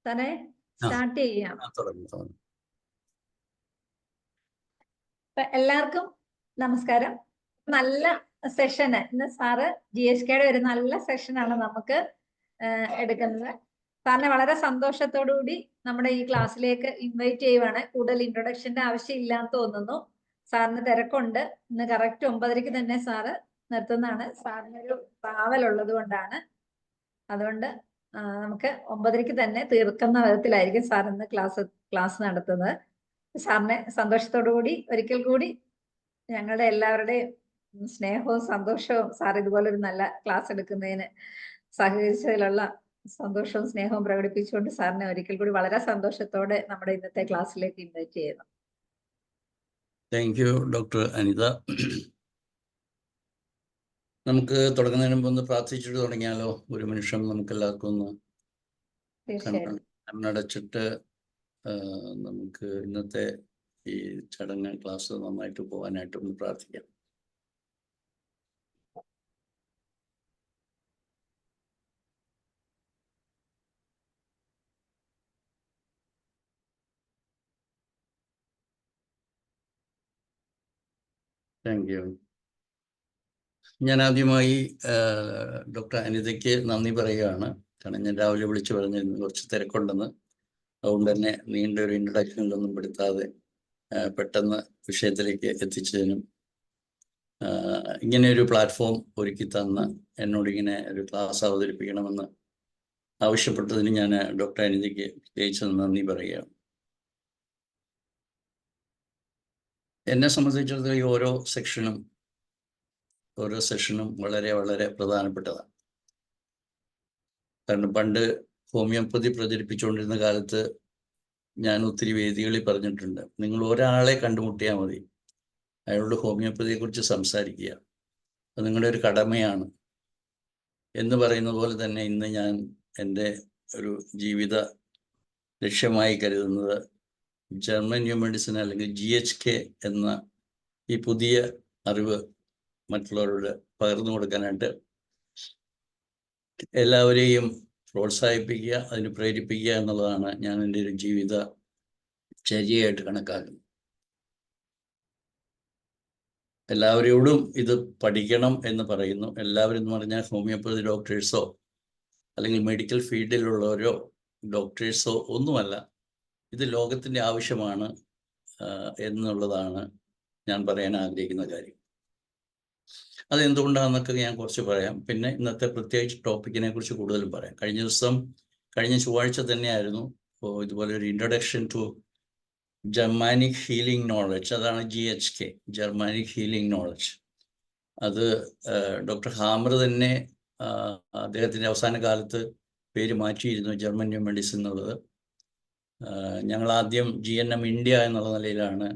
തന്നെ സ്റ്റാർട്ട് ചെയ്യാം. എല്ലാവർക്കും നമസ്കാരം. നല്ല സെഷന് ഇന്ന് സാറ് GSKയുടെ ഒരു നല്ല സെഷനാണ് നമുക്ക് എടുക്കുന്നത്. സാറിനെ വളരെ സന്തോഷത്തോടുകൂടി നമ്മുടെ ഈ ക്ലാസ്സിലേക്ക് ഇൻവൈറ്റ് ചെയ്യുവാണ്. കൂടുതൽ ഇൻട്രൊഡക്ഷന്റെ ആവശ്യമില്ലാന്ന് തോന്നുന്നു. സാറിന് തിരക്കുണ്ട്. ഇന്ന് കറക്റ്റ് 9:30 തന്നെ സാറ് നിർത്തുന്നതാണ്. സാറിനൊരു ട്രാവൽ കൊണ്ടാണ്. അതുകൊണ്ട് നമുക്ക് 9:30 തന്നെ തീർക്കുന്ന വിധത്തിലായിരിക്കും സാർ ഇന്ന് ക്ലാസ് നടത്തുന്നത്. സാറിനെ സന്തോഷത്തോടു കൂടി ഒരിക്കൽ കൂടി ഞങ്ങളുടെ എല്ലാവരുടെയും സ്നേഹവും സന്തോഷവും സാർ ഇതുപോലൊരു നല്ല ക്ലാസ് എടുക്കുന്നതിന് സഹകരിച്ചതിലുള്ള സന്തോഷവും സ്നേഹവും പ്രകടിപ്പിച്ചുകൊണ്ട് സാറിനെ ഒരിക്കൽ കൂടി വളരെ സന്തോഷത്തോടെ നമ്മുടെ ഇന്നത്തെ ക്ലാസ്സിലേക്ക് ഇൻവൈറ്റ് ചെയ്യുന്നു. Thank you doctor Anitha. നമുക്ക് തുടങ്ങുന്നതിന് മുമ്പ് ഒന്ന് പ്രാർത്ഥിച്ചിട്ട് തുടങ്ങിയാലോ? ഒരു നിമിഷം നമുക്ക് എല്ലാവർക്കും ഒന്ന് കണ്ണടച്ചിട്ട് നമുക്ക് ഇന്നത്തെ ഈ ചടങ്ങ് ക്ലാസ് നന്നായിട്ട് പോകാനായിട്ട് ഒന്ന് പ്രാർത്ഥിക്കാം. Thank you. ഞാൻ ആദ്യമായി ഡോക്ടർ അനിതയ്ക്ക് നന്ദി പറയുകയാണ്. കാരണം ഞാൻ രാവിലെ വിളിച്ചു പറഞ്ഞിരുന്നു കുറച്ച് തിരക്കുണ്ടെന്ന്. അതുകൊണ്ട് തന്നെ നീണ്ട ഒരു ഇൻട്രൊഡക്ഷനിലൊന്നും പെടുത്താതെ പെട്ടെന്ന് വിഷയത്തിലേക്ക് എത്തിച്ചതിനും ഇങ്ങനെ ഒരു പ്ലാറ്റ്ഫോം ഒരുക്കി തന്ന് എന്നോടിങ്ങനെ ഒരു ക്ലാസ് അവതരിപ്പിക്കണമെന്ന് ആവശ്യപ്പെട്ടതിന് ഞാൻ ഡോക്ടർ അനിതയ്ക്ക് പ്രത്യേകിച്ച് നന്ദി പറയുകയാണ്. എന്നെ സംബന്ധിച്ചിടത്തോളം ഈ ഓരോ സെഷനും വളരെ വളരെ പ്രധാനപ്പെട്ടതാണ്. കാരണം പണ്ട് ഹോമിയോപ്പതി പ്രചരിപ്പിച്ചുകൊണ്ടിരുന്ന കാലത്ത് ഞാൻ ഒത്തിരി വേദികളിൽ പറഞ്ഞിട്ടുണ്ട്, നിങ്ങൾ ഒരാളെ കണ്ടുമുട്ടിയാൽ മതി, അയാളോട് ഹോമിയോപ്പതിയെക്കുറിച്ച് സംസാരിക്കുക, അത് നിങ്ങളുടെ ഒരു കടമയാണ് എന്ന് പറയുന്ന പോലെ തന്നെ ഇന്ന് ഞാൻ എൻ്റെ ഒരു ജീവിത ലക്ഷ്യമായി കരുതുന്നത് ജർമ്മൻ ന്യൂ മെഡിസിൻ അല്ലെങ്കിൽ GHK എന്ന ഈ പുതിയ അറിവ് മറ്റുള്ളവരോട് പകർന്നു കൊടുക്കാനായിട്ട് എല്ലാവരെയും പ്രോത്സാഹിപ്പിക്കുക, അതിന് പ്രേരിപ്പിക്കുക എന്നുള്ളതാണ് ഞാൻ എൻ്റെ ഒരു ജീവിത ചര്യയായിട്ട് കണക്കാക്കുന്നത്. എല്ലാവരോടും ഇത് പഠിക്കണം എന്ന് പറയുന്നു. എല്ലാവരും എന്ന് പറഞ്ഞാൽ ഹോമിയോപ്പതി ഡോക്ടേഴ്സോ അല്ലെങ്കിൽ മെഡിക്കൽ ഫീൽഡിലുള്ളവരോ ഡോക്ടേഴ്സോ ഒന്നുമല്ല. ഇത് ലോകത്തിൻ്റെ ആവശ്യമാണ് എന്നുള്ളതാണ് ഞാൻ പറയാൻ ആഗ്രഹിക്കുന്ന കാര്യം. അതെന്തുകൊണ്ടാണെന്നൊക്കെ ഞാൻ കുറച്ച് പറയാം. പിന്നെ ഇന്നത്തെ പ്രത്യേകിച്ച് ടോപ്പിക്കിനെ കുറിച്ച് കൂടുതലും പറയാം. കഴിഞ്ഞ ചൊവ്വാഴ്ച തന്നെയായിരുന്നു ഇതുപോലെ ഒരു introduction to Germanic healing knowledge, അതാണ് GHK, ജർമാനിക് ഹീലിംഗ് നോളജ്. അത് ഡോക്ടർ ഹാമർ തന്നെ അദ്ദേഹത്തിൻ്റെ അവസാന കാലത്ത് പേര് മാറ്റിയിരുന്നു ജർമ്മൻ ന്യൂ മെഡിസിൻ എന്നുള്ളത്. ഞങ്ങൾ ആദ്യം GNM ഇന്ത്യ എന്നുള്ള നിലയിലാണ്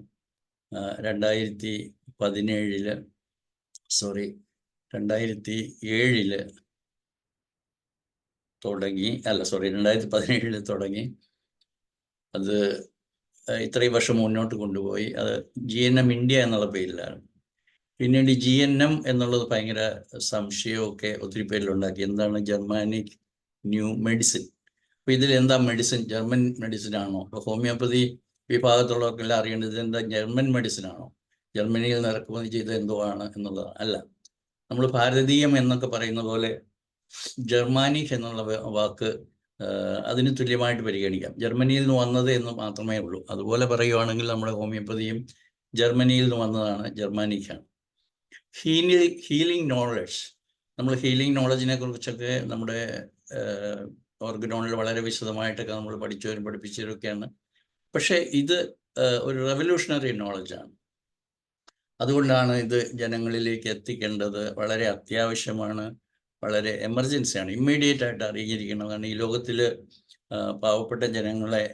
2007 തുടങ്ങി. അത് ഇത്രയും വർഷം മുന്നോട്ട് കൊണ്ടുപോയി. അത് GNM ഇന്ത്യ എന്നുള്ള പേരിലാണ്. പിന്നീട് GNM എന്നുള്ളത് ഭയങ്കര സംശയമൊക്കെ ഒത്തിരി പേരിലുണ്ടാക്കി. എന്താണ് ജർമാനിക് ന്യൂ മെഡിസിൻ? അപ്പോൾ ഇതിൽ എന്താ മെഡിസിൻ? ജർമ്മൻ മെഡിസിൻ ആണോ? അപ്പോൾ ഹോമിയോപ്പതി വിഭാഗത്തുള്ളവർക്കെല്ലാം അറിയേണ്ടത് എന്താ ജർമ്മൻ മെഡിസിൻ ആണോ, ജർമ്മനിയിൽ നിന്ന് ഇറക്കുമതി ചെയ്ത് എന്തോ ആണ് എന്നുള്ളത് അല്ല. നമ്മൾ ഭാരതീയം എന്നൊക്കെ പറയുന്ന പോലെ ജർമാനിക് എന്നുള്ള വാക്ക് അതിന് തുല്യമായിട്ട് പരിഗണിക്കാം. ജർമ്മനിയിൽ നിന്ന് വന്നത് എന്ന് മാത്രമേ ഉള്ളൂ. അതുപോലെ പറയുവാണെങ്കിൽ നമ്മുടെ ഹോമിയോപ്പതിയും ജർമ്മനിയിൽ നിന്ന് വന്നതാണ്, ജർമാനിക്കാണ്. ഹീലിംഗ് നോളജ്, നമ്മൾ ഹീലിംഗ് നോളജിനെ കുറിച്ചൊക്കെ നമ്മുടെ ഓർഗനോണിൽ വളരെ വിശദമായിട്ടൊക്കെ നമ്മൾ പഠിപ്പിച്ചവരൊക്കെയാണ്. പക്ഷേ ഇത് ഒരു റെവല്യൂഷണറി നോളജാണ്. അതുകൊണ്ടാണ് ഇത് ജനങ്ങളിലേക്ക് എത്തിക്കേണ്ടത്. വളരെ അത്യാവശ്യമാണ്, വളരെ എമർജൻസിയാണ്, ഇമ്മീഡിയറ്റ് ആയിട്ട് അറിഞ്ഞിരിക്കണം. ഈ ലോകത്തിൽ പാവപ്പെട്ട ജനങ്ങളെ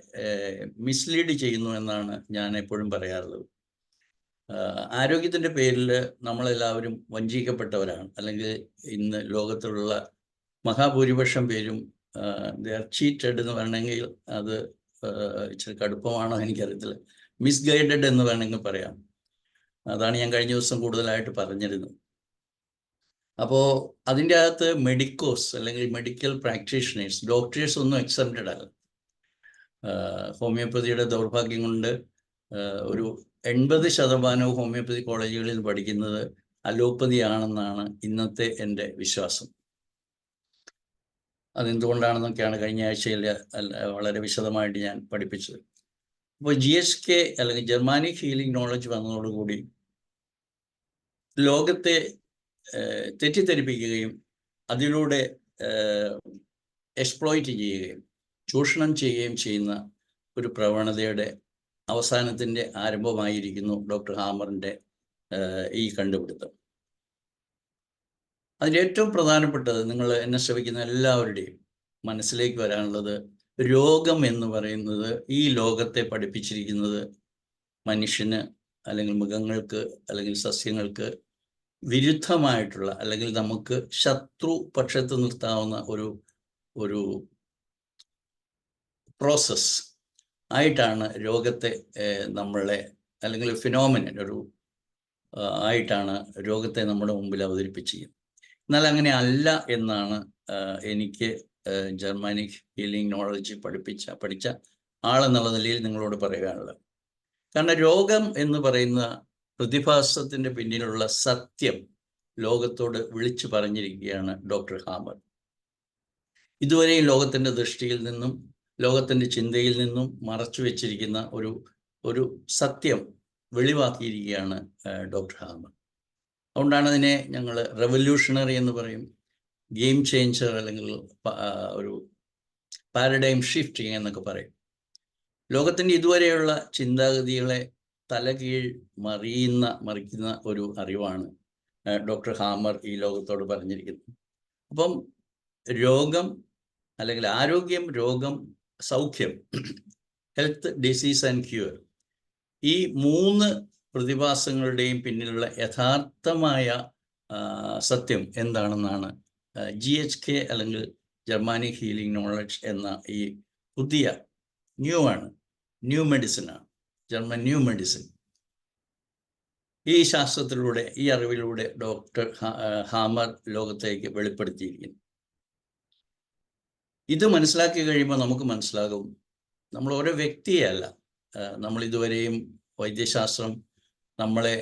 മിസ്ലീഡ് ചെയ്യുന്നു എന്നാണ് ഞാൻ എപ്പോഴും പറയാറുള്ളത്. ആരോഗ്യത്തിൻ്റെ പേരിൽ നമ്മളെല്ലാവരും വഞ്ചിക്കപ്പെട്ടവരാണ്. അല്ലെങ്കിൽ ഇന്ന് ലോകത്തിലുള്ള മഹാഭൂരിപക്ഷം പേരും ദേ ആർ ചീറ്റഡ് എന്ന് വേണമെങ്കിൽ അത് ഇച്ചിരി കടുപ്പമാണോ എനിക്കറിയത്തില്ല, മിസ്ഗൈഡഡ് എന്ന് വേണമെങ്കിൽ പറയാം. അതാണ് ഞാൻ കഴിഞ്ഞ ദിവസം കൂടുതലായിട്ട് പറഞ്ഞിരുന്നത്. അപ്പോൾ അതിൻ്റെ അകത്ത് മെഡിക്കോസ് അല്ലെങ്കിൽ മെഡിക്കൽ പ്രാക്ടീഷണേഴ്സ്, ഡോക്ടേഴ്സ് ഒന്നും എക്സെപ്റ്റഡ് അല്ല. ഹോമിയോപ്പതിയുടെ ദൗർഭാഗ്യം കൊണ്ട് ഒരു 80% ഹോമിയോപ്പതി കോളേജുകളിൽ പഠിക്കുന്നത് അലോപ്പതിയാണെന്നാണ് ഇന്നത്തെ എൻ്റെ വിശ്വാസം. അതെന്തുകൊണ്ടാണെന്നൊക്കെയാണ് കഴിഞ്ഞ ആഴ്ചയിൽ വളരെ വിശദമായിട്ട് ഞാൻ പഠിപ്പിച്ചത്. അപ്പോൾ GSK അല്ലെങ്കിൽ ജർമാനിക് ഹീലിംഗ് നോളജ് വന്നതോടുകൂടി ലോകത്തെ തെറ്റിദ്ധരിപ്പിക്കുകയും അതിലൂടെ എക്സ്പ്ലോയിറ്റ് ചെയ്യുകയും ചൂഷണം ചെയ്യുകയും ചെയ്യുന്ന ഒരു പ്രവണതയുടെ അവസാനത്തിൻ്റെ ആരംഭമായിരിക്കുന്നു ഡോക്ടർ ഹാമറിൻ്റെ ഈ കണ്ടുപിടുത്തം. അതിൽ ഏറ്റവും പ്രധാനപ്പെട്ടത് നിങ്ങൾ എന്നെ ശ്രമിക്കുന്ന എല്ലാവരുടെയും മനസ്സിലേക്ക് വരാനുള്ളത്, രോഗം എന്ന് പറയുന്നത് ഈ ലോകത്തെ പഠിപ്പിച്ചിരിക്കുന്നത് മനുഷ്യന് അല്ലെങ്കിൽ മൃഗങ്ങൾക്ക് അല്ലെങ്കിൽ സസ്യങ്ങൾക്ക് വിരുദ്ധമായിട്ടുള്ള അല്ലെങ്കിൽ നമുക്ക് ശത്രു പക്ഷത്ത് നിർത്താവുന്ന ഒരു പ്രോസസ് ആയിട്ടാണ് രോഗത്തെ നമ്മളെ അല്ലെങ്കിൽ ഫിനോമിനൻ ആയിട്ടാണ് രോഗത്തെ നമ്മുടെ മുമ്പിൽ അവതരിപ്പിച്ചിരിക്കുന്നത്. എന്നാൽ അങ്ങനെ അല്ല എന്നാണ് എനിക്ക് ജർമാനിക് ഹീലിംഗ് നോളജ് പഠിച്ച ആളെന്നുള്ള നിലയിൽ നിങ്ങളോട് പറയാനുള്ളത്. കാരണം രോഗം എന്ന് പറയുന്ന പ്രതിഭാസത്തിൻ്റെ പിന്നിലുള്ള സത്യം ലോകത്തോട് വിളിച്ചു പറഞ്ഞിരിക്കുകയാണ് ഡോക്ടർ ഹാമർ. ഇതുവരെയും ലോകത്തിൻ്റെ ദൃഷ്ടിയിൽ നിന്നും ലോകത്തിൻ്റെ ചിന്തയിൽ നിന്നും മറച്ചു വെച്ചിരിക്കുന്ന ഒരു സത്യം വെളിവാക്കിയിരിക്കുകയാണ് ഡോക്ടർ ഹാമർ. അതുകൊണ്ടാണ് അതിനെ ഞങ്ങൾ റെവല്യൂഷണറി എന്ന് പറയും, ഗെയിം ചേഞ്ചർ അല്ലെങ്കിൽ ഒരു പാരഡൈം ഷിഫ്റ്റിംഗ് എന്നൊക്കെ പറയും. ലോകത്തിൻ്റെ ഇതുവരെയുള്ള ചിന്താഗതികളെ തലകീഴ് മറിക്കുന്ന ഒരു അറിവാണ് ഡോക്ടർ ഹാമർ ഈ ലോകത്തോട് പറഞ്ഞിരിക്കുന്നത്. അപ്പം രോഗം അല്ലെങ്കിൽ ആരോഗ്യം, രോഗം, സൗഖ്യം, ഹെൽത്ത്, ഡിസീസ് ആൻഡ് ക്യൂർ, ഈ 3 പ്രതിഭാസങ്ങളുടെയും പിന്നിലുള്ള യഥാർത്ഥമായ സത്യം എന്താണെന്നാണ് GHK അല്ലെങ്കിൽ ജർമാനിക് ഹീലിംഗ് നോളജ് എന്ന ഈ പുതിയ ന്യൂ മെഡിസിനാണ്, ജർമ്മൻ ന്യൂ മെഡിസിൻ. ഈ ശാസ്ത്രത്തിലൂടെ, ഈ അറിവിലൂടെ ഡോക്ടർ ഹാമർ ലോകത്തേക്ക് വെളിപ്പെടുത്തിയിരിക്കുന്നു. ഇത് മനസ്സിലാക്കി കഴിയുമ്പോൾ നമുക്ക് മനസ്സിലാകും, നമ്മൾ ഓരോ വ്യക്തിയല്ല, നമ്മൾ ഇതുവരെയും വൈദ്യശാസ്ത്രം നമ്മളെ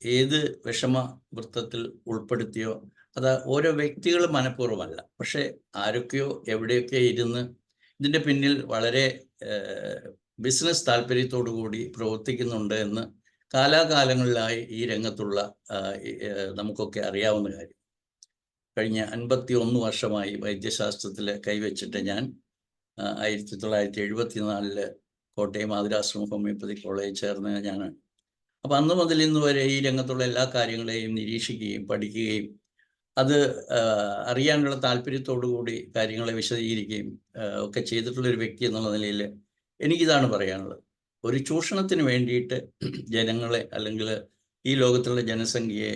ഏത് വിഷമ വൃത്തത്തിൽ ഉൾപ്പെടുത്തിയോ അത് ഓരോ വ്യക്തികൾ മനഃപൂർവ്വമല്ല, പക്ഷെ ആരൊക്കെയോ എവിടെയൊക്കെ ഇരുന്ന് ഇതിൻ്റെ പിന്നിൽ വളരെ ബിസിനസ് താല്പര്യത്തോടു കൂടി പ്രവർത്തിക്കുന്നുണ്ട് എന്ന് കാലാകാലങ്ങളിലായി ഈ രംഗത്തുള്ള നമുക്കൊക്കെ അറിയാവുന്ന കാര്യം. കഴിഞ്ഞ 51 വർഷമായി വൈദ്യശാസ്ത്രത്തിൽ കൈവച്ചിട്ട് ഞാൻ 1974 കോട്ടയം ആതിരാശ്രമ ഹോമിയോപ്പതി കോളേജ് ചേർന്ന ഞാനാണ്. അപ്പം അന്ന് മുതൽ ഇന്ന് വരെ ഈ രംഗത്തുള്ള എല്ലാ കാര്യങ്ങളെയും നിരീക്ഷിക്കുകയും പഠിക്കുകയും അത് അറിയാനുള്ള താല്പര്യത്തോടു കൂടി കാര്യങ്ങളെ വിശദീകരിക്കുകയും ഒക്കെ ചെയ്തിട്ടുള്ളൊരു വ്യക്തി എന്നുള്ള നിലയിൽ എനിക്കിതാണ് പറയാനുള്ളത്. ഒരു ചൂഷണത്തിന് വേണ്ടിയിട്ട് ജനങ്ങളെ അല്ലെങ്കിൽ ഈ ലോകത്തുള്ള ജനസംഖ്യയെ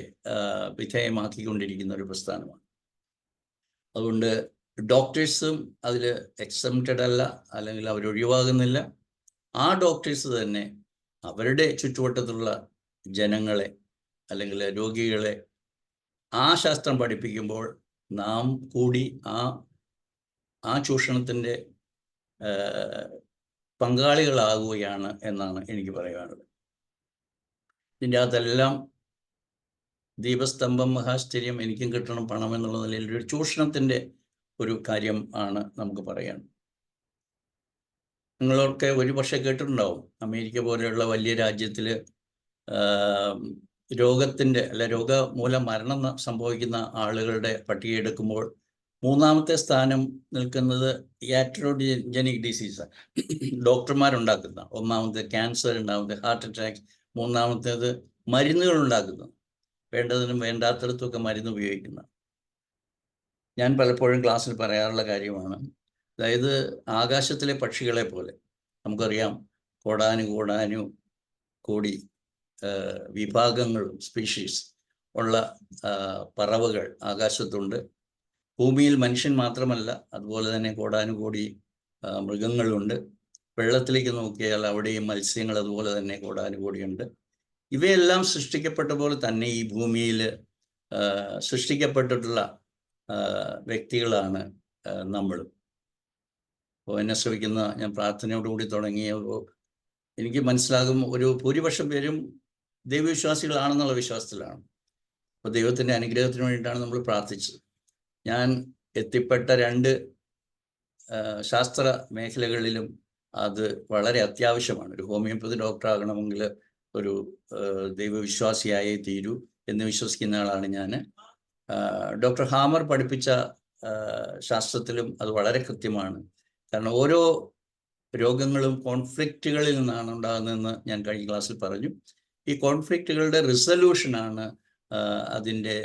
വിധേയമാക്കിക്കൊണ്ടിരിക്കുന്ന ഒരു പ്രസ്ഥാനമാണ്. അതുകൊണ്ട് ഡോക്ടേഴ്സും അതിൽ എക്സംപ്റ്റഡ് അല്ല, അല്ലെങ്കിൽ അവരൊഴിവാകുന്നില്ല. ആ ഡോക്ടേഴ്സ് തന്നെ അവരുടെ ചുറ്റുവട്ടത്തുള്ള ജനങ്ങളെ അല്ലെങ്കിൽ രോഗികളെ ആ ശാസ്ത്രം പഠിപ്പിക്കുമ്പോൾ നാം കൂടി ആ ചൂഷണത്തിൻ്റെ പങ്കാളികളാകുകയാണ് എന്നാണ് എനിക്ക് പറയാനുള്ളത്. ഇതിൻ്റെ അകത്തെല്ലാം ദീപസ്തംഭം മഹാശ്ചര്യം, എനിക്കും കിട്ടണം പണം എന്നുള്ള നിലയിൽ ഒരു ചൂഷണത്തിൻ്റെ ഒരു കാര്യം ആണ് നമുക്ക് പറയാൻ. നിങ്ങളൊക്കെ ഒരുപക്ഷെ കേട്ടിട്ടുണ്ടാവും, അമേരിക്ക പോലെയുള്ള വലിയ രാജ്യത്തിൽ രോഗത്തിൻ്റെ രോഗമൂലം മരണം സംഭവിക്കുന്ന ആളുകളുടെ പട്ടിക എടുക്കുമ്പോൾ 3ാമത്തെ സ്ഥാനം നിൽക്കുന്നത് യാട്രോജനിക് ഡിസീസാണ്, ഡോക്ടർമാരുണ്ടാക്കുന്ന. 1ാമത്തെ ക്യാൻസർ, 2ാമത്തെ ഹാർട്ട് അറ്റാക്ക്, 3ാമത്തേത് മരുന്നുകൾ ഉണ്ടാക്കുന്നത്, വേണ്ടതിനും വേണ്ടാത്തടത്തുമൊക്കെ മരുന്ന് ഉപയോഗിക്കുന്ന. ഞാൻ പലപ്പോഴും ക്ലാസ്സിൽ പറയാറുള്ള കാര്യമാണ്, അതായത് ആകാശത്തിലെ പക്ഷികളെ പോലെ നമുക്കറിയാം കോടാനുകോടി വിഭാഗങ്ങളും സ്പീഷീസ് ഉള്ള പറവകൾ ആകാശത്തുണ്ട്. ഭൂമിയിൽ മനുഷ്യൻ മാത്രമല്ല, അതുപോലെ തന്നെ കോടാനുകോടി മൃഗങ്ങളുണ്ട്. വെള്ളത്തിലേക്ക് നോക്കിയാൽ അവിടെയും മത്സ്യങ്ങൾ അതുപോലെ തന്നെ കോടാനുകോടിയുണ്ട്. ഇവയെല്ലാം സൃഷ്ടിക്കപ്പെട്ട പോലെ തന്നെ ഈ ഭൂമിയിൽ സൃഷ്ടിക്കപ്പെട്ടിട്ടുള്ള വ്യക്തികളാണ് നമ്മളും. അപ്പോൾ എന്നെ ശ്രമിക്കുന്ന ഞാൻ പ്രാർത്ഥനയോടുകൂടി തുടങ്ങിയപ്പോൾ എനിക്ക് മനസ്സിലാകും ഒരു ഭൂരിപക്ഷം പേരും ദൈവവിശ്വാസികളാണെന്നുള്ള വിശ്വാസത്തിലാണ്. അപ്പോൾ ദൈവത്തിൻ്റെ അനുഗ്രഹത്തിന് വേണ്ടിയിട്ടാണ് നമ്മൾ പ്രാർത്ഥിച്ചത്. ഞാൻ എത്തിപ്പെട്ട 2 ശാസ്ത്ര മേഖലകളിലും അത് വളരെ അത്യാവശ്യമാണ്. ഒരു ഹോമിയോപ്പതി ഡോക്ടർ ആകണമെങ്കിൽ ഒരു ദൈവവിശ്വാസിയായേ തീരൂ എന്ന് വിശ്വസിക്കുന്ന ആളാണ് ഞാൻ. ഡോക്ടർ ഹാമർ പഠിപ്പിച്ച ശാസ്ത്രത്തിലും അത് വളരെ കൃത്യമാണ്. കാരണം ഓരോ രോഗങ്ങളും കോൺഫ്ലിക്റ്റുകളിൽ നിന്നാണ് ഉണ്ടാകുന്നതെന്ന് ഞാൻ കഴിഞ്ഞ ക്ലാസ്സിൽ പറഞ്ഞു. ഈ കോൺഫ്ലിക്റ്റുകളുടെ റിസൊല്യൂഷനാണ് അതിൻ്റെ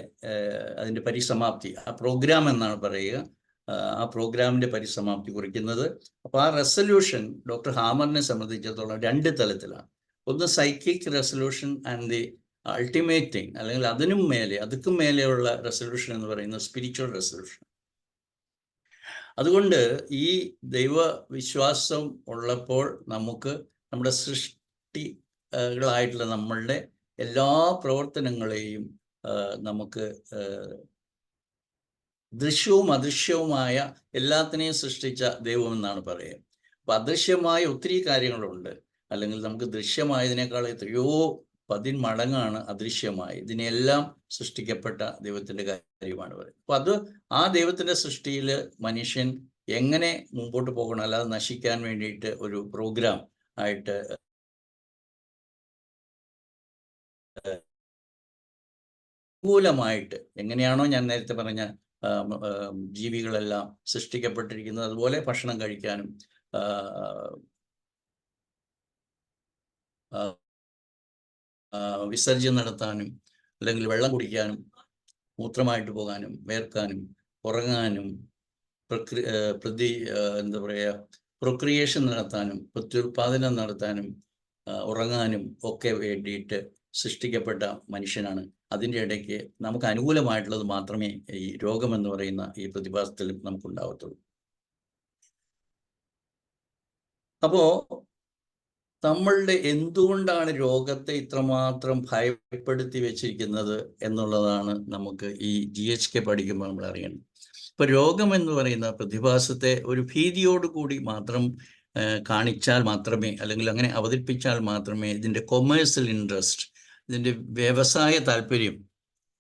പരിസമാപ്തി. ആ പ്രോഗ്രാം എന്നാണ് പറയുക. ആ പ്രോഗ്രാമിൻ്റെ പരിസമാപ്തി കുറിക്കുന്നത്. അപ്പോൾ ആ റെസൊല്യൂഷൻ ഡോക്ടർ ഹാമറിനെ സംബന്ധിച്ചിടത്തോളം 2 തലത്തിലാണ്. ഒന്ന് psychic resolution and the ultimate thing, അല്ലെങ്കിൽ അതുക്കും മേലെയുള്ള റെസൊല്യൂഷൻ എന്ന് പറയുന്നത് സ്പിരിച്വൽ റെസൊല്യൂഷൻ. അതുകൊണ്ട് ഈ ദൈവവിശ്വാസം ഉള്ളപ്പോൾ നമുക്ക് നമ്മുടെ സൃഷ്ടികളായിട്ടുള്ള നമ്മളുടെ എല്ലാ പ്രവർത്തനങ്ങളെയും നമുക്ക് ദൃശ്യവും അദൃശ്യവുമായ എല്ലാത്തിനെയും സൃഷ്ടിച്ച ദൈവം എന്നാണ് പറയുക. അപ്പം അദൃശ്യമായ ഒത്തിരി കാര്യങ്ങളുണ്ട്, അല്ലെങ്കിൽ നമുക്ക് ദൃശ്യമായതിനേക്കാൾ എത്രയോ 10 മടങ്ങാണ് അദൃശ്യമായി. ഇതിനെല്ലാം സൃഷ്ടിക്കപ്പെട്ട ദൈവത്തിൻ്റെ കാര്യമാണ് പറയുന്നത്. അപ്പോൾ ആ ദൈവത്തിൻ്റെ സൃഷ്ടിയിൽ മനുഷ്യൻ എങ്ങനെ മുമ്പോട്ട് പോകണം, അല്ലാതെ നശിക്കാൻ വേണ്ടിയിട്ട് ഒരു പ്രോഗ്രാം ആയിട്ട് അനുകൂലമായിട്ട് എങ്ങനെയാണോ ഞാൻ നേരത്തെ പറഞ്ഞ ജീവികളെല്ലാം സൃഷ്ടിക്കപ്പെട്ടിരിക്കുന്നത്, അതുപോലെ ഭക്ഷണം കഴിക്കാനും വിസർജ്യം നടത്താനും, അല്ലെങ്കിൽ വെള്ളം കുടിക്കാനും, മൂത്രമായിട്ട് പോകാനും, വേർക്കാനും, ഉറങ്ങാനും, എന്താ പറയുക, പ്രൊക്രിയേഷൻ നടത്താനും, പ്രത്യുൽപാദനം നടത്താനും, ഉറങ്ങാനും ഒക്കെ വേണ്ടിയിട്ട് സൃഷ്ടിക്കപ്പെട്ട മനുഷ്യനാണ്. അതിൻ്റെ ഇടയ്ക്ക് നമുക്ക് അനുകൂലമായിട്ടുള്ളത് മാത്രമേ ഈ രോഗമെന്ന് പറയുന്ന ഈ പ്രതിഭാസത്തിലും നമുക്കുണ്ടാവത്തുള്ളൂ. അപ്പോൾ നമ്മളുടെ എന്തുകൊണ്ടാണ് രോഗത്തെ ഇത്രമാത്രം ഭയപ്പെടുത്തി വെച്ചിരിക്കുന്നത് എന്നുള്ളതാണ് നമുക്ക് ഈ GHK പഠിക്കുമ്പോൾ നമ്മൾ അറിയണം. ഇപ്പൊ രോഗം എന്ന് പറയുന്ന പ്രതിഭാസത്തെ ഒരു ഭീതിയോടുകൂടി മാത്രം കാണിച്ചാൽ മാത്രമേ, അല്ലെങ്കിൽ അങ്ങനെ അവതരിപ്പിച്ചാൽ മാത്രമേ ഇതിൻ്റെ കൊമേഴ്സ്യൽ ഇൻട്രസ്റ്റ്, ഇതിൻ്റെ വ്യവസായ താല്പര്യം,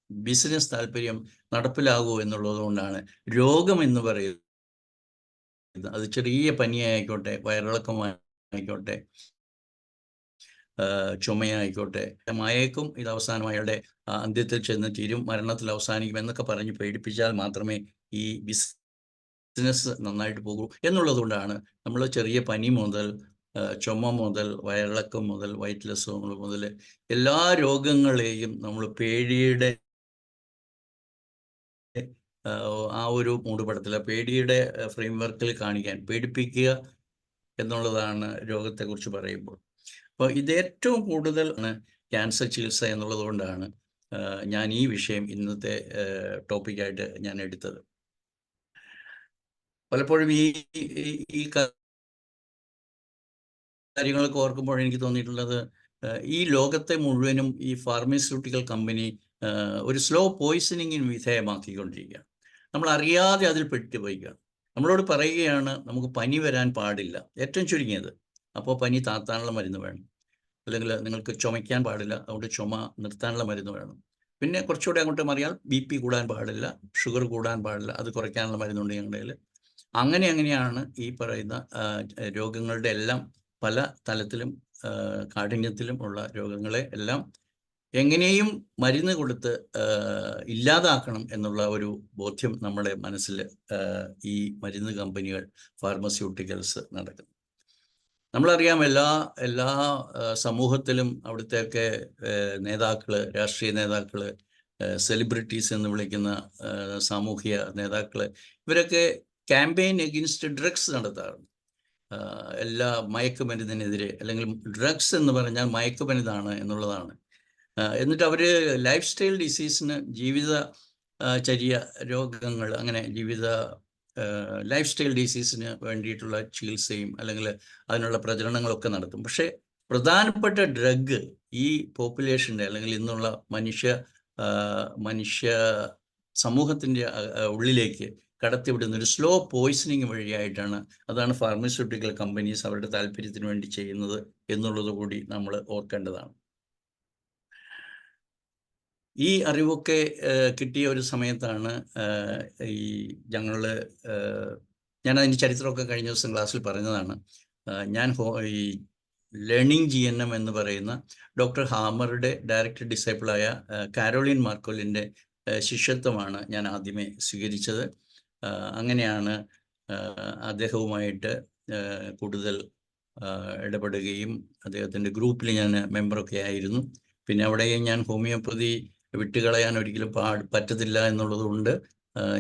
ബിസിനസ് താല്പര്യം നടപ്പിലാകൂ എന്നുള്ളത് കൊണ്ടാണ് രോഗം എന്ന് പറയുന്നത്. അത് ചെറിയ പനിയായിക്കോട്ടെ, വയറിളക്കമായിക്കോട്ടെ, ചുമയായിക്കോട്ടെ, മയക്കും ഇത് അവസാനം അയാളുടെ അന്ത്യത്തിൽ ചെന്ന് തീരും, മരണത്തിൽ അവസാനിക്കും എന്നൊക്കെ പറഞ്ഞ് പേടിപ്പിച്ചാൽ മാത്രമേ ഈ ബിസിനസ് നന്നായിട്ട് പോകൂ എന്നുള്ളത് കൊണ്ടാണ് നമ്മൾ ചെറിയ പനി മുതൽ ചുമ മുതൽ വയറിളക്കം മുതൽ വയറ്റിലെ മുതൽ എല്ലാ രോഗങ്ങളെയും നമ്മൾ പേടിയുടെ ആ ഒരു മൂടുപടത്തിൽ, പേടിയുടെ ഫ്രെയിംവർക്കിൽ കാണിക്കാൻ, പേടിപ്പിക്കുക എന്നുള്ളതാണ് രോഗത്തെക്കുറിച്ച് പറയുമ്പോൾ. അപ്പോൾ ഇത് ഏറ്റവും കൂടുതൽ ക്യാൻസർ ചികിത്സ എന്നുള്ളത് കൊണ്ടാണ് ഞാൻ ഈ വിഷയം ഇന്നത്തെ ടോപ്പിക്കായിട്ട് ഞാൻ എടുത്തത്. പലപ്പോഴും ഈ കാര്യങ്ങളൊക്കെ ഓർക്കുമ്പോൾ എനിക്ക് തോന്നിയിട്ടുള്ളത്, ഈ ലോകത്തെ മുഴുവനും ഈ ഫാർമസ്യൂട്ടിക്കൽ കമ്പനി ഒരു സ്ലോ പോയിസണിങ്ങിന് വിധേയമാക്കിക്കൊണ്ടിരിക്കുകയാണ്. നമ്മൾ അറിയാതെ അതിൽ പെട്ടുപോയിക്കുകയാണ്. നമ്മളോട് പറയുകയാണ് നമുക്ക് പനി വരാൻ പാടില്ല, ഏറ്റവും ചുരുങ്ങിയത്. അപ്പോൾ പനി താത്താനുള്ള മരുന്ന് വേണം, അല്ലെങ്കിൽ നിങ്ങൾക്ക് ചുമയ്ക്കാൻ പാടില്ല, അതുകൊണ്ട് ചുമ നിർത്താനുള്ള മരുന്ന് വേണം. പിന്നെ കുറച്ചുകൂടെ അങ്ങോട്ട് മാറിയാൽ BP കൂടാൻ പാടില്ല, ഷുഗർ കൂടാൻ പാടില്ല, അത് കുറയ്ക്കാനുള്ള മരുന്നുണ്ട് ഞങ്ങളുടെ കയ്യിൽ. അങ്ങനെയാണ് ഈ പറയുന്ന രോഗങ്ങളുടെ എല്ലാം പല തലത്തിലും കാഠിന്യത്തിലും ഉള്ള രോഗങ്ങളെ എല്ലാം എങ്ങനെയും മരുന്ന് കൊടുത്ത് ഇല്ലാതാക്കണം എന്നുള്ള ഒരു ബോധ്യം നമ്മുടെ മനസ്സിൽ ഈ മരുന്ന് കമ്പനികൾ, ഫാർമസ്യൂട്ടിക്കൽസ് നടക്കുന്നു. നമ്മളറിയാം, എല്ലാ സമൂഹത്തിലും അവിടുത്തെയൊക്കെ നേതാക്കൾ, രാഷ്ട്രീയ നേതാക്കൾ, സെലിബ്രിറ്റീസ് എന്ന് വിളിക്കുന്ന സാമൂഹിക നേതാക്കൾ, ഇവരൊക്കെ ക്യാമ്പയിൻ എഗെയിൻസ്റ്റ് ഡ്രഗ്സ് നടത്താറുണ്ട്. എല്ലാ മയക്കുമരുന്നിനെതിരെ, അല്ലെങ്കിൽ ഡ്രഗ്സ് എന്ന് പറഞ്ഞാൽ മയക്കുമരുന്നാണ് എന്നുള്ളതാണ്. എന്നിട്ട് അവർ ലൈഫ് സ്റ്റൈൽ ഡിസീസിന്, ജീവിതചര്യ രോഗങ്ങൾ, അങ്ങനെ ലൈഫ് സ്റ്റൈൽ ഡിസീസിന് വേണ്ടിയിട്ടുള്ള ചികിത്സയും അല്ലെങ്കിൽ അതിനുള്ള പ്രചരണങ്ങളൊക്കെ നടത്തും. പക്ഷേ പ്രധാനപ്പെട്ട ഡ്രഗ് ഈ പോപ്പുലേഷൻ്റെ, അല്ലെങ്കിൽ ഇന്നുള്ള മനുഷ്യ സമൂഹത്തിൻ്റെ ഉള്ളിലേക്ക് കടത്തിവിടുന്ന ഒരു സ്ലോ പോയിസണിങ് വഴിയായിട്ടാണ്. അതാണ് ഫാർമസ്യൂട്ടിക്കൽ കമ്പനീസ് അവരുടെ താല്പര്യത്തിന് വേണ്ടി ചെയ്യുന്നത് എന്നുള്ളത് കൂടി നമ്മൾ ഓർക്കേണ്ടതാണ്. ഈ അറിവൊക്കെ കിട്ടിയ ഒരു സമയത്താണ് ഈ ഞാൻ അതിൻ്റെ ചരിത്രമൊക്കെ കഴിഞ്ഞ ദിവസം ക്ലാസ്സിൽ പറഞ്ഞതാണ്. ഞാൻ ഈ ലേണിംഗ് GNM എന്ന് പറയുന്ന ഡോക്ടർ ഹാമറുടെ ഡയറക്റ്റ് ഡിസൈപ്പിളായ കാരോളിൻ മാർക്കോലിൻ്റെ ശിഷ്യത്വമാണ് ഞാൻ ആദ്യമേ സ്വീകരിച്ചത്. അങ്ങനെയാണ് അദ്ദേഹവുമായിട്ട് കൂടുതൽ ഇടപെടുകയും അദ്ദേഹത്തിൻ്റെ ഗ്രൂപ്പിൽ ഞാൻ മെമ്പറൊക്കെ ആയിരുന്നു. പിന്നെ അവിടെയും ഞാൻ ഹോമിയോപ്പതി വിട്ടുകളയാൻ ഒരിക്കലും പറ്റത്തില്ല എന്നുള്ളതുകൊണ്ട്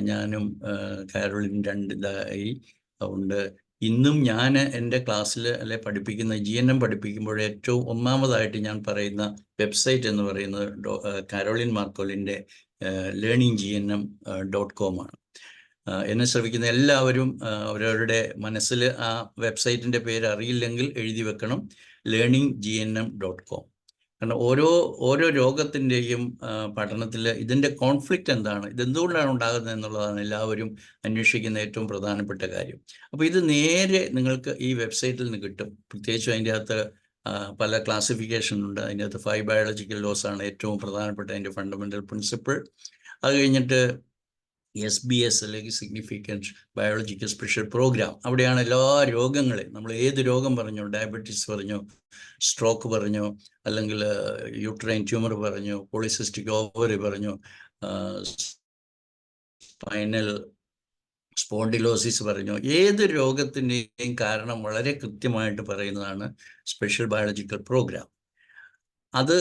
ഞാനും കാരോളിൻ രണ്ടിതായി. അതുകൊണ്ട് ഇന്നും ഞാൻ എൻ്റെ ക്ലാസ്സിൽ പഠിപ്പിക്കുന്ന GNM പഠിപ്പിക്കുമ്പോൾ ഏറ്റവും ഒന്നാമതായിട്ട് ഞാൻ പറയുന്ന വെബ്സൈറ്റ് എന്ന് പറയുന്നത് കാരോളിൻ മാർക്കോലിൻ്റെ learninggnm.com ആണ്. എന്നെ ശ്രമിക്കുന്ന എല്ലാവരും അവരവരുടെ മനസ്സിൽ ആ വെബ്സൈറ്റിൻ്റെ പേര് അറിയില്ലെങ്കിൽ എഴുതി വെക്കണം, learninggnm.com. കാരണം ഓരോ രോഗത്തിൻ്റെയും പഠനത്തിൽ ഇതിൻ്റെ കോൺഫ്ലിക്റ്റ് എന്താണ്, ഇതെന്തുകൊണ്ടാണ് ഉണ്ടാകുന്നത് എന്നുള്ളതാണ് എല്ലാവരും അന്വേഷിക്കുന്ന ഏറ്റവും പ്രധാനപ്പെട്ട കാര്യം. അപ്പോൾ ഇത് നേരെ നിങ്ങൾക്ക് ഈ വെബ്സൈറ്റിൽ നിന്ന് കിട്ടും. പ്രത്യേകിച്ചും അതിൻ്റെ അകത്ത് പല ക്ലാസിഫിക്കേഷൻ ഉണ്ട്. അതിൻ്റെ അകത്ത് 5 ബയോളജിക്കൽ ലോസ് ആണ് ഏറ്റവും പ്രധാനപ്പെട്ട അതിൻ്റെ ഫണ്ടമെൻ്റൽ പ്രിൻസിപ്പിൾ. അത് കഴിഞ്ഞിട്ട് SBS അല്ലെങ്കിൽ സിഗ്നിഫിക്കൻറ്റ് ബയോളജിക്കൽ സ്പെഷ്യൽ പ്രോഗ്രാം. അവിടെയാണ് എല്ലാ രോഗങ്ങളെയും, നമ്മൾ ഏത് രോഗം പറഞ്ഞോ, ഡയബറ്റീസ് പറഞ്ഞോ, സ്ട്രോക്ക് പറഞ്ഞോ, അല്ലെങ്കിൽ യൂട്രൈൻ ട്യൂമർ പറഞ്ഞോ, പോളിസിസ്റ്റിക് ഓവറി പറഞ്ഞോ, സ്പൈനൽ സ്പോണ്ടിലോസിസ് പറഞ്ഞോ, ഏത് രോഗത്തിൻ്റെയും കാരണം വളരെ കൃത്യമായിട്ട് പറയുന്നതാണ് സ്പെഷ്യൽ ബയോളജിക്കൽ പ്രോഗ്രാം. അത്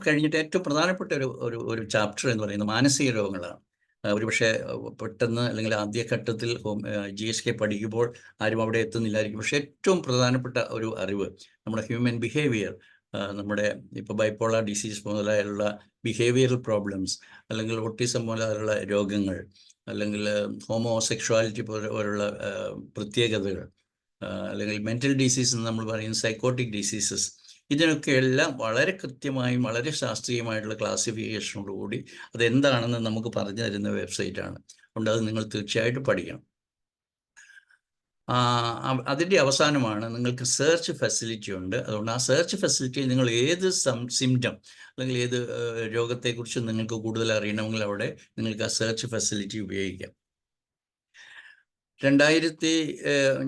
കഴിഞ്ഞിട്ട് ഏറ്റവും പ്രധാനപ്പെട്ട ഒരു ചാപ്റ്റർ എന്ന് പറയുന്നത് മാനസിക രോഗങ്ങളാണ്. ഒരുപക്ഷെ പെട്ടെന്ന് അല്ലെങ്കിൽ ആദ്യഘട്ടത്തിൽ GSK പഠിക്കുമ്പോൾ ആരും അവിടെ എത്തുന്നില്ലായിരിക്കും. പക്ഷേ ഏറ്റവും പ്രധാനപ്പെട്ട ഒരു അറിവ് നമ്മുടെ ഹ്യൂമൻ ബിഹേവിയർ, നമ്മുടെ ഇപ്പോൾ ബൈപ്പോളാർ ഡിസീസ് മുതലായുള്ള ബിഹേവിയറൽ പ്രോബ്ലംസ്, അല്ലെങ്കിൽ ഓട്ടിസം മുതലായുള്ള രോഗങ്ങൾ, അല്ലെങ്കിൽ ഹോമോസെക്ഷുവാലിറ്റി പോലുള്ള പ്രത്യേകതകൾ, അല്ലെങ്കിൽ മെൻ്റൽ ഡിസീസ് എന്ന് നമ്മൾ പറയുന്ന സൈക്കോട്ടിക് ഡിസീസസ്, ഇതിനൊക്കെയെല്ലാം വളരെ കൃത്യമായും വളരെ ശാസ്ത്രീയമായിട്ടുള്ള ക്ലാസിഫിക്കേഷനോടുകൂടി അതെന്താണെന്ന് നമുക്ക് പറഞ്ഞു തരുന്ന വെബ്സൈറ്റാണ്. അതുകൊണ്ട് അത് നിങ്ങൾ തീർച്ചയായിട്ടും പഠിക്കണം. അതിൻ്റെ അവസാനമാണ് നിങ്ങൾക്ക് സെർച്ച് ഫെസിലിറ്റി ഉണ്ട്. അതുകൊണ്ട് ആ സെർച്ച് ഫെസിലിറ്റിയിൽ നിങ്ങൾ ഏത് സിംറ്റം അല്ലെങ്കിൽ ഏത് രോഗത്തെക്കുറിച്ച് നിങ്ങൾക്ക് കൂടുതൽ അറിയണമെങ്കിൽ അവിടെ നിങ്ങൾക്ക് ആ സെർച്ച് ഫെസിലിറ്റി ഉപയോഗിക്കാം.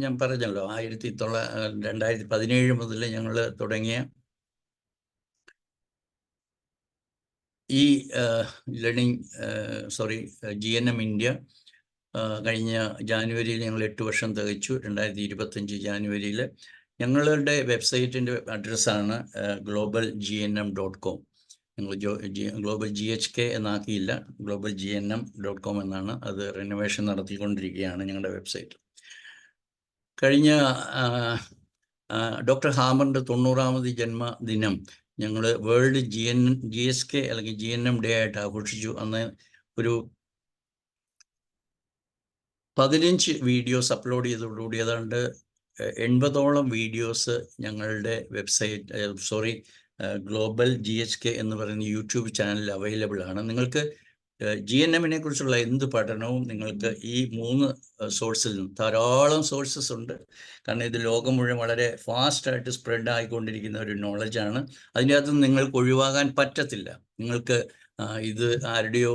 ഞാൻ പറഞ്ഞല്ലോ 2017 മുതൽ ഞങ്ങൾ തുടങ്ങിയ ഈ GNM ഇന്ത്യ കഴിഞ്ഞ ജാനുവരിയിൽ ഞങ്ങൾ 8 വർഷം തികച്ചു. 2025 ജാനുവരിയിൽ ഞങ്ങളുടെ വെബ്സൈറ്റിൻ്റെ അഡ്രസ്സാണ് globalgnm.com. ഞങ്ങൾ ഗ്ലോബൽ GHK എന്നാക്കിയില്ല, globalgnm.com എന്നാണ്. അത് റിനോവേഷൻ നടത്തിക്കൊണ്ടിരിക്കുകയാണ് ഞങ്ങളുടെ വെബ്സൈറ്റ്. കഴിഞ്ഞ ഡോക്ടർ ഹാമറിൻ്റെ 90ാമത് ജന്മദിനം ഞങ്ങൾ വേൾഡ് GSK അല്ലെങ്കിൽ GNM ഡേ ആയിട്ട് ആഘോഷിച്ചു. അന്ന് ഒരു 15 വീഡിയോസ് അപ്ലോഡ് ചെയ്തതോടുകൂടി ഏതാണ്ട് 80ഓളം വീഡിയോസ് ഞങ്ങളുടെ വെബ്സൈറ്റ് ഗ്ലോബൽ GHK എന്ന് പറയുന്ന യൂട്യൂബ് ചാനലിൽ അവൈലബിൾ ആണ്. നിങ്ങൾക്ക് GNM-നെ കുറിച്ചുള്ള എന്ത് പഠനവും നിങ്ങൾക്ക് ഈ 3 സോഴ്സിൽ നിന്ന്, ധാരാളം സോഴ്സസ് ഉണ്ട്. കാരണം ഇത് ലോകം മുഴുവൻ വളരെ ഫാസ്റ്റായിട്ട് സ്പ്രെഡ് ആയിക്കൊണ്ടിരിക്കുന്ന ഒരു നോളജാണ്. അതിൻ്റെ അകത്ത് നിങ്ങൾക്ക് ഒഴിവാകാൻ പറ്റത്തില്ല. നിങ്ങൾക്ക് ഇത് ആരുടെയോ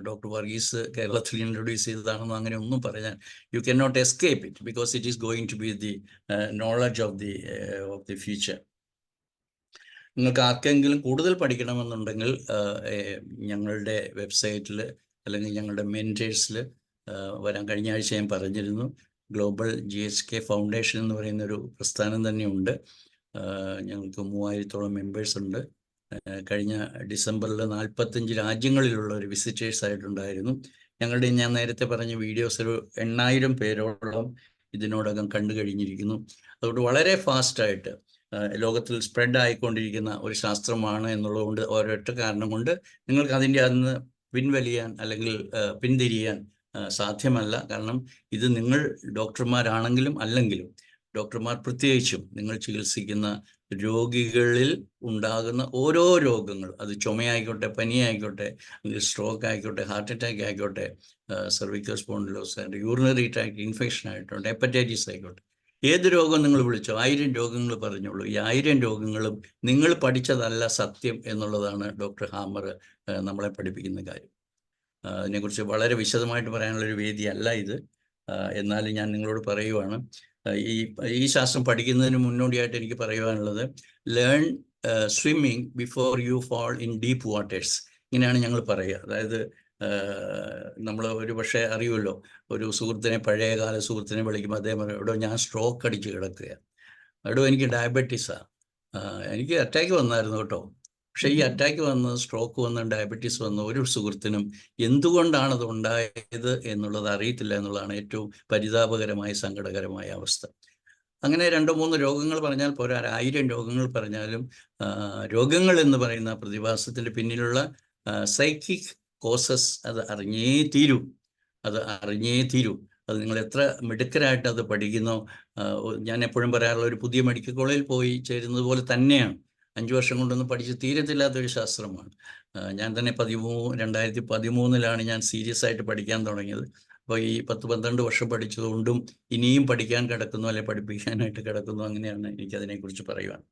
ഡോക്ടർ വർഗീസ് കേരളത്തിൽ ഇൻട്രൊഡ്യൂസ് ചെയ്തതാണെന്നോ അങ്ങനെ ഒന്നും പറയാൻ you can not escape it, because it is going to be the knowledge of the future. നിങ്ങൾക്ക് ആർക്കെങ്കിലും കൂടുതൽ പഠിക്കണമെന്നുണ്ടെങ്കിൽ ഞങ്ങളുടെ വെബ്സൈറ്റിൽ അല്ലെങ്കിൽ ഞങ്ങളുടെ മെൻറ്റേഴ്സിൽ വരാൻ. കഴിഞ്ഞ ആഴ്ച ഞാൻ പറഞ്ഞിരുന്നു, ഗ്ലോബൽ GHK ഫൗണ്ടേഷൻ എന്ന് പറയുന്നൊരു പ്രസ്ഥാനം തന്നെയുണ്ട്. ഞങ്ങൾക്ക് 3000ഓളം മെമ്പേഴ്സ് ഉണ്ട്. കഴിഞ്ഞ ഡിസംബറിൽ 45 രാജ്യങ്ങളിലുള്ള ഒരു വിസിറ്റേഴ്സ് ആയിട്ടുണ്ടായിരുന്നു. ഞങ്ങളുടെ ഞാൻ നേരത്തെ പറഞ്ഞ വീഡിയോസ് ഒരു 8000 പേരോളം ഇതിനോടകം കണ്ടു കഴിഞ്ഞിരിക്കുന്നു. അതുകൊണ്ട് വളരെ ഫാസ്റ്റായിട്ട് ലോകത്തിൽ സ്പ്രെഡ് ആയിക്കൊണ്ടിരിക്കുന്ന ഒരു ശാസ്ത്രമാണ് എന്നുള്ളതുകൊണ്ട് ഒരൊറ്റ കാരണം കൊണ്ട് നിങ്ങൾക്ക് അതിൻ്റെ അന്ന് പിൻവലിയാൻ അല്ലെങ്കിൽ പിന്തിരിയാൻ സാധ്യമല്ല. കാരണം ഇത് നിങ്ങൾ ഡോക്ടർമാരാണെങ്കിലും അല്ലെങ്കിലും ഡോക്ടർമാർ പ്രത്യേകിച്ചും നിങ്ങൾ ചികിത്സിക്കുന്ന രോഗികളിൽ ഉണ്ടാകുന്ന ഓരോ രോഗങ്ങൾ, അത് ചുമയായിക്കോട്ടെ, പനിയായിക്കോട്ടെ, സ്ട്രോക്ക് ആയിക്കോട്ടെ, ഹാർട്ട് അറ്റാക്ക് ആയിക്കോട്ടെ, cervical spondylosis, urinary tract infection ആയിക്കോട്ടെ, ഹെപ്പറ്റൈറ്റിസ് ആയിക്കോട്ടെ, ഏത് രോഗം നിങ്ങൾ വിളിച്ചോ, 1000 രോഗങ്ങൾ പറഞ്ഞോളൂ. ഈ 1000 രോഗങ്ങളും നിങ്ങൾ പഠിച്ചതല്ല സത്യം എന്നുള്ളതാണ് ഡോക്ടർ ഹാമർ നമ്മളെ പഠിപ്പിക്കുന്ന കാര്യം. അതിനെക്കുറിച്ച് വളരെ വിശദമായിട്ട് പറയാനുള്ളൊരു വേദിയല്ല ഇത്. എന്നാലും ഞാൻ നിങ്ങളോട് പറയുവാണ്, ഈ ശാസ്ത്രം പഠിക്കുന്നതിന് മുന്നോടിയായിട്ട് എനിക്ക് പറയുവാനുള്ളത്, learn swimming before you fall in deep waters. ഇങ്ങനെയാണ് ഞങ്ങൾ പറയുക. അതായത് നമ്മൾ ഒരു പക്ഷേ അറിയുമല്ലോ, ഒരു സുഹൃത്തിനെ, പഴയകാല സുഹൃത്തിനെ വിളിക്കുമ്പോൾ അദ്ദേഹം പറയും, എടോ ഞാൻ സ്ട്രോക്ക് അടിച്ച് കിടക്കുകയാണ്, എടോ എനിക്ക് ഡയബറ്റീസാണ്, എനിക്ക് അറ്റാക്ക് വന്നായിരുന്നു കേട്ടോ. പക്ഷെ ഈ അറ്റാക്ക് വന്ന്, സ്ട്രോക്ക് വന്ന്, ഡയബറ്റീസ് വന്ന് ഒരു സുഹൃത്തിനും എന്തുകൊണ്ടാണ് അത് ഉണ്ടായത് എന്നുള്ളത് അറിയത്തില്ല എന്നുള്ളതാണ് ഏറ്റവും പരിതാപകരമായ, സങ്കടകരമായ അവസ്ഥ. അങ്ങനെ 2-3 രോഗങ്ങൾ പറഞ്ഞാൽ പോരാ, 1000 രോഗങ്ങൾ പറഞ്ഞാലും രോഗങ്ങൾ എന്ന് പറയുന്ന പ്രതിഭാസത്തിൻ്റെ പിന്നിലുള്ള സൈക്കിക് കോസസ് അത് അറിഞ്ഞേ തീരൂ. അത് നിങ്ങൾ എത്ര മിടുക്കരായിട്ട് അത് പഠിക്കുന്നോ. ഞാൻ എപ്പോഴും പറയാറുള്ള, ഒരു പുതിയ മെഡിക്കൽ കോളേജിൽ പോയി ചേരുന്നത് പോലെ തന്നെയാണ്. 5 വർഷം കൊണ്ടൊന്നും പഠിച്ച് തീരത്തില്ലാത്തൊരു ശാസ്ത്രമാണ്. ഞാൻ തന്നെ 2013 ഞാൻ സീരിയസ് ആയിട്ട് പഠിക്കാൻ തുടങ്ങിയത്. അപ്പോൾ ഈ 10-12 വർഷം പഠിച്ചതുകൊണ്ടും ഇനിയും പഠിക്കാൻ കിടക്കുന്നു, അല്ലെ പഠിപ്പിക്കാനായിട്ട് കിടക്കുന്നു, അങ്ങനെയാണ് എനിക്കതിനെക്കുറിച്ച് പറയുവാൻ.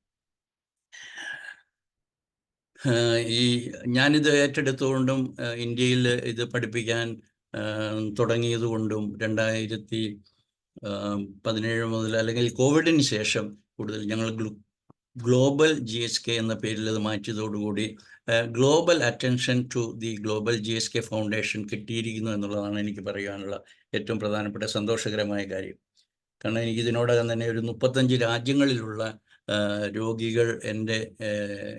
ഞാനിത് ഏറ്റെടുത്തുകൊണ്ടും ഇന്ത്യയിൽ ഇത് പഠിപ്പിക്കാൻ തുടങ്ങിയത് കൊണ്ടും 2017 മുതൽ, അല്ലെങ്കിൽ കോവിഡിന് ശേഷം കൂടുതൽ ഞങ്ങൾ ഗ്ലോബൽ GHK എന്ന പേരിൽ അത് മാറ്റിയതോടുകൂടി global attention to the global GHK foundation കിട്ടിയിരിക്കുന്നു എന്നുള്ളതാണ് എനിക്ക് പറയാനുള്ള ഏറ്റവും പ്രധാനപ്പെട്ട സന്തോഷകരമായ കാര്യം. കാരണം എനിക്ക് ഇതിനോടകം തന്നെ ഒരു 35 രാജ്യങ്ങളിലുള്ള രോഗികൾ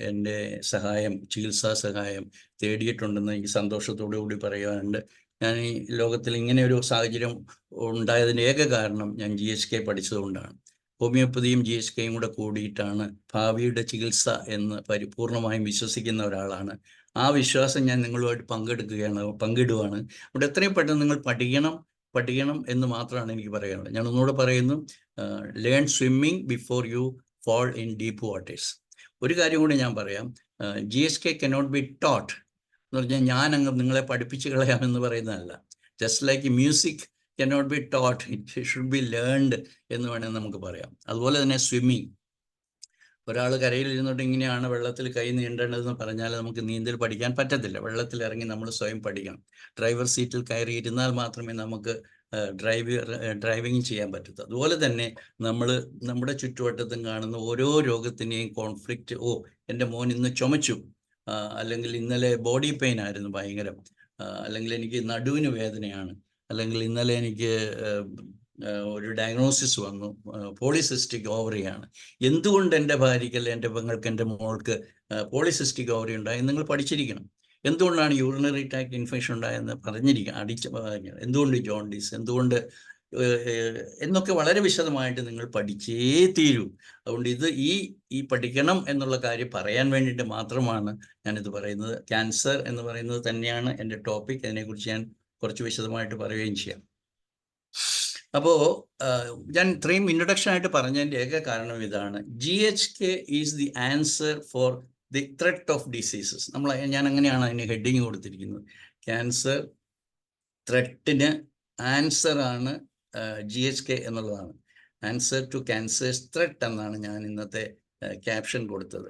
എൻ്റെ സഹായം, ചികിത്സാ സഹായം തേടിയിട്ടുണ്ടെന്ന് എനിക്ക് സന്തോഷത്തോടു കൂടി പറയാനുണ്ട്. ഞാൻ ഈ ലോകത്തിൽ ഇങ്ങനെ ഒരു സാഹചര്യം ഉണ്ടായതിൻ്റെ ഏക കാരണം ഞാൻ GHK പഠിച്ചതുകൊണ്ടാണ്. ഹോമിയോപ്പതിയും GHKയും കൂടെ കൂടിയിട്ടാണ് ഭാവിയുടെ ചികിത്സ എന്ന് പരിപൂർണമായും വിശ്വസിക്കുന്ന ഒരാളാണ്. ആ വിശ്വാസം ഞാൻ നിങ്ങളുമായിട്ട് പങ്കിടുവാണ്. അവിടെ എത്രയും പെട്ടെന്ന് നിങ്ങൾ പഠിക്കണം എന്ന് മാത്രമാണ് എനിക്ക് പറയാനുള്ളത്. ഞാൻ ഒന്നുകൂടെ പറയുന്നു, learn swimming before U fall in deep waters. ഒരു കാര്യം കൂടി ഞാൻ പറയാം, GHK cannot be taught എന്ന് പറഞ്ഞാൽ ഞാൻ അങ്ങ് നിങ്ങളെ പഠിപ്പിച്ച് കളയാമെന്ന് പറയുന്നതല്ല. Just like music cannot be taught, it should be learned എന്ന് വേണമെങ്കിൽ നമുക്ക് പറയാം. അതുപോലെ തന്നെ സ്വിമ്മിങ്, ഒരാൾ കരയിൽ ഇരുന്നിട്ട് ഇങ്ങനെയാണ് വെള്ളത്തിൽ കൈ നീണ്ടേണ്ടതെന്ന് പറഞ്ഞാൽ നമുക്ക് നീന്തൽ പഠിക്കാൻ പറ്റത്തില്ല. വെള്ളത്തിൽ ഇറങ്ങി നമ്മൾ സ്വയം പഠിക്കണം. ഡ്രൈവർ സീറ്റിൽ കയറി ഇരുന്നാൽ മാത്രമേ നമുക്ക് ഡ്രൈവിങ് ചെയ്യാൻ പറ്റത്തുള്ളൂ. അതുപോലെ തന്നെ നമ്മുടെ ചുറ്റുവട്ടത്തും കാണുന്ന ഓരോ രോഗത്തിനെയും കോൺഫ്ലിക്റ്റ്, എൻ്റെ മോൻ ഇന്ന് ചുമച്ചു, അല്ലെങ്കിൽ ഇന്നലെ ബോഡി പെയിൻ ആയിരുന്നു ഭയങ്കരം, അല്ലെങ്കിൽ എനിക്ക് നടുവിന് വേദനയാണ്, അല്ലെങ്കിൽ ഇന്നലെ എനിക്ക് ഒരു ഡയഗ്നോസിസ് വന്നു, പോളിസിസ്റ്റിക് ഓവറിയാണ്. എന്തുകൊണ്ട് എൻ്റെ ഭാര്യയ്ക്ക്, അല്ലെ എൻ്റെ പെങ്ങൾക്ക്, എൻ്റെ മോൾക്ക് പോളിസിസ്റ്റിക് ഓവറി ഉണ്ടായി നിങ്ങൾ പഠിച്ചിരിക്കണം. എന്തുകൊണ്ടാണ് യൂറിനറി ട്രാക്ട് ഇൻഫെക്ഷൻ ഉണ്ടായെന്ന് പറഞ്ഞിരിക്കണം. എന്തുകൊണ്ട് ജോണ്ടിസ്, എന്തുകൊണ്ട് എന്നൊക്കെ വളരെ വിശദമായിട്ട് നിങ്ങൾ പഠിച്ചേ തീരൂ. അതുകൊണ്ട് ഇത് ഈ പഠിക്കണം എന്നുള്ള കാര്യം പറയാൻ വേണ്ടിയിട്ട് മാത്രമാണ് ഞാനിത് പറയുന്നത്. ക്യാൻസർ എന്ന് പറയുന്നത് തന്നെയാണ് എൻ്റെ ടോപ്പിക്. അതിനെക്കുറിച്ച് ഞാൻ കുറച്ച് വിശദമായിട്ട് പറയുകയും ചെയ്യാം. അപ്പോൾ ഞാൻ ഇത്രയും ഇൻട്രൊഡക്ഷൻ ആയിട്ട് പറഞ്ഞതിൻ്റെ ഏക കാരണം ഇതാണ്, GHK is the answer for the threat of diseases. ഞാൻ അങ്ങനെയാണ് അതിന് ഹെഡിങ് കൊടുത്തിരിക്കുന്നത്. ക്യാൻസർ ത്രെറ്റിന് ആൻസറാണ് GHK എന്നുള്ളതാണ്. ആൻസർ ടു ക്യാൻസേഴ്സ് ത്രെറ്റ് എന്നാണ് ഞാൻ ഇന്നത്തെ ക്യാപ്ഷൻ കൊടുത്തത്.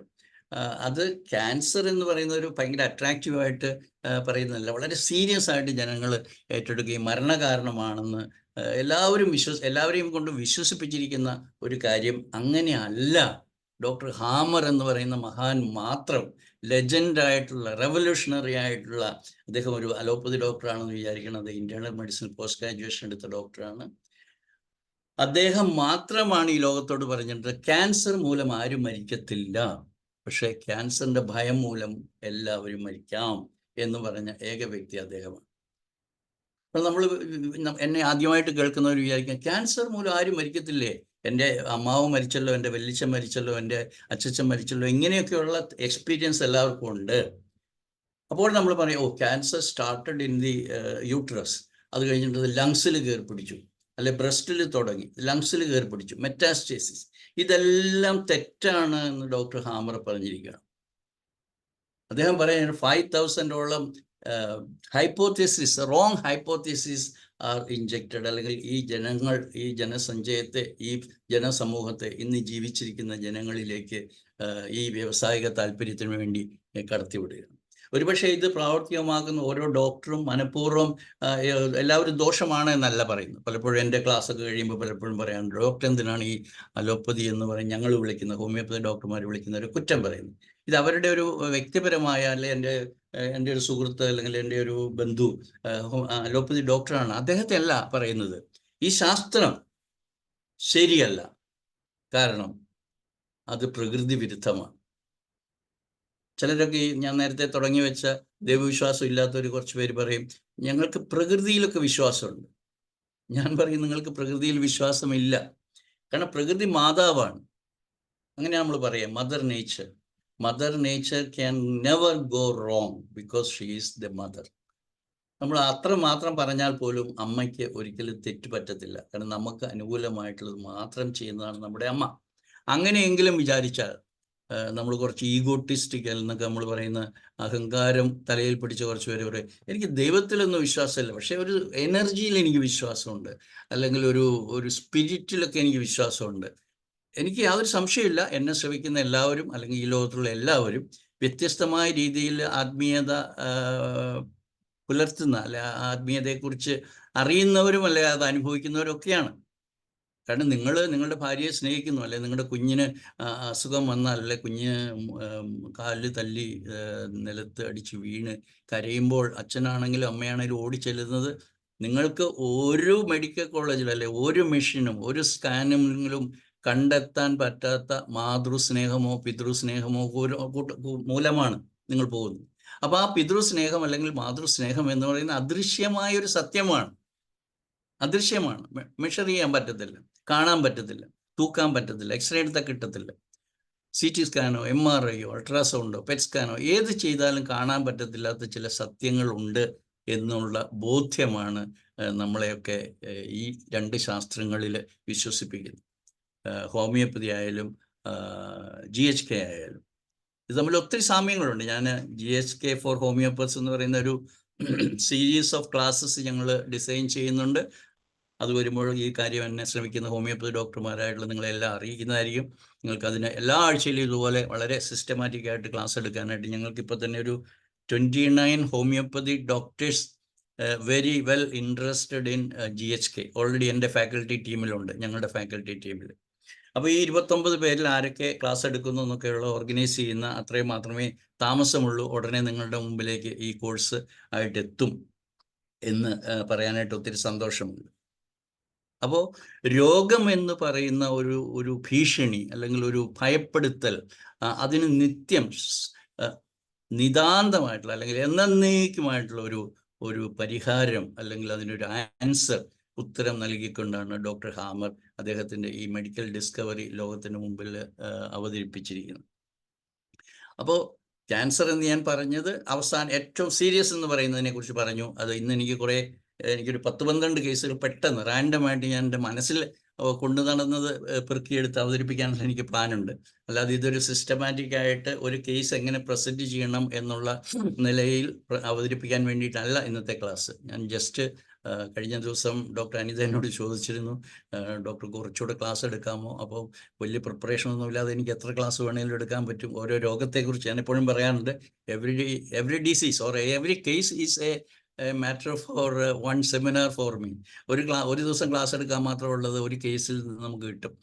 അത് ക്യാൻസർ എന്ന് പറയുന്ന ഒരു ഭയങ്കര അട്രാക്റ്റീവായിട്ട് പറയുന്നതല്ല, വളരെ സീരിയസ് ആയിട്ട് ജനങ്ങൾ ഏറ്റെടുക്കുകയും മരണകാരണമാണെന്ന് എല്ലാവരെയും കൊണ്ട് വിശ്വസിപ്പിച്ചിരിക്കുന്ന ഒരു കാര്യം അങ്ങനെയല്ല. ഡോക്ടർ ഹാമർ എന്ന് പറയുന്ന മഹാൻ മാത്രം, ലെജൻഡായിട്ടുള്ള, റെവല്യൂഷണറി ആയിട്ടുള്ള, അദ്ദേഹം ഒരു അലോപ്പതി ഡോക്ടറാണെന്ന് വിചാരിക്കുന്നത്, ഇന്റേണൽ മെഡിസിൻ പോസ്റ്റ് ഗ്രാജുവേഷൻ എടുത്ത ഡോക്ടറാണ്. അദ്ദേഹം മാത്രമാണ് ഈ ലോകത്തോട് പറഞ്ഞിട്ട് ക്യാൻസർ മൂലം ആരും മരിക്കത്തില്ല, പക്ഷേ ക്യാൻസറിന്റെ ഭയം മൂലം എല്ലാവരും മരിക്കാം എന്ന് പറഞ്ഞ ഏക വ്യക്തി അദ്ദേഹമാണ്. അപ്പോൾ എന്നെ ആദ്യമായിട്ട് കേൾക്കുന്നവർ വിചാരിക്കാം, ക്യാൻസർ മൂലം ആരും മരിക്കത്തില്ലേ, എൻ്റെ അമ്മാവ് മരിച്ചല്ലോ, എൻ്റെ വല്യച്ഛൻ മരിച്ചല്ലോ, എൻ്റെ അച്ഛൻ മരിച്ചല്ലോ, ഇങ്ങനെയൊക്കെയുള്ള എക്സ്പീരിയൻസ് എല്ലാവർക്കും ഉണ്ട്. അപ്പോൾ നമ്മൾ പറയും, cancer started in the uterus, അത് കഴിഞ്ഞിട്ട് ലങ്സിൽ കയറി പിടിച്ചു, അല്ലെ ബ്രസ്റ്റിൽ തുടങ്ങി ലങ്സിൽ കയറി പിടിച്ചു, മെറ്റാസ്റ്റേസിസ്. ഇതെല്ലാം തെറ്റാണ് എന്ന് ഡോക്ടർ ഹാമർ പറഞ്ഞിരിക്കുകയാണ്. അദ്ദേഹം പറയുന്നത് 5,000ഓളം hypothesis, wrong hypothesis R injected, അല്ലെങ്കിൽ ഈ ജനസഞ്ചയത്തെ, ഈ ജനസമൂഹത്തെ, ഇന്ന് ജീവിച്ചിരിക്കുന്ന ജനങ്ങളിലേക്ക് ഈ വ്യാവസായിക താല്പര്യത്തിന് വേണ്ടി കടത്തിവിടുകയാണ്. ഒരുപക്ഷെ ഇത് പ്രാവർത്തികമാക്കുന്ന ഓരോ ഡോക്ടറും മനഃപൂർവ്വം എല്ലാവരും ദോഷമാണ് എന്നല്ല പറയുന്നത്. പലപ്പോഴും എൻ്റെ ക്ലാസ്സൊക്കെ കഴിയുമ്പോൾ പലപ്പോഴും പറയാം, ഡോക്ടർ എന്തിനാണ് ഈ അലോപ്പതി എന്ന് പറയും ഞങ്ങൾ വിളിക്കുന്ന, ഹോമിയോപ്പതി ഡോക്ടർമാർ വിളിക്കുന്ന ഒരു കുറ്റം പറയുന്നത്. ഇത് അവരുടെ ഒരു വ്യക്തിപരമായ, അല്ലെ എൻ്റെ ഒരു സുഹൃത്ത് അല്ലെങ്കിൽ എൻ്റെ ഒരു ബന്ധു അലോപ്പതി ഡോക്ടറാണ്, അദ്ദേഹത്തെ അല്ല പറയുന്നത്. ഈ ശാസ്ത്രം ശരിയല്ല, കാരണം അത് പ്രകൃതി വിരുദ്ധമാണ്. ചിലരൊക്കെ ഞാൻ നേരത്തെ തുടങ്ങി വെച്ച ദൈവവിശ്വാസം ഇല്ലാത്തൊരു കുറച്ച് പേര് പറയും ഞങ്ങൾക്ക് പ്രകൃതിയിലൊക്കെ വിശ്വാസമുണ്ട്. ഞാൻ പറയും നിങ്ങൾക്ക് പ്രകൃതിയിൽ വിശ്വാസമില്ല, കാരണം പ്രകൃതി മാതാവാണ്. അങ്ങനെ നമ്മൾ പറയാം, mother nature can never go wrong because she is the mother. നമ്മൾ അത്ര മാത്രം പറഞ്ഞാൽ പോലും അമ്മയ്ക്ക് ഒരിക്കലും തെറ്റ് പറ്റത്തില്ല, കാരണം നമുക്ക് അനുകൂലമായിട്ടുള്ളത് മാത്രം ചെയ്യുന്നതാണ് നമ്മുടെ അമ്മ. അങ്ങനെയെങ്കിലും വിചാരിച്ചാൽ നമ്മൾ കുറച്ച് ഈഗോട്ടിസ്റ്റിക് എന്നൊക്കെ നമ്മൾ പറയുന്ന അഹങ്കാരം തലയിൽ പിടിച്ച കുറച്ച് പേര് പറയും എനിക്ക് ദൈവത്തിലൊന്നും വിശ്വാസമില്ല, പക്ഷെ ഒരു എനർജിയിൽ എനിക്ക് വിശ്വാസമുണ്ട്, അല്ലെങ്കിൽ ഒരു സ്പിരിറ്റിലൊക്കെ എനിക്ക് വിശ്വാസമുണ്ട്. എനിക്ക് യാതൊരു സംശയമില്ല, എന്നെ ശ്രമിക്കുന്ന എല്ലാവരും അല്ലെങ്കിൽ ഈ ലോകത്തുള്ള എല്ലാവരും വ്യത്യസ്തമായ രീതിയിൽ ആത്മീയത പുലർത്തുന്ന, അല്ലെ ആത്മീയതയെക്കുറിച്ച് അറിയുന്നവരും അല്ലെ അത് അനുഭവിക്കുന്നവരും ഒക്കെയാണ്. കാരണം നിങ്ങളുടെ ഭാര്യയെ സ്നേഹിക്കുന്നു, അല്ലെ നിങ്ങളുടെ കുഞ്ഞിന് അസുഖം വന്നാൽ, അല്ലെ കുഞ്ഞ് കാലിൽ തല്ലി നിലത്ത് അടിച്ച് വീണ് കരയുമ്പോൾ അച്ഛനാണെങ്കിലും അമ്മയാണെങ്കിലും ഓടിച്ചെല്ലുന്നത് നിങ്ങൾക്ക് ഒരു മെഡിക്കൽ കോളേജിലും അല്ലെ ഒരു മെഷീനും ഒരു സ്കാനിലും കണ്ടെത്താൻ പറ്റാത്ത മാതൃസ്നേഹമോ പിതൃസ്നേഹമോ മൂലമാണ് നിങ്ങൾ പോകുന്നത്. അപ്പോൾ ആ പിതൃസ്നേഹം അല്ലെങ്കിൽ മാതൃസ്നേഹം എന്ന് പറയുന്നത് അദൃശ്യമായ ഒരു സത്യമാണ്. അദൃശ്യമാണ്, മെഷർ ചെയ്യാൻ പറ്റത്തില്ല, കാണാൻ പറ്റത്തില്ല, തൂക്കാൻ പറ്റത്തില്ല, എക്സ്റേ എടുത്താൽ കിട്ടത്തില്ല. CT സ്കാനോ MRIയോ അൾട്രാസൗണ്ടോ പെറ്റ് സ്കാനോ ഏത് ചെയ്താലും കാണാൻ പറ്റത്തില്ലാത്ത ചില സത്യങ്ങളുണ്ട് എന്നുള്ള ബോധ്യമാണ് നമ്മളെയൊക്കെ ഈ രണ്ട് ശാസ്ത്രങ്ങളിൽ വിശ്വസിപ്പിക്കുന്നത്. ഹോമിയോപ്പതി ആയാലും GHK ആയാലും ഇത് തമ്മിൽ ഒത്തിരി സാമ്യങ്ങളുണ്ട്. ഞാൻ GHK ഫോർ ഹോമിയോപ്പത്സ് എന്ന് പറയുന്ന ഒരു സീരീസ് ഓഫ് ക്ലാസ്സസ് ഞങ്ങൾ ഡിസൈൻ ചെയ്യുന്നുണ്ട്. അത് വരുമ്പോൾ ഈ കാര്യം എന്നെ ശ്രമിക്കുന്ന ഹോമിയോപ്പതി ഡോക്ടർമാരായിട്ടുള്ള നിങ്ങളെല്ലാം അറിയിക്കുന്നതായിരിക്കും. നിങ്ങൾക്ക് അതിന് എല്ലാ ആഴ്ചയിലും ഇതുപോലെ വളരെ സിസ്റ്റമാറ്റിക് ആയിട്ട് ക്ലാസ് എടുക്കാനായിട്ട് ഞങ്ങൾക്കിപ്പോൾ തന്നെ ഒരു 29 homeopathy doctors very well interested in GHK already എൻ്റെ ഫാക്കൽറ്റി ടീമിലുണ്ട്, ഞങ്ങളുടെ ഫാക്കൽറ്റി ടീമിൽ. അപ്പോൾ ഈ 29 പേരിൽ ആരൊക്കെ ക്ലാസ് എടുക്കുന്നു എന്നൊക്കെയുള്ള ഓർഗനൈസ് ചെയ്യുന്ന അത്രയും മാത്രമേ താമസമുള്ളൂ. ഉടനെ നിങ്ങളുടെ മുമ്പിലേക്ക് ഈ കോഴ്സ് ആയിട്ട് എത്തും എന്ന് പറയാനായിട്ട് ഒത്തിരി സന്തോഷമുണ്ട്. അപ്പോൾ രോഗം എന്ന് പറയുന്ന ഒരു ഭീഷണി അല്ലെങ്കിൽ ഒരു ഭയപ്പെടുത്തൽ, അതിന് നിത്യം നിതാന്തമായിട്ടുള്ള അല്ലെങ്കിൽ എന്നേക്കുമായിട്ടുള്ള ഒരു പരിഹാരം അല്ലെങ്കിൽ അതിനൊരു ആൻസർ, ഉത്തരം നൽകിക്കൊണ്ടാണ് ഡോക്ടർ ഹാമർ അദ്ദേഹത്തിൻ്റെ ഈ മെഡിക്കൽ ഡിസ്കവറി ലോകത്തിന് മുമ്പിൽ അവതരിപ്പിച്ചിരിക്കുന്നത്. അപ്പോൾ ക്യാൻസർ എന്ന് ഞാൻ പറഞ്ഞത് അവസാനം ഏറ്റവും സീരിയസ് എന്ന് പറയുന്നതിനെ കുറിച്ച് പറഞ്ഞു. അത് ഇന്ന് എനിക്കൊരു 10-12 കേസുകൾ പെട്ടെന്ന് റാൻഡമായിട്ട് ഞാൻ എൻ്റെ മനസ്സിൽ കൊണ്ടു നടന്നത് പെറുക്കിയെടുത്ത് അവതരിപ്പിക്കാനുള്ള എനിക്ക് പ്ലാനുണ്ട്. അല്ലാതെ ഇതൊരു സിസ്റ്റമാറ്റിക് ആയിട്ട് ഒരു കേസ് എങ്ങനെ പ്രസൻറ്റ് ചെയ്യണം എന്നുള്ള നിലയിൽ അവതരിപ്പിക്കാൻ വേണ്ടിയിട്ടല്ല ഇന്നത്തെ ക്ലാസ്. ഞാൻ ജസ്റ്റ് കഴിഞ്ഞ ദിവസം ഡോക്ടർ അനിത എന്നോട് ചോദിച്ചിരുന്നു, ഡോക്ടർ കുറച്ചുകൂടെ ക്ലാസ് എടുക്കാമോ? അപ്പോൾ വലിയ പ്രിപ്പറേഷനൊന്നും ഇല്ലാതെ എനിക്ക് എത്ര ക്ലാസ് വേണമെങ്കിലും എടുക്കാൻ പറ്റും. ഓരോ രോഗത്തെക്കുറിച്ച് ഞാൻ എപ്പോഴും പറയാറുണ്ട്, every disease or every case is A matter for one seminar for me. ഒരു ദിവസം ക്ലാസ് എടുക്കാൻ മാത്രമുള്ളത് ഒരു കേസിൽ നിന്ന് നമുക്ക് കിട്ടും.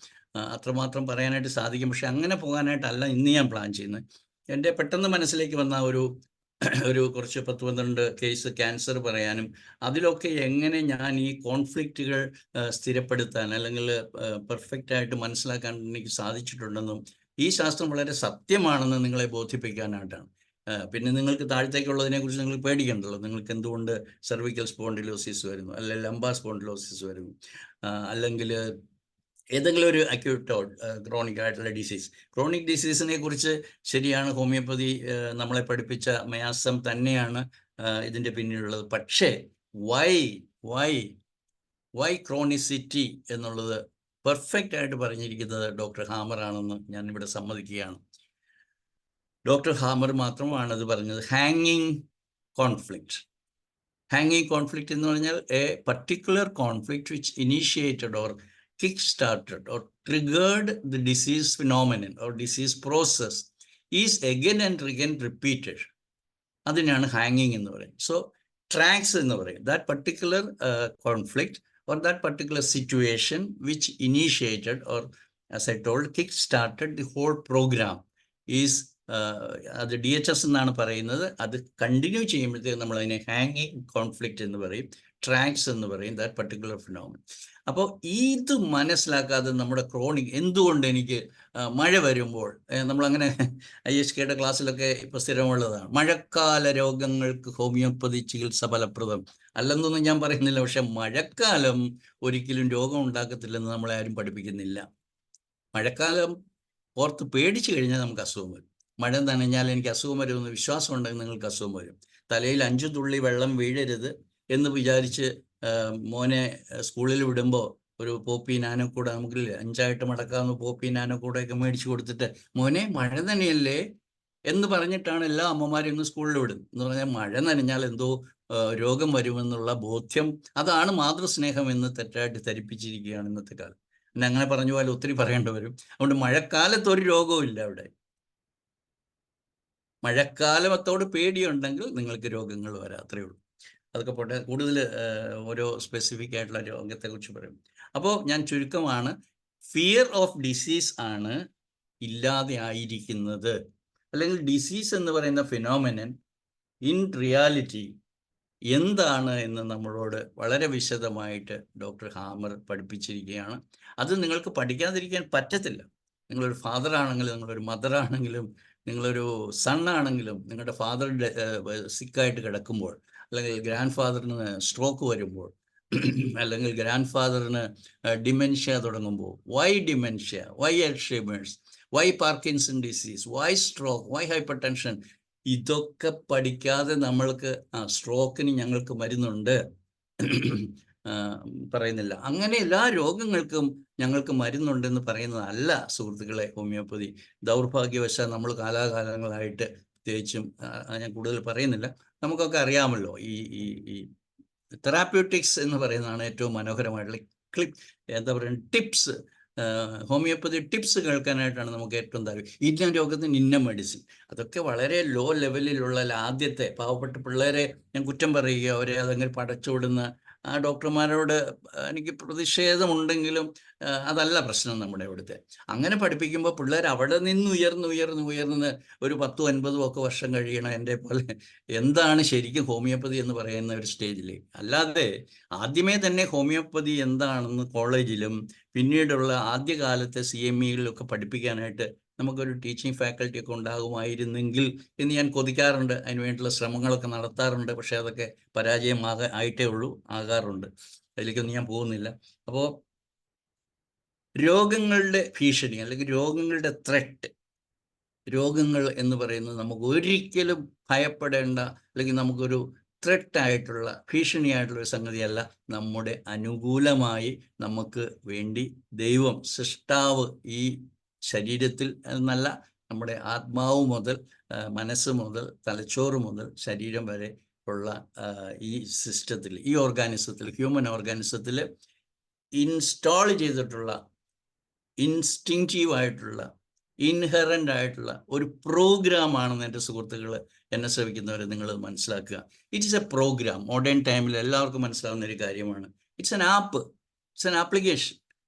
അത്രമാത്രം പറയാനായിട്ട് സാധിക്കും. പക്ഷെ അങ്ങനെ പോകാനായിട്ടല്ല ഇന്ന് ഞാൻ പ്ലാൻ ചെയ്യുന്നത്. എൻ്റെ പെട്ടെന്ന് മനസ്സിലേക്ക് വന്ന ഒരു കുറച്ച് 10-12 കേസ് ക്യാൻസർ പറയാനും അതിലൊക്കെ എങ്ങനെ ഞാൻ ഈ കോൺഫ്ലിക്റ്റുകൾ സ്ഥിരപ്പെടുത്താൻ അല്ലെങ്കിൽ പെർഫെക്റ്റ് ആയിട്ട് മനസ്സിലാക്കാൻ എനിക്ക് സാധിച്ചിട്ടുണ്ടെന്നും ഈ ശാസ്ത്രം വളരെ സത്യമാണെന്ന് നിങ്ങളെ ബോധിപ്പിക്കാനായിട്ടാണ്. പിന്നെ നിങ്ങൾക്ക് താഴത്തേക്കുള്ളതിനെ കുറിച്ച് നിങ്ങൾ പേടിക്കണ്ടല്ലോ. നിങ്ങൾക്ക് എന്തുകൊണ്ട് സെർവിക്കൽ സ്പോണ്ടിലോസിസ് വരുന്നു, അല്ലെങ്കിൽ ലംബാർ സ്പോണ്ടിലോസിസ് വരുന്നു, അല്ലെങ്കിൽ ഏതെങ്കിലും ഒരു അക്യൂട്ടോ ക്രോണിക് ആയിട്ടുള്ള ഡിസീസ്. ക്രോണിക് ഡിസീസിനെ കുറിച്ച് ശരിയാണ്, ഹോമിയോപ്പതി നമ്മളെ പഠിപ്പിച്ച മയാസം തന്നെയാണ് ഇതിൻ്റെ പിന്നിലുള്ളത്. പക്ഷേ വൈ ക്രോണിസിറ്റി എന്നുള്ളത് പെർഫെക്റ്റ് ആയിട്ട് പറഞ്ഞിരിക്കുന്നത് ഡോക്ടർ ഹാമർ ആണെന്ന് ഞാൻ ഇവിടെ സമ്മതിക്കുകയാണ്. ഡോക്ടർ ഹാമർ മാത്രമാണ് അത് പറഞ്ഞത്. ഹാങ്ങിങ് കോൺഫ്ലിക്റ്റ്. ഹാങ്ങിങ് കോൺഫ്ലിക്റ്റ് എന്ന് പറഞ്ഞാൽ A particular conflict which initiated or kick started or triggered the disease phenomenon or disease process is again and again repeated. അതിനാണ് ഹാങ്ങിങ് എന്ന് പറയുന്നത്. സോ ട്രാക്സ് എന്ന് പറയും that particular conflict or that particular situation which initiated or, as I told, kick started the whole program is അത് DHS എന്നാണ് പറയുന്നത്. അത് കണ്ടിന്യൂ ചെയ്യുമ്പോഴത്തേക്ക് നമ്മൾ അതിനെ ഹാങ്ങിങ് കോൺഫ്ലിക്റ്റ് എന്ന് പറയും, ട്രാക്സ് എന്ന് പറയും, ദാറ്റ് പർട്ടിക്കുലർ ഫിനോമിനൻ. അപ്പോൾ ഇത് മനസ്സിലാക്കാതെ നമ്മുടെ ക്രോണിക് എന്തുകൊണ്ട് എനിക്ക് മഴ വരുമ്പോൾ നമ്മളങ്ങനെ IHKയുടെ ക്ലാസ്സിലൊക്കെ ഇപ്പോൾ സ്ഥിരമുള്ളതാണ്, മഴക്കാല രോഗങ്ങൾക്ക് ഹോമിയോപ്പതി ചികിത്സ ഫലപ്രദം അല്ലെന്നൊന്നും ഞാൻ പറയുന്നില്ല. പക്ഷെ മഴക്കാലം ഒരിക്കലും രോഗം ഉണ്ടാക്കത്തില്ലെന്ന് നമ്മളെ ആരും പഠിപ്പിക്കുന്നില്ല. മഴക്കാലം ഓർത്ത് പേടിച്ചു കഴിഞ്ഞാൽ നമുക്ക് അസുഖം വരും. മഴ നനഞ്ഞാൽ എനിക്ക് അസുഖം വരുമെന്ന് വിശ്വാസം ഉണ്ടെങ്കിൽ നിങ്ങൾക്ക് അസുഖം വരും. തലയിൽ 5 തുള്ളി വെള്ളം വീഴരുത് എന്ന് വിചാരിച്ച് മോനെ സ്കൂളിൽ വിടുമ്പോൾ ഒരു പോപ്പി നാനക്കൂടെ, നമുക്കില്ലേ 5ആയിട്ട് മടക്കാവുന്ന പോപ്പി നാനക്കൂടെയൊക്കെ മേടിച്ചു കൊടുത്തിട്ട് മോനെ മഴ നനയല്ലേ എന്ന് പറഞ്ഞിട്ടാണ് എല്ലാ അമ്മമാരും ഇന്ന് സ്കൂളിൽ വിടുന്നത്. എന്ന് പറഞ്ഞാൽ മഴ നനഞ്ഞാൽ എന്തോ രോഗം വരുമെന്നുള്ള ബോധ്യം, അതാണ് മാതൃസ്നേഹം എന്ന് തെറ്റായിട്ട് ധരിപ്പിച്ചിരിക്കുകയാണ് ഇന്നത്തെ കാലം. പിന്നെ അങ്ങനെ പറഞ്ഞു പോലെ ഒത്തിരി പറയേണ്ടി വരും. അതുകൊണ്ട് മഴക്കാലത്ത് ഒരു രോഗവും ഇല്ല. അവിടെ മഴക്കാലത്തോട് പേടിയുണ്ടെങ്കിൽ നിങ്ങൾക്ക് രോഗങ്ങൾ വരാം, അത്രയേ ഉള്ളൂ. അതൊക്കെ പോട്ടെ, കൂടുതൽ ഓരോ സ്പെസിഫിക് ആയിട്ടുള്ള രോഗത്തെക്കുറിച്ച് പറയും. അപ്പോൾ ഞാൻ ചുരുക്കമാണ്, ഫിയർ ഓഫ് ഡിസീസ് ആണ് ഇല്ലാതെ ആയിരിക്കുന്നത്. അല്ലെങ്കിൽ ഡിസീസ് എന്ന് പറയുന്ന ഫിനോമിനൻ ഇൻ റിയാലിറ്റി എന്താണ് എന്ന് നമ്മളോട് വളരെ വിശദമായിട്ട് ഡോക്ടർ ഹാമർ പഠിപ്പിച്ചിരിക്കുകയാണ്. അത് നിങ്ങൾക്ക് പഠിക്കാതിരിക്കാൻ പറ്റത്തില്ല. നിങ്ങളൊരു ഫാദർ ആണെങ്കിലും, നിങ്ങളൊരു മദർ ആണെങ്കിലും, നിങ്ങളൊരു സൺ ആണെങ്കിലും, നിങ്ങളുടെ ഫാദർ സിക്കായിട്ട് കിടക്കുമ്പോൾ, അല്ലെങ്കിൽ ഗ്രാൻഡ് ഫാദറിന് സ്ട്രോക്ക് വരുമ്പോൾ, അല്ലെങ്കിൽ ഗ്രാൻഡ് ഫാദറിന് ഡിമെൻഷ്യ തുടങ്ങുമ്പോൾ, why dementia, why Alzheimer's, why Parkinson disease, why stroke, why hypertension, ഇതൊക്കെ പഠിക്കാതെ നമ്മൾക്ക് സ്ട്രോക്കിന് ഞങ്ങൾക്ക് മരുന്നുണ്ട് പറയുന്നില്ല. അങ്ങനെ എല്ലാ രോഗങ്ങൾക്കും ഞങ്ങൾക്ക് മരുന്നുണ്ടെന്ന് പറയുന്നതല്ല സുഹൃത്തുക്കളെ ഹോമിയോപ്പതി. ദൗർഭാഗ്യവശാൽ നമ്മൾ കാലാകാലങ്ങളായിട്ട്, പ്രത്യേകിച്ചും ഞാൻ കൂടുതൽ പറയുന്നില്ല, നമുക്കൊക്കെ അറിയാമല്ലോ, ഈ തെറാപ്യൂട്ടിക്സ് എന്ന് പറയുന്നതാണ് ഏറ്റവും മനോഹരമായിട്ടുള്ള എന്താ പറയുക, ടിപ്സ്. ഹോമിയോപ്പതി ടിപ്സ് കേൾക്കാനായിട്ടാണ് നമുക്ക് ഏറ്റവും താല്പര്യം. ഇന്ന രോഗത്തിന് ഇന്ന മെഡിസിൻ, അതൊക്കെ വളരെ ലോ ലെവലിലുള്ള ആദ്യത്തെ പാവപ്പെട്ട പിള്ളേരെ ഞാൻ കുറ്റം പറയുക, അവരെ അതങ്ങനെ പടച്ചുവിടുന്ന ആ ഡോക്ടർമാരോട് എനിക്ക് പ്രതിഷേധമുണ്ടെങ്കിലും അതല്ല പ്രശ്നം നമ്മുടെ ഇവിടുത്തെ. അങ്ങനെ പഠിപ്പിക്കുമ്പോൾ പിള്ളേർ അവിടെ നിന്ന് ഉയർന്ന് ഒരു 10-50 ഒക്കെ വർഷം കഴിയണം എൻ്റെ പോലെ. എന്താണ് ശരിക്കും ഹോമിയോപ്പതി എന്ന് പറയുന്ന ഒരു സ്റ്റേജിൽ. അല്ലാതെ ആദ്യമേ തന്നെ ഹോമിയോപ്പതി എന്താണെന്ന് കോളേജിലും പിന്നീടുള്ള ആദ്യകാലത്തെ CMEകളിലൊക്കെ പഠിപ്പിക്കാനായിട്ട് നമുക്കൊരു ടീച്ചിങ് ഫാക്കൽറ്റി ഒക്കെ ഉണ്ടാകുമായിരുന്നെങ്കിൽ എന്ന് ഞാൻ കൊതിക്കാറുണ്ട്. അതിനുവേണ്ടിയുള്ള ശ്രമങ്ങളൊക്കെ നടത്താറുണ്ട്. പക്ഷേ അതൊക്കെ ആയിട്ടേ ഉള്ളൂ, ആകാറുണ്ട്. അതിലേക്കൊന്നും ഞാൻ പോകുന്നില്ല. അപ്പോൾ രോഗങ്ങളുടെ ഭീഷണി അല്ലെങ്കിൽ രോഗങ്ങളുടെ ത്രെറ്റ്, രോഗങ്ങൾ എന്ന് പറയുന്നത് നമുക്ക് ഒരിക്കലും ഭയപ്പെടേണ്ട, അല്ലെങ്കിൽ നമുക്കൊരു ത്രെട്ടായിട്ടുള്ള, ഭീഷണിയായിട്ടുള്ള ഒരു സംഗതിയല്ല. നമ്മുടെ അനുകൂലമായി നമുക്ക് വേണ്ടി ദൈവം, സൃഷ്ടാവ്, ഈ ശരീരത്തിൽ എന്നല്ല, നമ്മുടെ ആത്മാവ് മുതൽ മനസ്സ് മുതൽ തലച്ചോറ് മുതൽ ശരീരം വരെ ഉള്ള ഈ സിസ്റ്റത്തിൽ, ഈ ഓർഗാനിസത്തിൽ, ഹ്യൂമൻ ഓർഗാനിസത്തിൽ ഇൻസ്റ്റാൾ ചെയ്തിട്ടുള്ള ഇൻസ്റ്റിങ്റ്റീവ് ആയിട്ടുള്ള, ഇൻഹെറൻ്റ് ആയിട്ടുള്ള ഒരു പ്രോഗ്രാമാണെന്ന് എൻ്റെ സുഹൃത്തുക്കൾ, എന്നെ ശ്രമിക്കുന്നവർ നിങ്ങൾ മനസ്സിലാക്കുക. It's A programme. മോഡേൺ ടൈമിൽ എല്ലാവർക്കും മനസ്സിലാവുന്ന ഒരു കാര്യമാണ്. It's an app, it's an application,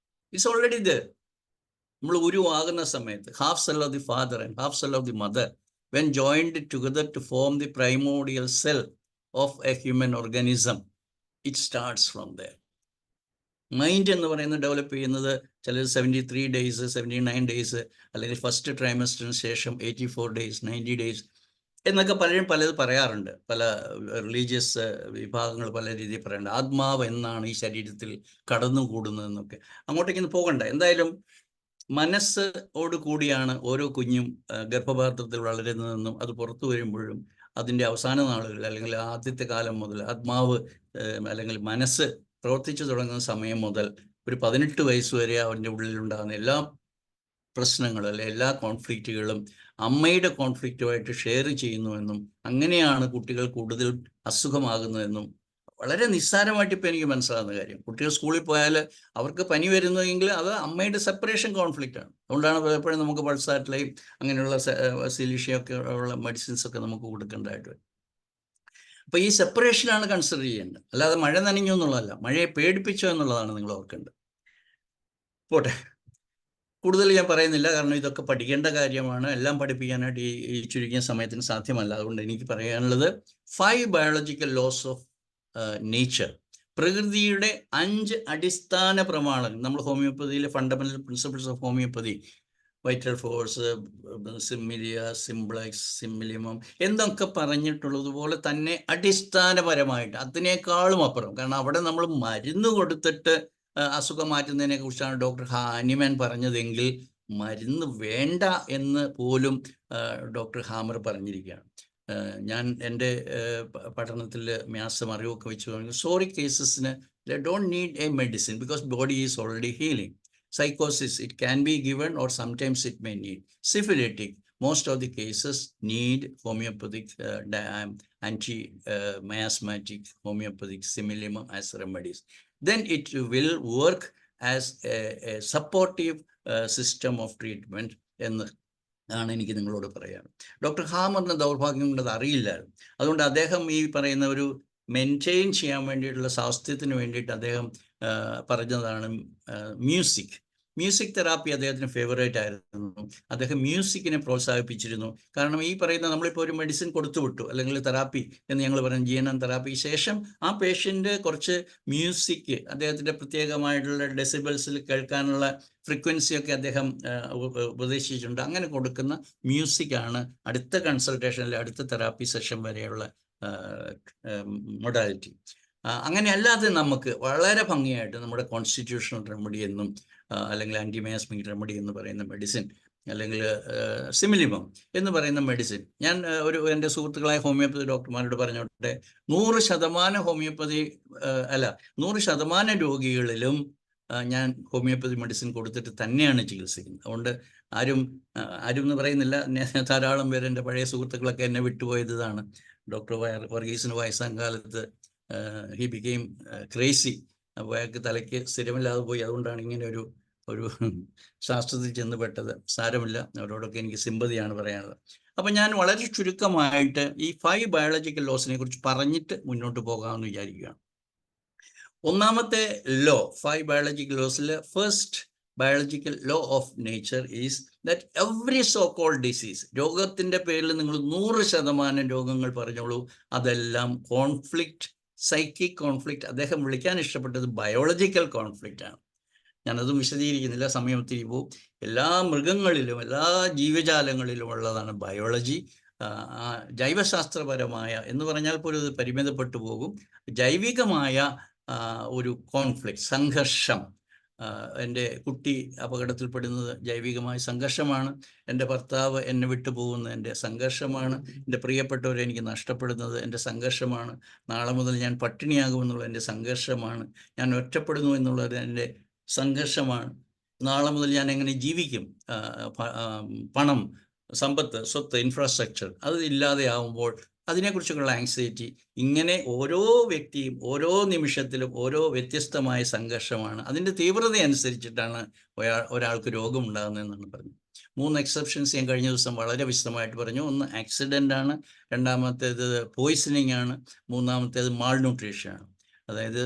it's already there. നമ്മൾ ഉരുവാകുന്ന സമയത്ത് half cell of the father and half cell of the mother when joined together to form the primordial cell of a human organism, it starts from there. Mind എന്ന് പറയുന്നത് develop ചെയ്യുന്നത് ചിലർ 73 days, 79 days, അല്ലെങ്കിൽ first ട്രൈമസ്റ്ററിന് ശേഷം 84 days, 90 days എന്നൊക്കെ പലരും പലത് പറയാറുണ്ട്. പല റിലീജിയസ് വിഭാഗങ്ങൾ പല രീതിയിൽ പറയാറുണ്ട്. ആത്മാവ് എന്നാണ് ഈ ശരീരത്തിൽ കടന്നുകൂടുന്നതെന്നൊക്കെ. അങ്ങോട്ടേക്കൊന്നും പോകണ്ട. എന്തായാലും മനസ്സോട് കൂടിയാണ് ഓരോ കുഞ്ഞും ഗർഭപാത്രത്തിൽ വളരുന്നതെന്നും അത് പുറത്തു വരുമ്പോഴും അതിൻ്റെ അവസാന നാളുകളിൽ അല്ലെങ്കിൽ ആദ്യത്തെ കാലം മുതൽ ആത്മാവ് അല്ലെങ്കിൽ മനസ്സ് പ്രവർത്തിച്ചു തുടങ്ങുന്ന സമയം മുതൽ ഒരു 18 വയസ്സ് വരെ അവൻ്റെ ഉള്ളിലുണ്ടാകുന്ന എല്ലാ പ്രശ്നങ്ങളും അല്ലെ എല്ലാ കോൺഫ്ലിക്റ്റുകളും അമ്മയുടെ കോൺഫ്ലിക്റ്റുമായിട്ട് ഷെയർ ചെയ്യുന്നുവെന്നും അങ്ങനെയാണ് കുട്ടികൾ കൂടുതൽ അസുഖമാകുന്നതെന്നും വളരെ നിസ്സാരമായിട്ട് ഇപ്പം എനിക്ക് മനസ്സിലാകുന്ന കാര്യം. കുട്ടികൾ സ്കൂളിൽ പോയാൽ അവർക്ക് പനി വരുന്നുവെങ്കിൽ അത് അമ്മയുടെ സെപ്പറേഷൻ കോൺഫ്ലിക്റ്റാണ്. അതുകൊണ്ടാണ് പലപ്പോഴും നമുക്ക് പൾസാറ്റിലെയും അങ്ങനെയുള്ള സിലിഷ്യയൊക്കെ ഉള്ള മെഡിസിൻസ് ഒക്കെ നമുക്ക് കൊടുക്കേണ്ടതായിട്ട് വരും. അപ്പോൾ ഈ സെപ്പറേഷനാണ് കൺസിഡർ ചെയ്യേണ്ടത്, അല്ലാതെ മഴ നനഞ്ഞു എന്നുള്ളതല്ല. മഴയെ പേടിപ്പിച്ചോ എന്നുള്ളതാണ് നിങ്ങൾ ഓർക്കേണ്ടത്. പോട്ടെ, കൂടുതൽ ഞാൻ പറയുന്നില്ല, കാരണം ഇതൊക്കെ പഠിക്കേണ്ട കാര്യമാണ്. എല്ലാം പഠിപ്പിക്കാനായിട്ട് ഈ ചുരുങ്ങിയ സമയത്തിന് സാധ്യമല്ല. അതുകൊണ്ട് എനിക്ക് പറയാനുള്ളത് 5 ബയോളജിക്കൽ ലോസ് ഓഫ് നേച്ചർ, പ്രകൃതിയുടെ 5 അടിസ്ഥാന പ്രമാണങ്ങൾ. നമ്മൾ ഹോമിയോപ്പതിയിലെ fundamental principles of homeopathy, vital force, similia, simplex, similimum എന്നൊക്കെ പറഞ്ഞിട്ടുള്ളതുപോലെ തന്നെ അടിസ്ഥാനപരമായിട്ട് അതിനേക്കാളും അപ്പുറം, കാരണം അവിടെ നമ്മൾ മരുന്ന് കൊടുത്തിട്ട് അസുഖം മാറ്റുന്നതിനെ കുറിച്ചാണ് ഡോക്ടർ ഹാനിമാൻ പറഞ്ഞതെങ്കിൽ മരുന്ന് വേണ്ട എന്ന് പോലും ഡോക്ടർ ഹാമർ പറഞ്ഞിരിക്കുകയാണ്. ഞാൻ എൻ്റെ പഠനത്തിൽ മ്യാസം അറിവൊക്കെ വെച്ച് പറഞ്ഞു, സോറിക് കേസസിന് don't need a medicine because body is already healing. Psychosis, it can be given or sometimes it may need. Syphilitic, most of the cases need homeopathic anti-miasmatic homeopathic similimum as remedies. Then it will work as a supportive system of treatment എന്നാണ് എനിക്ക് നിങ്ങളോട് പറയാറ്. Doctor ഹാമറിന് ദൗർഭാഗ്യം കൊണ്ടത് അറിയില്ലായിരുന്നു. അതുകൊണ്ട് അദ്ദേഹം ഈ പറയുന്ന ഒരു മെയിൻറ്റെയിൻ ചെയ്യാൻ വേണ്ടിയിട്ടുള്ള സ്വാസ്ഥ്യത്തിന് വേണ്ടിയിട്ട് അദ്ദേഹം പറഞ്ഞതാണ് മ്യൂസിക് തെറാപ്പി അദ്ദേഹത്തിന് ഫേവറേറ്റ് ആയിരുന്നു. അദ്ദേഹം മ്യൂസിക്കിനെ പ്രോത്സാഹിപ്പിച്ചിരുന്നു. കാരണം ഈ പറയുന്ന നമ്മളിപ്പോൾ ഒരു മെഡിസിൻ കൊടുത്തു വിട്ടു, അല്ലെങ്കിൽ തെറാപ്പി എന്ന് ഞങ്ങൾ പറയുന്ന GNM തെറാപ്പി ശേഷം ആ പേഷ്യൻ്റ് കുറച്ച് മ്യൂസിക് അദ്ദേഹത്തിൻ്റെ പ്രത്യേകമായിട്ടുള്ള ഡെസിബിൾസിൽ കേൾക്കാനുള്ള ഫ്രീക്വൻസിയൊക്കെ അദ്ദേഹം ഉപദേശിച്ചിട്ടുണ്ട്. അങ്ങനെ കൊടുക്കുന്ന മ്യൂസിക്കാണ് അടുത്ത കൺസൾട്ടേഷനിൽ അടുത്ത തെറാപ്പി സെഷൻ വരെയുള്ള മൊഡാലിറ്റി. അങ്ങനെ അല്ലാതെ നമുക്ക് വളരെ ഭംഗിയായിട്ട് നമ്മുടെ കോൺസ്റ്റിറ്റ്യൂഷണൽ റെമഡി എന്നും അല്ലെങ്കിൽ ആൻറ്റിമയാസ്മിക് റെമഡി എന്ന് പറയുന്ന മെഡിസിൻ, അല്ലെങ്കിൽ സിമിലിമം എന്ന് പറയുന്ന മെഡിസിൻ, ഞാൻ എൻ്റെ സുഹൃത്തുക്കളായ ഹോമിയോപ്പതി ഡോക്ടർമാരോട് പറഞ്ഞോട്ടെ, 100% ഹോമിയോപ്പതി 100% രോഗികളിലും ഞാൻ ഹോമിയോപ്പതി മെഡിസിൻ കൊടുത്തിട്ട് തന്നെയാണ് ചികിത്സിക്കുന്നത്. അതുകൊണ്ട് ആരും എന്ന് പറയുന്നില്ല, ധാരാളം പേര് എൻ്റെ പഴയ സുഹൃത്തുക്കളൊക്കെ എന്നെ വിട്ടുപോയത് ഇതാണ്. ഡോക്ടർ വർഗീസിന് വയസ്സാം കാലത്ത് ഹി ബിക്കെയിം ക്രേസി. അപ്പോൾ അയാൾക്ക് തലയ്ക്ക് സ്ഥിരമില്ലാതെ പോയി. അതുകൊണ്ടാണ് ഇങ്ങനെ ഒരു ശാസ്ത്രത്തിൽ ചെന്ന് പെട്ടത്. സാരമില്ല, അവരോടൊക്കെ എനിക്ക് സിമ്പതിയാണ് പറയാനുള്ളത്. അപ്പം ഞാൻ വളരെ ചുരുക്കമായിട്ട് ഈ 5 ബയോളജിക്കൽ ലോസിനെ കുറിച്ച് പറഞ്ഞിട്ട് മുന്നോട്ട് പോകാമെന്ന് വിചാരിക്കുകയാണ്. ഒന്നാമത്തെ ലോ, 5 ബയോളജിക്കൽ ലോസിൽ first biological law of nature is that every so called disease, രോഗത്തിൻ്റെ പേരിൽ നിങ്ങൾ 100% രോഗങ്ങൾ പറഞ്ഞോളൂ, അതെല്ലാം കോൺഫ്ലിക്റ്റ്, സൈക്കിക് കോൺഫ്ലിക്റ്റ്. അദ്ദേഹം വിളിക്കാൻ ഇഷ്ടപ്പെട്ടത് ബയോളജിക്കൽ കോൺഫ്ലിക്റ്റ് ആണ്. ഞാനതും വിശദീകരിക്കുന്നില്ല, സമയം ഒത്തിരി പോവും. എല്ലാ മൃഗങ്ങളിലും എല്ലാ ജീവജാലങ്ങളിലും ഉള്ളതാണ് ബയോളജി. ജൈവശാസ്ത്രപരമായ എന്ന് പറഞ്ഞാൽ പോലും ഇത് പരിമിതപ്പെട്ടു പോകും. ജൈവികമായ ഒരു കോൺഫ്ലിക്റ്റ്, സംഘർഷം. എൻ്റെ കുട്ടി അപകടത്തിൽപ്പെടുന്നത് ജൈവികമായ സംഘർഷമാണ്. എൻ്റെ ഭർത്താവ് എന്നെ വിട്ടു പോകുന്നത് എൻ്റെ സംഘർഷമാണ്. എൻ്റെ പ്രിയപ്പെട്ടവരെ എനിക്ക് നഷ്ടപ്പെടുന്നത് എൻ്റെ സംഘർഷമാണ്. നാളെ മുതൽ ഞാൻ പട്ടിണിയാകുമെന്നുള്ള എൻ്റെ സംഘർഷമാണ്. ഞാൻ ഒറ്റപ്പെടുന്നു എന്നുള്ളത് എൻ്റെ സംഘർഷമാണ്. നാളെ മുതൽ ഞാൻ എങ്ങനെ ജീവിക്കും? പണം, സമ്പത്ത്, സ്വത്ത്, ഇൻഫ്രാസ്ട്രക്ചർ അത് ഇല്ലാതെ ആവുമ്പോൾ അതിനെക്കുറിച്ചുള്ള ആങ്സൈറ്റി. ഇങ്ങനെ ഓരോ വ്യക്തിയും ഓരോ നിമിഷത്തിലും ഓരോ വ്യത്യസ്തമായ സംഘർഷമാണ്. അതിൻ്റെ തീവ്രത അനുസരിച്ചിട്ടാണ് ഒരാൾക്ക് രോഗമുണ്ടാകുന്നതെന്നാണ് പറഞ്ഞത്. 3 എക്സെപ്ഷൻസ് ഞാൻ കഴിഞ്ഞ ദിവസം വളരെ വിശദമായിട്ട് പറഞ്ഞു. ഒന്ന് ആക്സിഡൻ്റ് ആണ്, രണ്ടാമത്തേത് പോയിസണിങ് ആണ്, മൂന്നാമത്തേത് മാൾ ന്യൂട്രീഷൻ ആണ്. അതായത്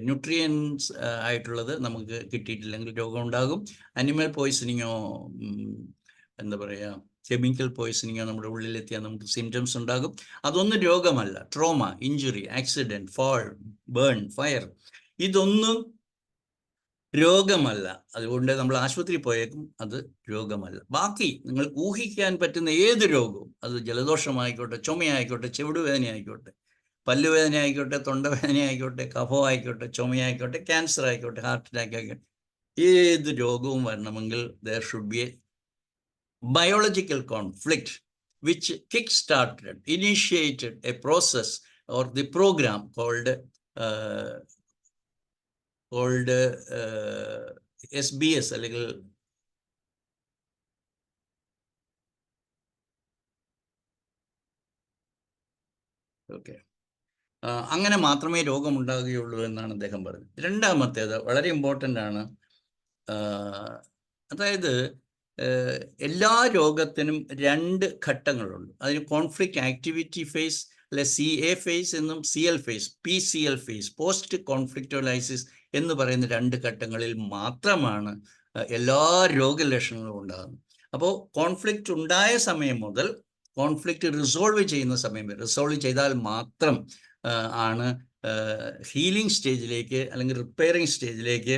ന്യൂട്രിയൻസ് ആയിട്ടുള്ളത് നമുക്ക് കിട്ടിയിട്ടില്ലെങ്കിൽ രോഗം ഉണ്ടാകും. അനിമൽ പോയിസണിങ്ങോ എന്താ പറയുക, കെമിക്കൽ പോയിസണിങ്ങോ നമ്മുടെ ഉള്ളിലെത്തിയാൽ നമുക്ക് സിംറ്റംസ് ഉണ്ടാകും. അതൊന്നും രോഗമല്ല. Trauma, injury, accident, fall, burn, fire, ഇതൊന്നും രോഗമല്ല. അതുകൊണ്ട് നമ്മൾ ആശുപത്രി പോയേക്കും, അത് രോഗമല്ല. ബാക്കി നിങ്ങൾ ഊഹിക്കാൻ പറ്റുന്ന ഏത് രോഗവും, അത് ജലദോഷമായിക്കോട്ടെ, ചുമയായിക്കോട്ടെ, ചെവിടുവേദന ആയിക്കോട്ടെ, പല്ലുവേദന ആയിക്കോട്ടെ, തൊണ്ടവേദന ആയിക്കോട്ടെ, കഫം ആയിക്കോട്ടെ, ചുമയായിക്കോട്ടെ, ക്യാൻസർ ആയിക്കോട്ടെ, ഹാർട്ട് അറ്റാക്ക് ആയിക്കോട്ടെ, ഏത് രോഗവും വരണമെങ്കിൽ there should be a biological conflict which kick-started, initiated a process or the program called called SBS അല്ലെങ്കിൽ ഓക്കെ, അങ്ങനെ മാത്രമേ രോഗമുണ്ടാകുകയുള്ളൂ എന്നാണ് അദ്ദേഹം പറഞ്ഞത്. രണ്ടാമത്തേത് വളരെ ഇമ്പോർട്ടൻ്റ് ആണ്. അതായത് എല്ലാ രോഗത്തിനും 2 ഘട്ടങ്ങളുണ്ട്. അതിന് കോൺഫ്ലിക്റ്റ് ആക്ടിവിറ്റി ഫേസ് അല്ലെ CA ഫേസ് എന്നും CL phase, PCL phase, post conflictolysis എന്ന് പറയുന്ന 2 ഘട്ടങ്ങളിൽ മാത്രമാണ് എല്ലാ രോഗലക്ഷണങ്ങളും ഉണ്ടാകുന്നത്. അപ്പോൾ കോൺഫ്ലിക്റ്റ് ഉണ്ടായ സമയം മുതൽ കോൺഫ്ലിക്റ്റ് റിസോൾവ് ചെയ്യുന്ന സമയം വരെ, റിസോൾവ് ചെയ്താൽ മാത്രം ആണ് ഹീലിംഗ് സ്റ്റേജിലേക്ക് അല്ലെങ്കിൽ റിപ്പയറിംഗ് സ്റ്റേജിലേക്ക്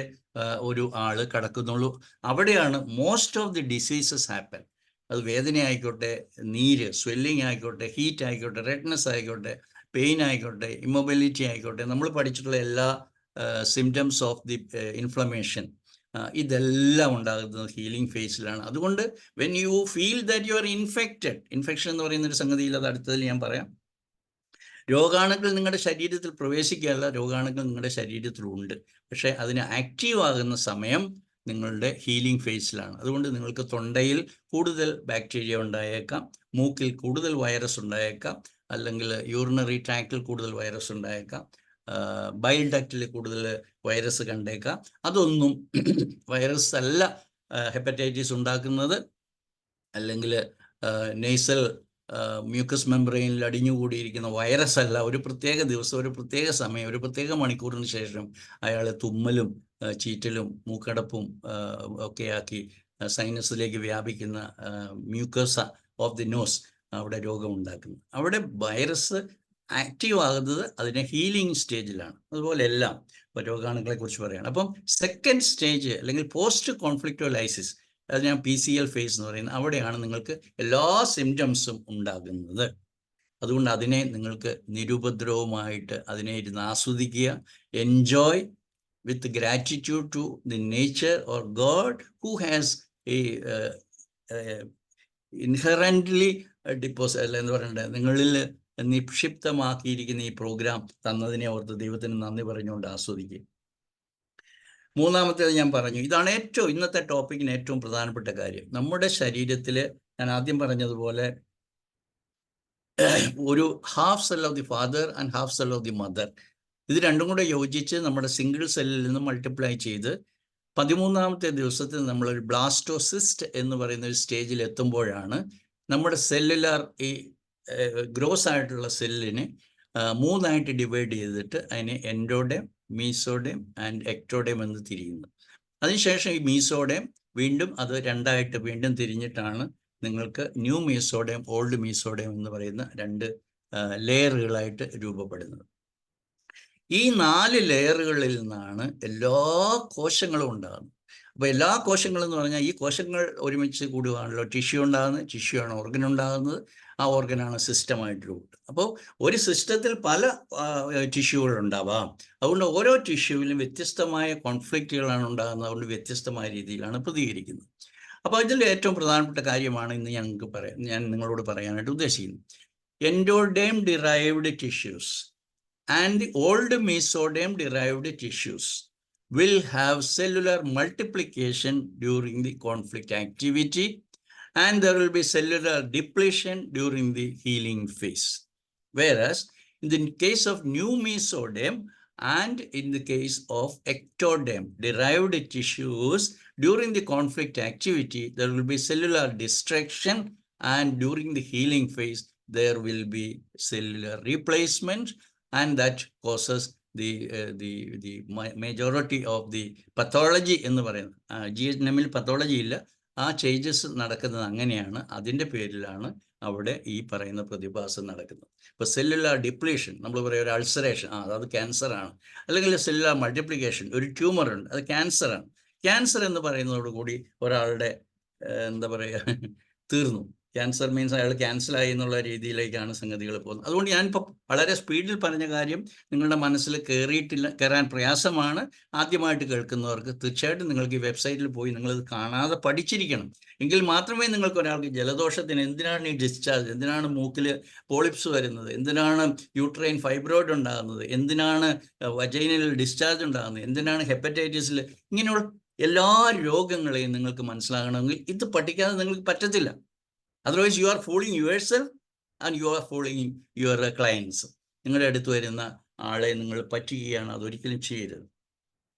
ഒരു ആൾ കടക്കുന്നുള്ളൂ. അവിടെയാണ് most of the diseases happen. അത് വേദന ആയിക്കോട്ടെ, നീര്, സ്വെല്ലിംഗ് ആയിക്കോട്ടെ, ഹീറ്റ് ആയിക്കോട്ടെ, റെഡ്നെസ് ആയിക്കോട്ടെ, പെയിൻ ആയിക്കോട്ടെ, ഇമ്മൊബിലിറ്റി ആയിക്കോട്ടെ, നമ്മൾ പഠിച്ചിട്ടുള്ള എല്ലാ സിംറ്റംസ് ഓഫ് ദി ഇൻഫ്ലമേഷൻ, ഇതെല്ലാം ഉണ്ടാകുന്നത് ഹീലിംഗ് ഫേസിലാണ്. അതുകൊണ്ട് when you feel that you are infected, infection എന്ന് പറയുന്നൊരു സംഗതിയിൽ അത് അടുത്തതിൽ ഞാൻ പറയാം. രോഗാണുക്കൾ നിങ്ങളുടെ ശരീരത്തിൽ പ്രവേശിക്കുകയല്ല, രോഗാണുക്കൾ നിങ്ങളുടെ ശരീരത്തിലുണ്ട്. പക്ഷേ അതിന് ആക്റ്റീവ് ആകുന്ന സമയം നിങ്ങളുടെ ഹീലിംഗ് ഫേസിലാണ്. അതുകൊണ്ട് നിങ്ങൾക്ക് തൊണ്ടയിൽ കൂടുതൽ ബാക്ടീരിയ ഉണ്ടായേക്കാം, മൂക്കിൽ കൂടുതൽ വൈറസ് ഉണ്ടായേക്കാം, അല്ലെങ്കിൽ യൂറിനറി ട്രാക്റ്റിൽ കൂടുതൽ വൈറസ് ഉണ്ടായേക്കാം, ബൈൽ ഡക്റ്റിൽ കൂടുതൽ വൈറസ് കണ്ടേക്കാം. അതൊന്നും വൈറസ് അല്ല ഹെപ്പറ്റൈറ്റിസ് ഉണ്ടാക്കുന്നത്, അല്ലെങ്കിൽ നേസൽ മ്യൂക്കസ് മെംബ്രെയിനിൽ അടിഞ്ഞുകൂടിയിരിക്കുന്ന വൈറസ് അല്ല. ഒരു പ്രത്യേക ദിവസം, ഒരു പ്രത്യേക സമയം, ഒരു പ്രത്യേക മണിക്കൂറിന് ശേഷം അയാൾ തുമ്മലും ചീറ്റലും മൂക്കടപ്പും ഒക്കെയാക്കി സൈനസിലേക്ക് വ്യാപിക്കുന്ന മ്യൂക്കസ ഓഫ് ദി നോസ് അവിടെ രോഗമുണ്ടാക്കുന്നത്. അവിടെ വൈറസ് ആക്റ്റീവ് ആകുന്നത് അതിനെ ഹീലിംഗ് സ്റ്റേജിലാണ്. അതുപോലെ എല്ലാം ഇപ്പോൾ രോഗാണുക്കളെ കുറിച്ച് പറയുകയാണ്. അപ്പം സെക്കൻഡ് സ്റ്റേജ് അല്ലെങ്കിൽ പോസ്റ്റ് കോൺഫ്ലിക്റ്റോലൈസിസ്, അത് ഞാൻ PCL ഫേസ് എന്ന് പറയുന്നത്, അവിടെയാണ് നിങ്ങൾക്ക് എല്ലാ സിംറ്റംസും ഉണ്ടാകുന്നത്. അതുകൊണ്ട് അതിനെ നിങ്ങൾക്ക് നിരുപദ്രവമായിട്ട് അതിനെ ഇരുന്ന് ആസ്വദിക്കുക. Enjoy with gratitude to the nature or God who has inherently അല്ല എന്ന് പറയണ്ടേ, നിങ്ങളിൽ നിക്ഷിപ്തമാക്കിയിരിക്കുന്ന ഈ പ്രോഗ്രാം തന്നതിനെ ഓർത്ത് ദൈവത്തിന് നന്ദി പറഞ്ഞുകൊണ്ട് ആസ്വദിക്കുക. മൂന്നാമത്തേത് ഞാൻ പറഞ്ഞു, ഇതാണ് ഏറ്റവും ഇന്നത്തെ ടോപ്പിക്കിന് ഏറ്റവും പ്രധാനപ്പെട്ട കാര്യം. നമ്മുടെ ശരീരത്തിൽ ഞാൻ ആദ്യം പറഞ്ഞതുപോലെ ഒരു half cell of the father and half cell of the mother, ഇത് രണ്ടും കൂടെ യോജിച്ച് നമ്മുടെ സിംഗിൾ സെല്ലിൽ നിന്ന് മൾട്ടിപ്ലൈ ചെയ്ത് 13ാമത്തെ ദിവസത്തിൽ നമ്മളൊരു ബ്ലാസ്റ്റോസിസ്റ്റ് എന്ന് പറയുന്ന ഒരു സ്റ്റേജിൽ എത്തുമ്പോഴാണ് നമ്മുടെ സെല്ലുലാർ ഈ ഗ്രോസ് ആയിട്ടുള്ള സെല്ലിനെ 3ആയിട്ട് ഡിവൈഡ് ചെയ്തിട്ട് അതിനെ എൻഡോഡേം, മീസോഡേം ആൻഡ് എക്ടോഡേം എന്ന് തിരിയുന്നു. അതിനുശേഷം ഈ മീസോഡേം വീണ്ടും അത് 2ആയിട്ട് വീണ്ടും തിരിഞ്ഞിട്ടാണ് നിങ്ങൾക്ക് ന്യൂ മീസോഡേം, ഓൾഡ് മീസോഡേം എന്ന് പറയുന്ന 2 ലെയറുകളായിട്ട് രൂപപ്പെടുന്നത്. ഈ 4 ലെയറുകളിൽ നിന്നാണ് എല്ലാ കോശങ്ങളും ഉണ്ടാകുന്നത്. അപ്പോൾ എല്ലാ കോശങ്ങളും എന്ന് പറഞ്ഞാൽ ഈ കോശങ്ങൾ ഒരുമിച്ച് കൂടുകയാണല്ലോ ടിഷ്യൂ ഉണ്ടാകുന്നത്, ടിഷ്യൂ ആണ് ഓർഗൻ ഉണ്ടാകുന്നത്, ആ ഓർഗനാണ് സിസ്റ്റമായിട്ട് രൂപപ്പെടുന്നത്. അപ്പോൾ ഒരു സിസ്റ്റത്തിൽ പല ടിഷ്യൂകൾ ഉണ്ടാവാം. അതുകൊണ്ട് ഓരോ ടിഷ്യൂവിലും വ്യത്യസ്തമായ കോൺഫ്ലിക്റ്റുകളാണ് ഉണ്ടാകുന്നത്. അതുകൊണ്ട് വ്യത്യസ്തമായ രീതിയിലാണ് പ്രതികരിക്കുന്നത്. അപ്പോൾ ഇതിൽ ഏറ്റവും പ്രധാനപ്പെട്ട കാര്യമാണ് ഇന്ന് ഞാൻ നിങ്ങളോട് പറയാനായിട്ട് ഉദ്ദേശിക്കുന്നത്. Endoderm derived tissues and the old mesoderm derived tissues will have cellular multiplication during the conflict activity, and there will be cellular depletion during the healing phase. Whereas in the case of new mesoderm and in the case of ectoderm derived tissues, during the conflict activity there will be cellular destruction, and during the healing phase there will be cellular replacement, and that causes the majority of the pathology എന്ന് പറയുന്നത്. GNM-ൽ pathology ഇല്ല, ആ changes നടക്കുന്നത് അങ്ങനെയാണ്. അതിൻ്റെ പേരിലാണ് അവിടെ ഈ പറയുന്ന പ്രതിഭാസം നടക്കുന്നത്. ഇപ്പോൾ സെല്ലുലാർ ഡിപ്ലീഷൻ, നമ്മൾ പറയുക ഒരു അൾസറേഷൻ, അത് ക്യാൻസറാണ്. അല്ലെങ്കിൽ സെല്ലുലാർ മൾട്ടിപ്ലിക്കേഷൻ, ഒരു ട്യൂമറുണ്ട്, അത് ക്യാൻസറാണ്. ക്യാൻസർ എന്ന് പറയുന്നതോടുകൂടി ഒരാളുടെ എന്താ പറയുക തീർന്നു. ക്യാൻസർ മീൻസ് അയാൾ ക്യാൻസലായി എന്നുള്ള രീതിയിലേക്കാണ് സംഗതികൾ പോകുന്നത്. അതുകൊണ്ട് ഞാനിപ്പോൾ വളരെ സ്പീഡിൽ പറഞ്ഞ കാര്യം നിങ്ങളുടെ മനസ്സിൽ കയറാൻ പ്രയാസമാണ്. ആദ്യമായിട്ട് കേൾക്കുന്നവർക്ക് തീർച്ചയായിട്ടും നിങ്ങൾക്ക് ഈ വെബ്സൈറ്റിൽ പോയി നിങ്ങളിത് കാണാതെ പഠിച്ചിരിക്കണം. എങ്കിൽ മാത്രമേ നിങ്ങൾക്ക് ഒരാൾക്ക് ജലദോഷത്തിന് എന്തിനാണ് ഈ ഡിസ്ചാർജ്, എന്തിനാണ് മൂക്കിൽ പോളിപ്സ് വരുന്നത്, എന്തിനാണ് യൂട്രൈൻ ഫൈബ്രോയിഡ് ഉണ്ടാകുന്നത്, എന്തിനാണ് വജൈനൽ ഡിസ്ചാർജ് ഉണ്ടാകുന്നത്, എന്തിനാണ് ഹെപ്പറ്റൈറ്റിസിൽ, ഇങ്ങനെയുള്ള എല്ലാ രോഗങ്ങളെയും നിങ്ങൾക്ക് മനസ്സിലാകണമെങ്കിൽ ഇത് പഠിക്കാതെ നിങ്ങൾക്ക് പറ്റത്തില്ല. Otherwise you are fooling yourself and you are fooling your clients. നിങ്ങളുടെ അടുത്ത് വരുന്ന ആളെ നിങ്ങൾ പറ്റുകയാണ്, അതൊരിക്കലും ചെയ്യരുത്.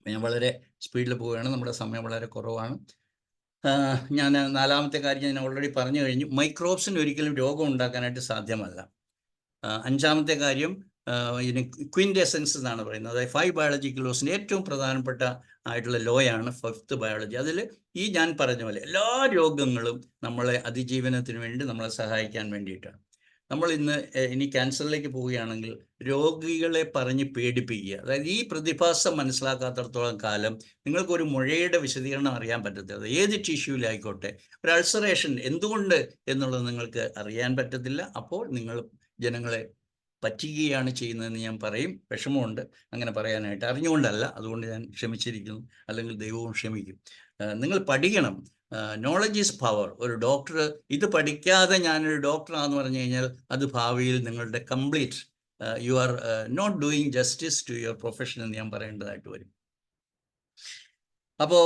ഞാൻ വളരെ സ്പീഡിൽ പോവുകയാണ്, നമ്മുടെ സമയം വളരെ കുറവാണ്. ഞാൻ നാലാമത്തെ കാര്യം ഞാൻ ഓൾറെഡി പറഞ്ഞു കഴിഞ്ഞു. മൈക്രോബ്സിന് ഒരിക്കലും രോഗം ഉണ്ടാക്കാനായിട്ട് സാധ്യമല്ല. അഞ്ചാമത്തെ കാര്യം ഇതിന് ക്വിൻറ്റെസൻസ് എന്നാണ് പറയുന്നത്. അതായത് 5 ബയോളജിക്കൽ ലോസിൻ്റെ ഏറ്റവും പ്രധാനപ്പെട്ട ആയിട്ടുള്ള ലോയാണ് 5th ബയോളജി. അതിൽ ഈ ഞാൻ പറഞ്ഞ പോലെ എല്ലാ രോഗങ്ങളും നമ്മളെ അതിജീവനത്തിന് വേണ്ടി നമ്മളെ സഹായിക്കാൻ വേണ്ടിയിട്ടാണ്. നമ്മൾ ഇനി ക്യാൻസറിലേക്ക് പോവുകയാണെങ്കിൽ രോഗികളെ പറഞ്ഞ് പേടിപ്പിക്കുക. അതായത് ഈ പ്രതിഭാസം മനസ്സിലാക്കാത്തടത്തോളം കാലം നിങ്ങൾക്കൊരു മുഴയുടെ വിശദീകരണം അറിയാൻ പറ്റത്തില്ല. അത് ഏത് ടിഷ്യൂലായിക്കോട്ടെ. ഒരു അൾസറേഷൻ എന്തുകൊണ്ട് എന്നുള്ളത് നിങ്ങൾക്ക് അറിയാൻ പറ്റത്തില്ല. അപ്പോൾ നിങ്ങൾ ജനങ്ങളെ പറ്റുകയാണ് ചെയ്യുന്നതെന്ന് ഞാൻ പറയും. വിഷമമുണ്ട് അങ്ങനെ പറയാനായിട്ട്, അറിഞ്ഞുകൊണ്ടല്ല, അതുകൊണ്ട് ഞാൻ ക്ഷമിച്ചിരിക്കുന്നു, അല്ലെങ്കിൽ ദൈവവും ക്ഷമിക്കും. നിങ്ങൾ പഠിക്കണം. Knowledge is power. ഒരു ഡോക്ടർ ഇത് പഠിക്കാതെ ഞാനൊരു ഡോക്ടറാണെന്ന് പറഞ്ഞു കഴിഞ്ഞാൽ അത് ഭാവിയിൽ നിങ്ങളുടെ complete you are not doing justice to your profession എന്ന് ഞാൻ പറയേണ്ടതായിട്ട് വരും. അപ്പോൾ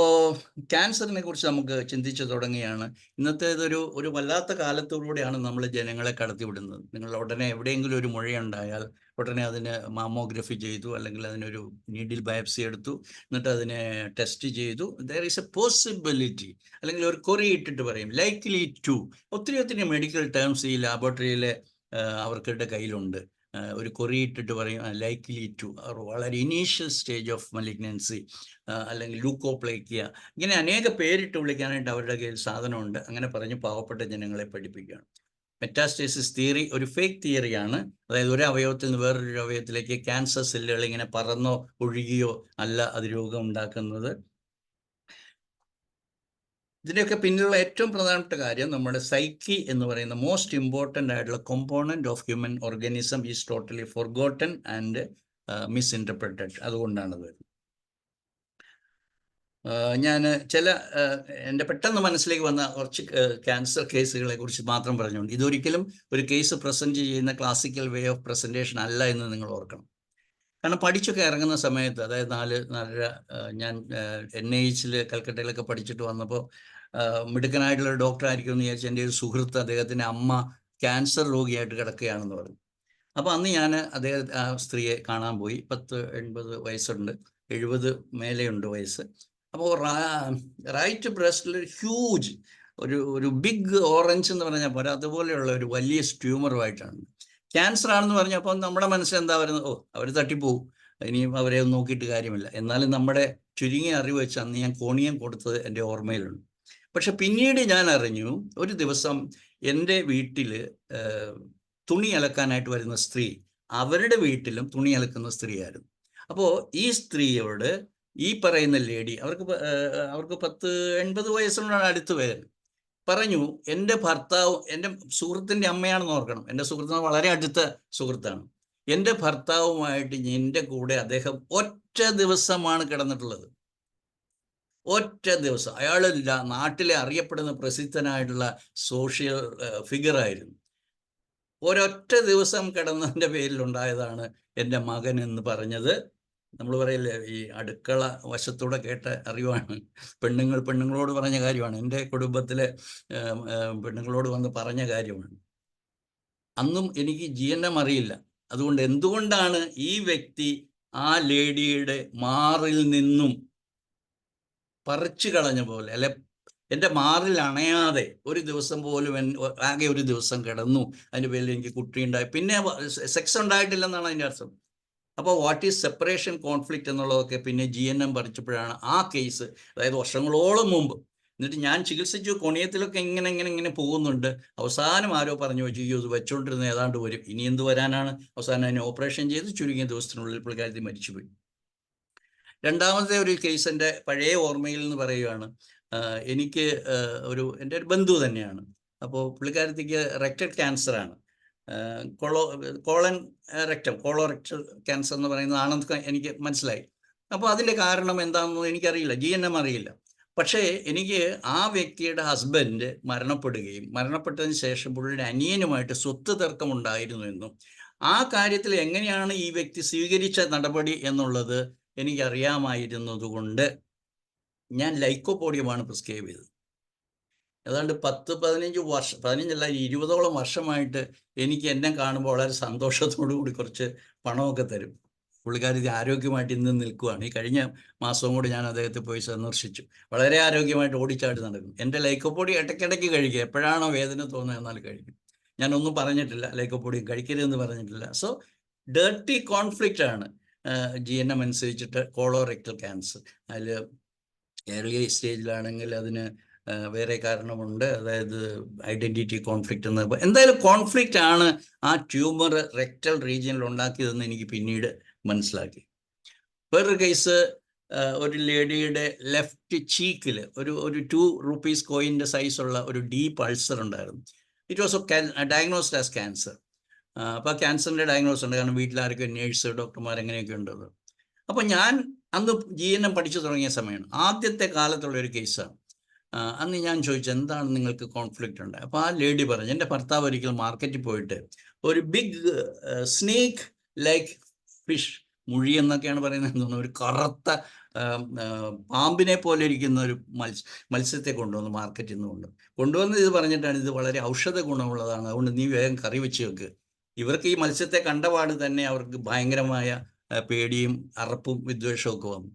ക്യാൻസറിനെ കുറിച്ച് നമുക്ക് ചിന്തിച്ചു തുടങ്ങിയാണ്. ഇന്നത്തേതൊരു വല്ലാത്ത കാലത്തോടുകൂടിയാണ് നമ്മൾ ജനങ്ങളെ കടത്തിവിടുന്നത്. നിങ്ങൾ ഉടനെ എവിടെയെങ്കിലും ഒരു മുഴയുണ്ടായാൽ ഉടനെ അതിന് മാമോഗ്രഫി ചെയ്തു, അല്ലെങ്കിൽ അതിനൊരു നീഡിൽ ബയോപ്സി എടുത്തു, എന്നിട്ട് അതിനെ ടെസ്റ്റ് ചെയ്തു. ദർ ഈസ് എ പോസിബിലിറ്റി, അല്ലെങ്കിൽ ഒരു കൊറി ഇട്ടിട്ട് പറയും ലൈക്ലി ടു. ഒത്തിരി മെഡിക്കൽ ടേംസ് ഈ ലാബോറട്ടറിയിലെ അവർക്കിടെ കയ്യിലുണ്ട്. ഒരു കൊറി ഇട്ടിട്ട് പറയും ലൈക്ലി ടു, വളരെ ഇനീഷ്യൽ സ്റ്റേജ് ഓഫ് മലിഗ്നൻസി, അല്ലെങ്കിൽ ലൂക്കോപ്ലേക്കിയ, ഇങ്ങനെ അനേക പേരിട്ട് വിളിക്കാനായിട്ട് അവരുടെ കയ്യിൽ സാധനമുണ്ട്. അങ്ങനെ പറഞ്ഞ് പാവപ്പെട്ട ജനങ്ങളെ പഠിപ്പിക്കുകയാണ്. മെറ്റാസ്റ്റേസിസ് തിയറി ഒരു ഫേക്ക് തിയറിയാണ്. അതായത് ഒരു അവയവത്തിൽ നിന്ന് വേറൊരു അവയവത്തിലേക്ക് ക്യാൻസർ സെല്ലുകൾ ഇങ്ങനെ പറന്നോ ഒഴുകിയോ അല്ല അത് രോഗം ഉണ്ടാക്കുന്നത്. ഇതിൻ്റെയൊക്കെ പിന്നിലുള്ള ഏറ്റവും പ്രധാനപ്പെട്ട കാര്യം നമ്മുടെ സൈക്കി എന്ന് പറയുന്ന മോസ്റ്റ് ഇമ്പോർട്ടൻ്റ് ആയിട്ടുള്ള component of human organism is totally forgotten and misinterpreted. അതുകൊണ്ടാണത്. ഞാൻ എൻ്റെ പെട്ടെന്ന് മനസ്സിലേക്ക് വന്ന കുറച്ച് ക്യാൻസർ കേസുകളെ കുറിച്ച് മാത്രം പറഞ്ഞുകൊണ്ട്, ഇതൊരിക്കലും ഒരു കേസ് പ്രസൻറ്റ് ചെയ്യുന്ന ക്ലാസിക്കൽ വേ ഓഫ് പ്രസൻറ്റേഷൻ അല്ല എന്ന് നിങ്ങൾ ഓർക്കണം. കാരണം പഠിച്ചൊക്കെ ഇറങ്ങുന്ന സമയത്ത്, അതായത് 4.5 ഞാൻ NIH കൽക്കട്ടയിലൊക്കെ പഠിച്ചിട്ട് വന്നപ്പോൾ മിടുക്കനായിട്ടുള്ള ഡോക്ടർ ആയിരിക്കും എന്ന് വിചാരിച്ച് എൻ്റെ ഒരു സുഹൃത്ത്, അദ്ദേഹത്തിൻ്റെ അമ്മ ക്യാൻസർ രോഗിയായിട്ട് കിടക്കുകയാണെന്ന് പറഞ്ഞു. അപ്പോൾ അന്ന് ഞാൻ ആ സ്ത്രീയെ കാണാൻ പോയി. 80 വയസ്സുണ്ട്, 70 മേലെയുണ്ട് വയസ്സ്. അപ്പോൾ റൈറ്റ് ബ്രസ്റ്റിൽ ഹ്യൂജ് ഒരു ബിഗ് ഓറഞ്ച് എന്ന് പറഞ്ഞാൽ പോരാ, അതുപോലെയുള്ള ഒരു വലിയ ട്യൂമറുമായിട്ടാണ്. ക്യാൻസർ ആണെന്ന് പറഞ്ഞപ്പോൾ നമ്മുടെ മനസ്സിൽ എന്താ വരുന്നത്? അവർ തട്ടിപ്പോവും, ഇനിയും അവരെ ഒന്നും നോക്കിയിട്ട് കാര്യമില്ല. എന്നാലും നമ്മുടെ ചുരുങ്ങിയ അറിവ് വെച്ച് അന്ന് ഞാൻ കോണിയം കൊടുത്തത് എൻ്റെ ഓർമ്മയിലുണ്ട്. പക്ഷെ പിന്നീട് ഞാൻ അറിഞ്ഞു, ഒരു ദിവസം എൻ്റെ വീട്ടിൽ തുണി അലക്കാനായിട്ട് വരുന്ന സ്ത്രീ അവരുടെ വീട്ടിലും തുണി അലക്കുന്ന സ്ത്രീയായിരുന്നു. അപ്പോൾ ഈ സ്ത്രീയോട് ഈ പറയുന്ന ലേഡി, അവർക്ക് 80 വയസ്സിനുള്ള അടുത്ത് പേര് പറഞ്ഞു, എൻ്റെ ഭർത്താവ്, എൻ്റെ സുഹൃത്തിൻ്റെ അമ്മയാണെന്ന് ഓർക്കണം, എൻ്റെ സുഹൃത്തിന് വളരെ അടുത്ത സുഹൃത്താണ്. എൻ്റെ ഭർത്താവുമായിട്ട് എൻ്റെ കൂടെ അദ്ദേഹം ഒറ്റ ദിവസമാണ് കിടന്നിട്ടുള്ളത്. ഒറ്റ ദിവസം. അയാൾ നാട്ടിലെ അറിയപ്പെടുന്ന പ്രസിദ്ധനായിട്ടുള്ള സോഷ്യൽ ഫിഗറായിരുന്നു. ഒരൊറ്റ ദിവസം കിടന്നതിൻ്റെ പേരിലുണ്ടായതാണ് എൻ്റെ മകൻ എന്ന് പറഞ്ഞത്. നമ്മൾ പറയില്ലേ, ഈ അടുക്കള വശത്തൂടെ കേട്ട അറിവാണ്. പെണ്ണുങ്ങളോട് പറഞ്ഞ കാര്യമാണ്. എൻ്റെ കുടുംബത്തിലെ പെണ്ണുങ്ങളോട് വന്ന് പറഞ്ഞ കാര്യമാണ്. അന്നും എനിക്ക് GNM അറിയില്ല. അതുകൊണ്ട് എന്തുകൊണ്ടാണ് ഈ വ്യക്തി ആ ലേഡിയുടെ മാറിൽ നിന്നും പറിച്ചു കളഞ്ഞ പോലെ, അല്ലെ എൻ്റെ മാറിൽ അണയാതെ ഒരു ദിവസം പോലും ആകെ ഒരു ദിവസം കിടന്നു, അതിൻ്റെ പേരിൽ എനിക്ക് കുട്ടിയുണ്ടായി, പിന്നെ സെക്സ് ഉണ്ടായിട്ടില്ലെന്നാണ് അതിൻ്റെ അർത്ഥം. അപ്പോൾ വാട്ട് ഈസ് സെപ്പറേഷൻ കോൺഫ്ലിക്റ്റ് എന്നുള്ളതൊക്കെ പിന്നെ GNM പഠിച്ചപ്പോഴാണ് ആ കേസ്, അതായത് വർഷങ്ങളോളം മുമ്പ്. എന്നിട്ട് ഞാൻ ചികിത്സിച്ചു, കൊണിയത്തിലൊക്കെ ഇങ്ങനെ പോകുന്നുണ്ട്. അവസാനം ആരോ പറഞ്ഞു വെച്ചു, ഇത് വെച്ചുകൊണ്ടിരുന്ന ഏതാണ്ട് വരും, ഇനി എന്ത് വരാനാണ്. അവസാനം അതിനെ ഓപ്പറേഷൻ ചെയ്ത് ചുരുങ്ങിയ ദിവസത്തിനുള്ളിൽ പുള്ളിക്കാരത്തി മരിച്ചുപോയി. രണ്ടാമത്തെ ഒരു കേസ് എൻ്റെ പഴയ ഓർമ്മയിൽ നിന്ന് പറയുകയാണ്. എനിക്ക് എൻ്റെ ഒരു ബന്ധു തന്നെയാണ്. അപ്പോൾ പുള്ളിക്കാരത്തിക്ക് റെക്ടൽ ക്യാൻസറാണ്, കോളൻ റെക്ടം, കോളോറെക്ടൽ ക്യാൻസർ എന്ന് പറയുന്നതാണെന്ന് എനിക്ക് മനസ്സിലായി. അപ്പോൾ അതിൻ്റെ കാരണം എന്താണെന്ന് എനിക്കറിയില്ല, GNM അറിയില്ല. പക്ഷേ എനിക്ക് ആ വ്യക്തിയുടെ ഹസ്ബൻഡ് മരണപ്പെടുകയും മരണപ്പെട്ടതിന് ശേഷം പുള്ളിയുടെ അനിയനുമായിട്ട് സ്വത്ത് തർക്കമുണ്ടായിരുന്നു എന്നും ആ കാര്യത്തിൽ എങ്ങനെയാണ് ഈ വ്യക്തി സ്വീകരിച്ച നടപടി എന്നുള്ളത് എനിക്കറിയാമായിരുന്നതുകൊണ്ട് ഞാൻ ലൈക്കോപോഡിയമാണ് പ്രിസ്ക്രൈബ് ചെയ്തത്. ഏതാണ്ട് 10-15 വർഷം, 15അല്ല 20ഓളം വർഷമായിട്ട് എനിക്ക് എന്നെ കാണുമ്പോൾ വളരെ സന്തോഷത്തോടു കൂടി കുറച്ച് പണമൊക്കെ തരും. പുള്ളിക്കാരി ആരോഗ്യമായിട്ട് ഇന്ന് നിൽക്കുകയാണ്. ഈ കഴിഞ്ഞ മാസവും കൂടി ഞാൻ അദ്ദേഹത്തെ പോയി സന്ദർശിച്ചു. വളരെ ആരോഗ്യമായിട്ട് ഓടിച്ചാടി നടക്കും. എൻ്റെ ലൈക്കോപ്പൊടി ഇടയ്ക്കിടയ്ക്ക് കഴിക്കുക, എപ്പോഴാണോ വേദന തോന്നുന്നത് എന്നാൽ കഴിക്കും. ഞാനൊന്നും പറഞ്ഞിട്ടില്ല, ലൈക്കോപ്പൊടി കഴിക്കരുതെന്ന് പറഞ്ഞിട്ടില്ല. സോ ഡേർട്ടി കോൺഫ്ലിക്റ്റ് ആണ് GNM അനുസരിച്ചിട്ട് കോളോറെക്ടൽ ക്യാൻസർ. അതിൽ ഏർലി സ്റ്റേജിലാണെങ്കിൽ അതിന് വേറെ കാരണമുണ്ട്, അതായത് ഐഡൻറ്റിറ്റി കോൺഫ്ലിക്റ്റ് എന്ന്. എന്തായാലും കോൺഫ്ലിക്റ്റ് ആണ് ആ ട്യൂമർ റെക്ടൽ റീജിയനിൽ ഉണ്ടാക്കിയതെന്ന് എനിക്ക് പിന്നീട് മനസ്സിലാക്കി. വേറൊരു കേസ്, ഒരു ലേഡിയുടെ ലെഫ്റ്റ് ചീക്കിൽ ഒരു 2 rupees കോയിൻ്റെ സൈസുള്ള ഒരു ഡീപ്പ് അൾസർ ഉണ്ടായിരുന്നു. It was diagnosed as cancer. അപ്പോൾ ക്യാൻസറിൻ്റെ ഡയഗ്നോസ് ഉണ്ട്, കാരണം വീട്ടിലാരൊക്കെ നേഴ്സ്, ഡോക്ടർമാർ എങ്ങനെയൊക്കെ ഉണ്ടത്. അപ്പോൾ ഞാൻ അന്ന് GNM പഠിച്ചു തുടങ്ങിയ സമയമാണ്, ആദ്യത്തെ കാലത്തുള്ള ഒരു കേസാണ്. അന്ന് ഞാൻ ചോദിച്ചു, എന്താണ് നിങ്ങൾക്ക് കോൺഫ്ലിക്റ്റ് ഉണ്ട്? അപ്പോൾ ആ ലേഡി പറഞ്ഞു, എൻ്റെ ഭർത്താവ് ഒരിക്കൽ മാർക്കറ്റിൽ പോയിട്ട് ഒരു big snake like fish, Muzhi എന്നൊക്കെയാണ് പറയുന്നത് തോന്നുന്നു, ഒരു കറുത്ത പാമ്പിനെ പോലെ ഇരിക്കുന്ന ഒരു മത്സ്യത്തെ കൊണ്ടുവന്ന് മാർക്കറ്റിൽ നിന്ന് കൊണ്ടുവന്ന് ഇത് പറഞ്ഞിട്ടാണ്, ഇത് വളരെ ഔഷധ ഗുണമുള്ളതാണ്, അതുകൊണ്ട് നീ വേഗം കറി വെച്ച് വെക്ക്. ഇവർക്ക് ഈ മത്സ്യത്തെ കണ്ടപാട് തന്നെ അവർക്ക് ഭയങ്കരമായ പേടിയും അറപ്പും വിദ്വേഷവും ഒക്കെ വന്നു.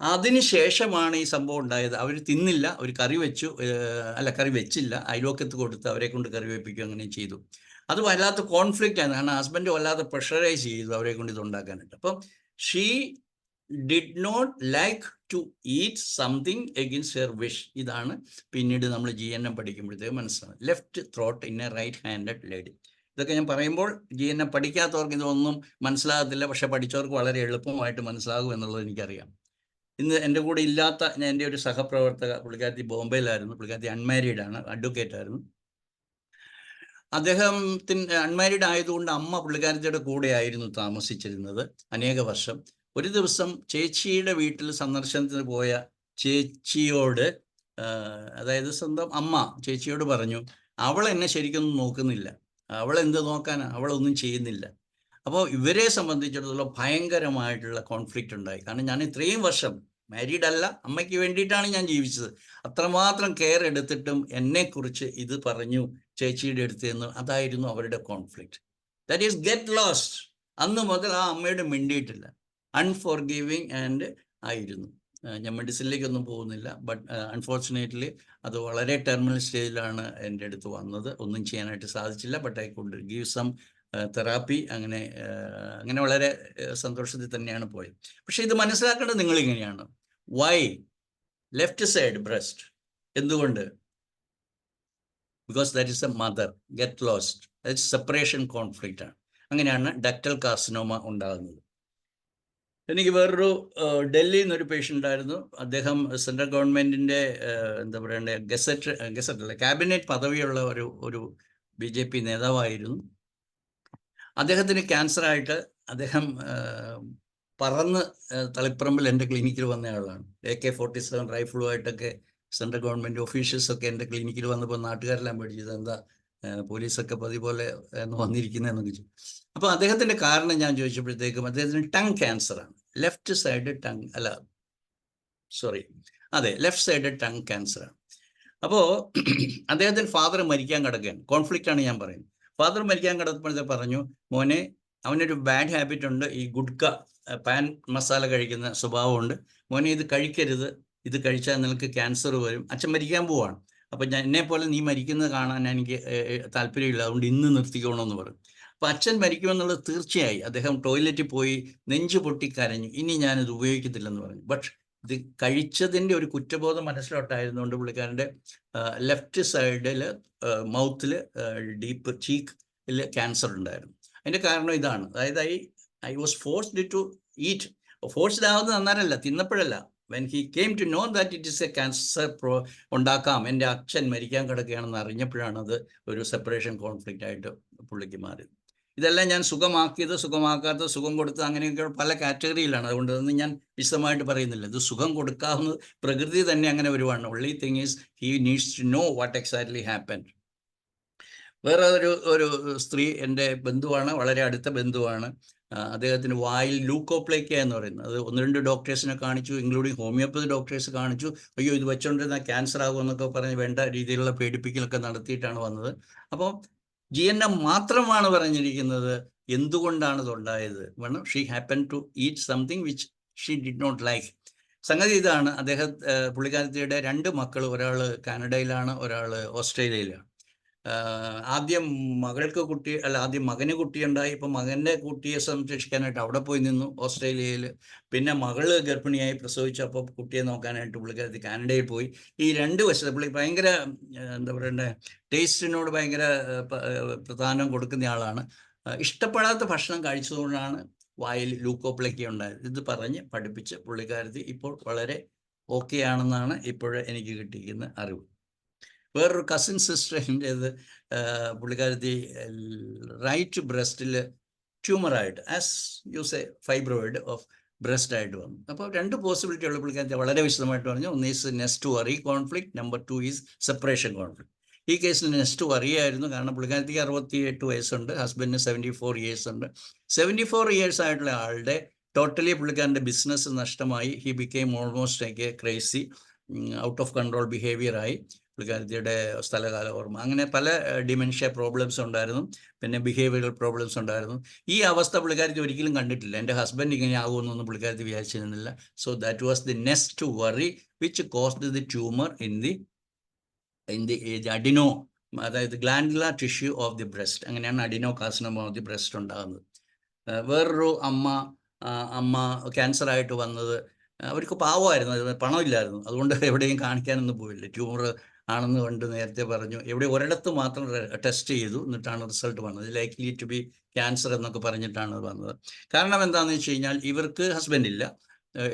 അതിനുശേഷമാണ് ഈ സംഭവം ഉണ്ടായത്. അവർ തിന്നില്ല, അവർ കറി വെച്ചു, കറി വെച്ചില്ല, അയൽവക്കത്ത് കൊടുത്ത് അവരെ കൊണ്ട് കറി വെപ്പിക്കുക, അങ്ങനെ ചെയ്തു. അത് വല്ലാത്ത കോൺഫ്ലിക്റ്റ് ആണ്, കാരണം ഹസ്ബൻഡ് വല്ലാതെ പ്രഷറൈസ് ചെയ്തു അവരെ കൊണ്ട് ഇത് ഉണ്ടാക്കാനായിട്ട്. അപ്പം she did not like to eat something against her wish. ഇതാണ് പിന്നീട് നമ്മൾ GNM പഠിക്കുമ്പോഴത്തേക്ക് മനസ്സിലാവും. Left throat in a right handed lady. ഇതൊക്കെ ഞാൻ പറയുമ്പോൾ GNM പഠിക്കാത്തവർക്ക് ഇതൊന്നും മനസ്സിലാകത്തില്ല, പക്ഷെ പഠിച്ചവർക്ക് വളരെ എളുപ്പമായിട്ട് മനസ്സിലാകും എന്നുള്ളത് എനിക്കറിയാം. ഇന്ന് എൻ്റെ കൂടെ ഇല്ലാത്ത എൻ്റെ ഒരു സഹപ്രവർത്തക, പുള്ളിക്കാരത്തി ബോംബെയിലായിരുന്നു, പുള്ളിക്കാരത്തി അൺമാരീഡ് ആണ്, അഡ്വക്കേറ്റ് ആയിരുന്നു. അദ്ദേഹത്തിന് അൺമാരീഡ് ആയതുകൊണ്ട് അമ്മ പുള്ളിക്കാരത്തിയുടെ കൂടെ ആയിരുന്നു താമസിച്ചിരുന്നത് അനേക വർഷം. ഒരു ദിവസം ചേച്ചിയുടെ വീട്ടിൽ സന്ദർശനത്തിന് പോയ ചേച്ചിയോട്, അതായത് സ്വന്തം അമ്മ ചേച്ചിയോട് പറഞ്ഞു, അവൾ എന്നെ ശരിക്കൊന്നും നോക്കുന്നില്ല, അവൾ എന്ത് നോക്കാനാണ്, അവളൊന്നും ചെയ്യുന്നില്ല. അപ്പോൾ ഇവരെ സംബന്ധിച്ചിടത്തോളം ഭയങ്കരമായിട്ടുള്ള കോൺഫ്ലിക്റ്റ് ഉണ്ടായി. കാരണം ഞാൻ ഇത്രയും വർഷം മാരീഡ് അല്ല, അമ്മയ്ക്ക് വേണ്ടിയിട്ടാണ് ഞാൻ ജീവിച്ചത്, അത്രമാത്രം കെയർ എടുത്തിട്ടും എന്നെക്കുറിച്ച് ഇത് പറഞ്ഞു ചേച്ചിയുടെ അടുത്ത് എന്ന്. അതായിരുന്നു അവരുടെ conflict. That is get lost. അന്ന് മുതൽ ആ അമ്മയോട് മിണ്ടിയിട്ടില്ല, അൺഫോർഗിവിങ് ആൻഡ് ആയിരുന്നു. ഞാൻ മെഡിസിനിലേക്കൊന്നും പോകുന്നില്ല, ബട്ട് അൺഫോർച്ചുനേറ്റ്ലി അത് വളരെ ടെർമിനൽ സ്റ്റേജിലാണ് എൻ്റെ അടുത്ത് വന്നത്. ഒന്നും ചെയ്യാനായിട്ട് സാധിച്ചില്ല, but I could give some therapy. അങ്ങനെ വളരെ സന്തോഷത്തിൽ തന്നെയാണ് പോയത്. പക്ഷെ ഇത് മനസ്സിലാക്കേണ്ടത് നിങ്ങളിങ്ങനെയാണ്. Why left side breast? എന്തുകൊണ്ട്? Because that is a mother. Get lost, that separation conflict ആണ്. അങ്ങനെയാണ് ഡക്ടൽ കാർസിനോമ ഉണ്ടാകുന്നത്. എനിക്ക് വേറൊരു ഡൽഹിയിൽ നിന്നൊരു പേഷ്യൻ്റ് ആയിരുന്നു. അദ്ദേഹം സെൻട്രൽ ഗവൺമെൻറ്റിൻ്റെ എന്താ പറയണ്ടേ, ഗസറ്റ് അല്ല, ക്യാബിനറ്റ് പദവിയുള്ള ഒരു BJP നേതാവായിരുന്നു. അദ്ദേഹത്തിന് ക്യാൻസറായിട്ട് അദ്ദേഹം പറന്ന് തളിപ്പറമ്പിൽ എൻ്റെ ക്ലിനിക്കിൽ വന്ന ആളാണ്. AK-47 റൈഫിളുമായിട്ടൊക്കെ സെൻട്രൽ ഗവൺമെൻറ് ഓഫീഷ്യൽസൊക്കെ എൻ്റെ ക്ലിനിക്കിൽ വന്നപ്പോൾ നാട്ടുകാരെല്ലാം പേടിച്ചത്, എന്താ പോലീസൊക്കെ പതിപോലെ വന്നിരിക്കുന്നതെന്നൊക്കെ ചോദിച്ചു. അപ്പോൾ അദ്ദേഹത്തിൻ്റെ കാരണം ഞാൻ ചോദിച്ചപ്പോഴത്തേക്കും അദ്ദേഹത്തിന് ടങ് ക്യാൻസറാണ്. Left side left side tongue ക്യാൻസറാണ്. അപ്പോൾ അദ്ദേഹത്തിന് ഫാദർ മരിക്കാൻ കിടക്കുകയാണ്. കോൺഫ്ലിക്റ്റാണ് ഞാൻ പറയുന്നത്. ഫാദർ മരിക്കാൻ കിടക്കുമ്പോഴത്തെ പറഞ്ഞു, മോനെ, അവനൊരു ബാഡ് ഹാബിറ്റ് ഉണ്ട്, ഈ ഗുഡ്ക പാൻ മസാല കഴിക്കുന്ന സ്വഭാവമുണ്ട്, മോനെ ഇത് കഴിക്കരുത്, ഇത് കഴിച്ചാൽ നിനക്ക് ക്യാൻസർ വരും, അച്ഛൻ മരിക്കാൻ പോവാണ്, അപ്പം എന്നെ പോലെ നീ മരിക്കുന്നത് കാണാൻ എനിക്ക് താല്പര്യമില്ല, അതുകൊണ്ട് ഇന്ന് നിർത്തിക്കണമെന്ന് പറഞ്ഞു. അപ്പം അച്ഛൻ മരിക്കുമെന്നുള്ളത് തീർച്ചയായി. അദ്ദേഹം ടോയ്ലറ്റിൽ പോയി നെഞ്ചു പൊട്ടിക്കരഞ്ഞു, ഇനി ഞാനിത് ഉപയോഗിക്കത്തില്ലെന്ന് പറഞ്ഞു. ബട്ട് ഇത് കഴിച്ചതിൻ്റെ ഒരു കുറ്റബോധം മനസ്സിലോട്ടായിരുന്നുകൊണ്ട് പുള്ളിക്കാരൻ്റെ ലെഫ്റ്റ് സൈഡിൽ മൗത്തിൽ ഡീപ്പ് ചീക്കിൽ ക്യാൻസർ ഉണ്ടായിരുന്നു. അതിൻ്റെ കാരണം ഇതാണ്. അതായത് I was forced to eat. Forced ആവുന്നത് അന്നേരമല്ല, തിന്നപ്പോഴല്ല, when he came to know that it is a cancer ഉണ്ടാക്കാം, എൻ്റെ അച്ഛൻ മരിക്കാൻ കിടക്കുകയാണെന്ന് അറിഞ്ഞപ്പോഴാണ് അത് ഒരു സെപ്പറേഷൻ കോൺഫ്ലിക്റ്റ് ആയിട്ട് പുള്ളിക്ക് മാറിയത്. ഇതെല്ലാം ഞാൻ സുഖമാക്കിയത്, സുഖമാക്കാത്തത്, സുഖം കൊടുത്തത്, അങ്ങനെയൊക്കെ പല കാറ്റഗറിയിലാണ്. അതുകൊണ്ട് അതൊന്നും ഞാൻ വിശദമായിട്ട് പറയുന്നില്ല. ഇത് സുഖം കൊടുക്കാവുന്നത് പ്രകൃതി തന്നെ അങ്ങനെ വരുവാണ്. Only thing is he needs to know what exactly happen. വേറെ ഒരു സ്ത്രീ എൻ്റെ ബന്ധുവാണ്, വളരെ അടുത്ത ബന്ധുവാണ്. അദ്ദേഹത്തിന് വായിൽ ലൂക്കോപ്ലേക്കിയ എന്ന് പറയുന്നത്, അത് 1-2 ഡോക്ടേഴ്സിനെ കാണിച്ചു, ഇൻക്ലൂഡിങ് ഹോമിയോപ്പതി ഡോക്ടേഴ്സ് കാണിച്ചു. അയ്യോ ഇത് വെച്ചോണ്ടിരുന്ന ക്യാൻസർ ആകുമെന്നൊക്കെ പറഞ്ഞ് വേണ്ട രീതിയിലുള്ള പേടിപ്പിക്കലൊക്കെ നടത്തിയിട്ടാണ് വന്നത്. അപ്പോൾ GNM മാത്രമാണ് പറഞ്ഞിരിക്കുന്നത് എന്തുകൊണ്ടാണ് ഇതുണ്ടായത്. വേണം she happen to eat something which she did not like. സംഗതി ഇതാണ്, പുള്ളിക്കാരത്തിയുടെ 2 മക്കൾ, ഒരാൾ കാനഡയിലാണ്, ഒരാൾ ഓസ്ട്രേലിയയിലാണ്. ആദ്യം ആദ്യം മകന് കുട്ടിയുണ്ടായി. ഇപ്പം മകൻ്റെ കുട്ടിയെ സംരക്ഷിക്കാനായിട്ട് അവിടെ പോയി നിന്നു ഓസ്ട്രേലിയയിൽ. പിന്നെ മകള് ഗർഭിണിയായി പ്രസവിച്ചു. അപ്പോൾ കുട്ടിയെ നോക്കാനായിട്ട് പുള്ളിക്കാരത്തി കാനഡയിൽ പോയി. ഈ 2 വശത്ത് പുള്ളി ഭയങ്കര എന്താ പറയണ്ടേ, ടേസ്റ്റിനോട് ഭയങ്കര പ്രധാനം കൊടുക്കുന്ന ആളാണ്. ഇഷ്ടപ്പെടാത്ത ഭക്ഷണം കഴിച്ചതുകൊണ്ടാണ് വായിൽ ലൂക്കോപ്ലേക്കിയ ഉണ്ടായത്. ഇത് പറഞ്ഞ് പഠിപ്പിച്ച് പുള്ളിക്കാരത്തി ഇപ്പോൾ വളരെ ഓക്കെ ആണെന്നാണ് ഇപ്പോഴേ എനിക്ക് കിട്ടിയിരിക്കുന്ന അറിവ്. വേറൊരു കസിൻ സിസ്റ്ററിൻ്റേത്, പുള്ളിക്കാരത്തി റൈറ്റ് ബ്രസ്റ്റിൽ ട്യൂമറായിട്ട്, as use a fibroid of breast ആയിട്ട് വന്നു. അപ്പോൾ 2 പോസിബിലിറ്റി ഉള്ള പുള്ളിക്കാരത്തി വളരെ വിശദമായിട്ട് പറഞ്ഞു. ഒന്ന് is nest worry conflict, number 2 is separation conflict. ഈ കേസിൽ നെസ്റ്റ് വറിയായിരുന്നു. കാരണം പുള്ളിക്കാരത്തിക്ക് 68 വയസ്സുണ്ട്, ഹസ്ബൻഡിന് 74 ഇയേഴ്സ് ഉണ്ട്. 74 ഇയേഴ്സ് ആയിട്ടുള്ള ആളുടെ ടോട്ടലി പുള്ളിക്കാരൻ്റെ ബിസിനസ് നഷ്ടമായി. He became almost like a crazy, out of control ബിഹേവിയറായി. പുള്ളിക്കാരത്തിയുടെ സ്ഥലകാല ഓർമ്മ, അങ്ങനെ പല ഡിമെൻഷ്യ പ്രോബ്ലംസ് ഉണ്ടായിരുന്നു. പിന്നെ ബിഹേവിയറൽ പ്രോബ്ലംസ് ഉണ്ടായിരുന്നു. ഈ അവസ്ഥ പുള്ളിക്കാരത്തി ഒരിക്കലും കണ്ടിട്ടില്ല. എൻ്റെ ഹസ്ബൻഡ് ഇങ്ങനെ ആകുമെന്നൊന്നും പുള്ളിക്കാരത്തി വിചാരിച്ചിരുന്നില്ല. So that was the nest worry which caused the tumour in the adeno, അതായത് glandular tissue of the breast. അങ്ങനെയാണ് adeno carcinoma of the breast ഉണ്ടാകുന്നത്. വേറൊരു അമ്മ ക്യാൻസർ ആയിട്ട് വന്നത്, അവർക്ക് പാവമായിരുന്നു, പണമില്ലായിരുന്നു, അതുകൊണ്ട് എവിടെയും കാണിക്കാനൊന്നും പോയില്ല. ട്യൂമർ ആണെന്ന് കണ്ട് നേരത്തെ പറഞ്ഞു. ഒരിടത്ത് മാത്രം ടെസ്റ്റ് ചെയ്തു, എന്നിട്ടാണ് റിസൾട്ട് വന്നത്. ലൈക്ലി ടു ബി ക്യാൻസർ എന്നൊക്കെ പറഞ്ഞിട്ടാണ് വന്നത്. കാരണം എന്താണെന്ന് വെച്ച് കഴിഞ്ഞാൽ ഇവർക്ക് ഹസ്ബൻഡ് ഇല്ല,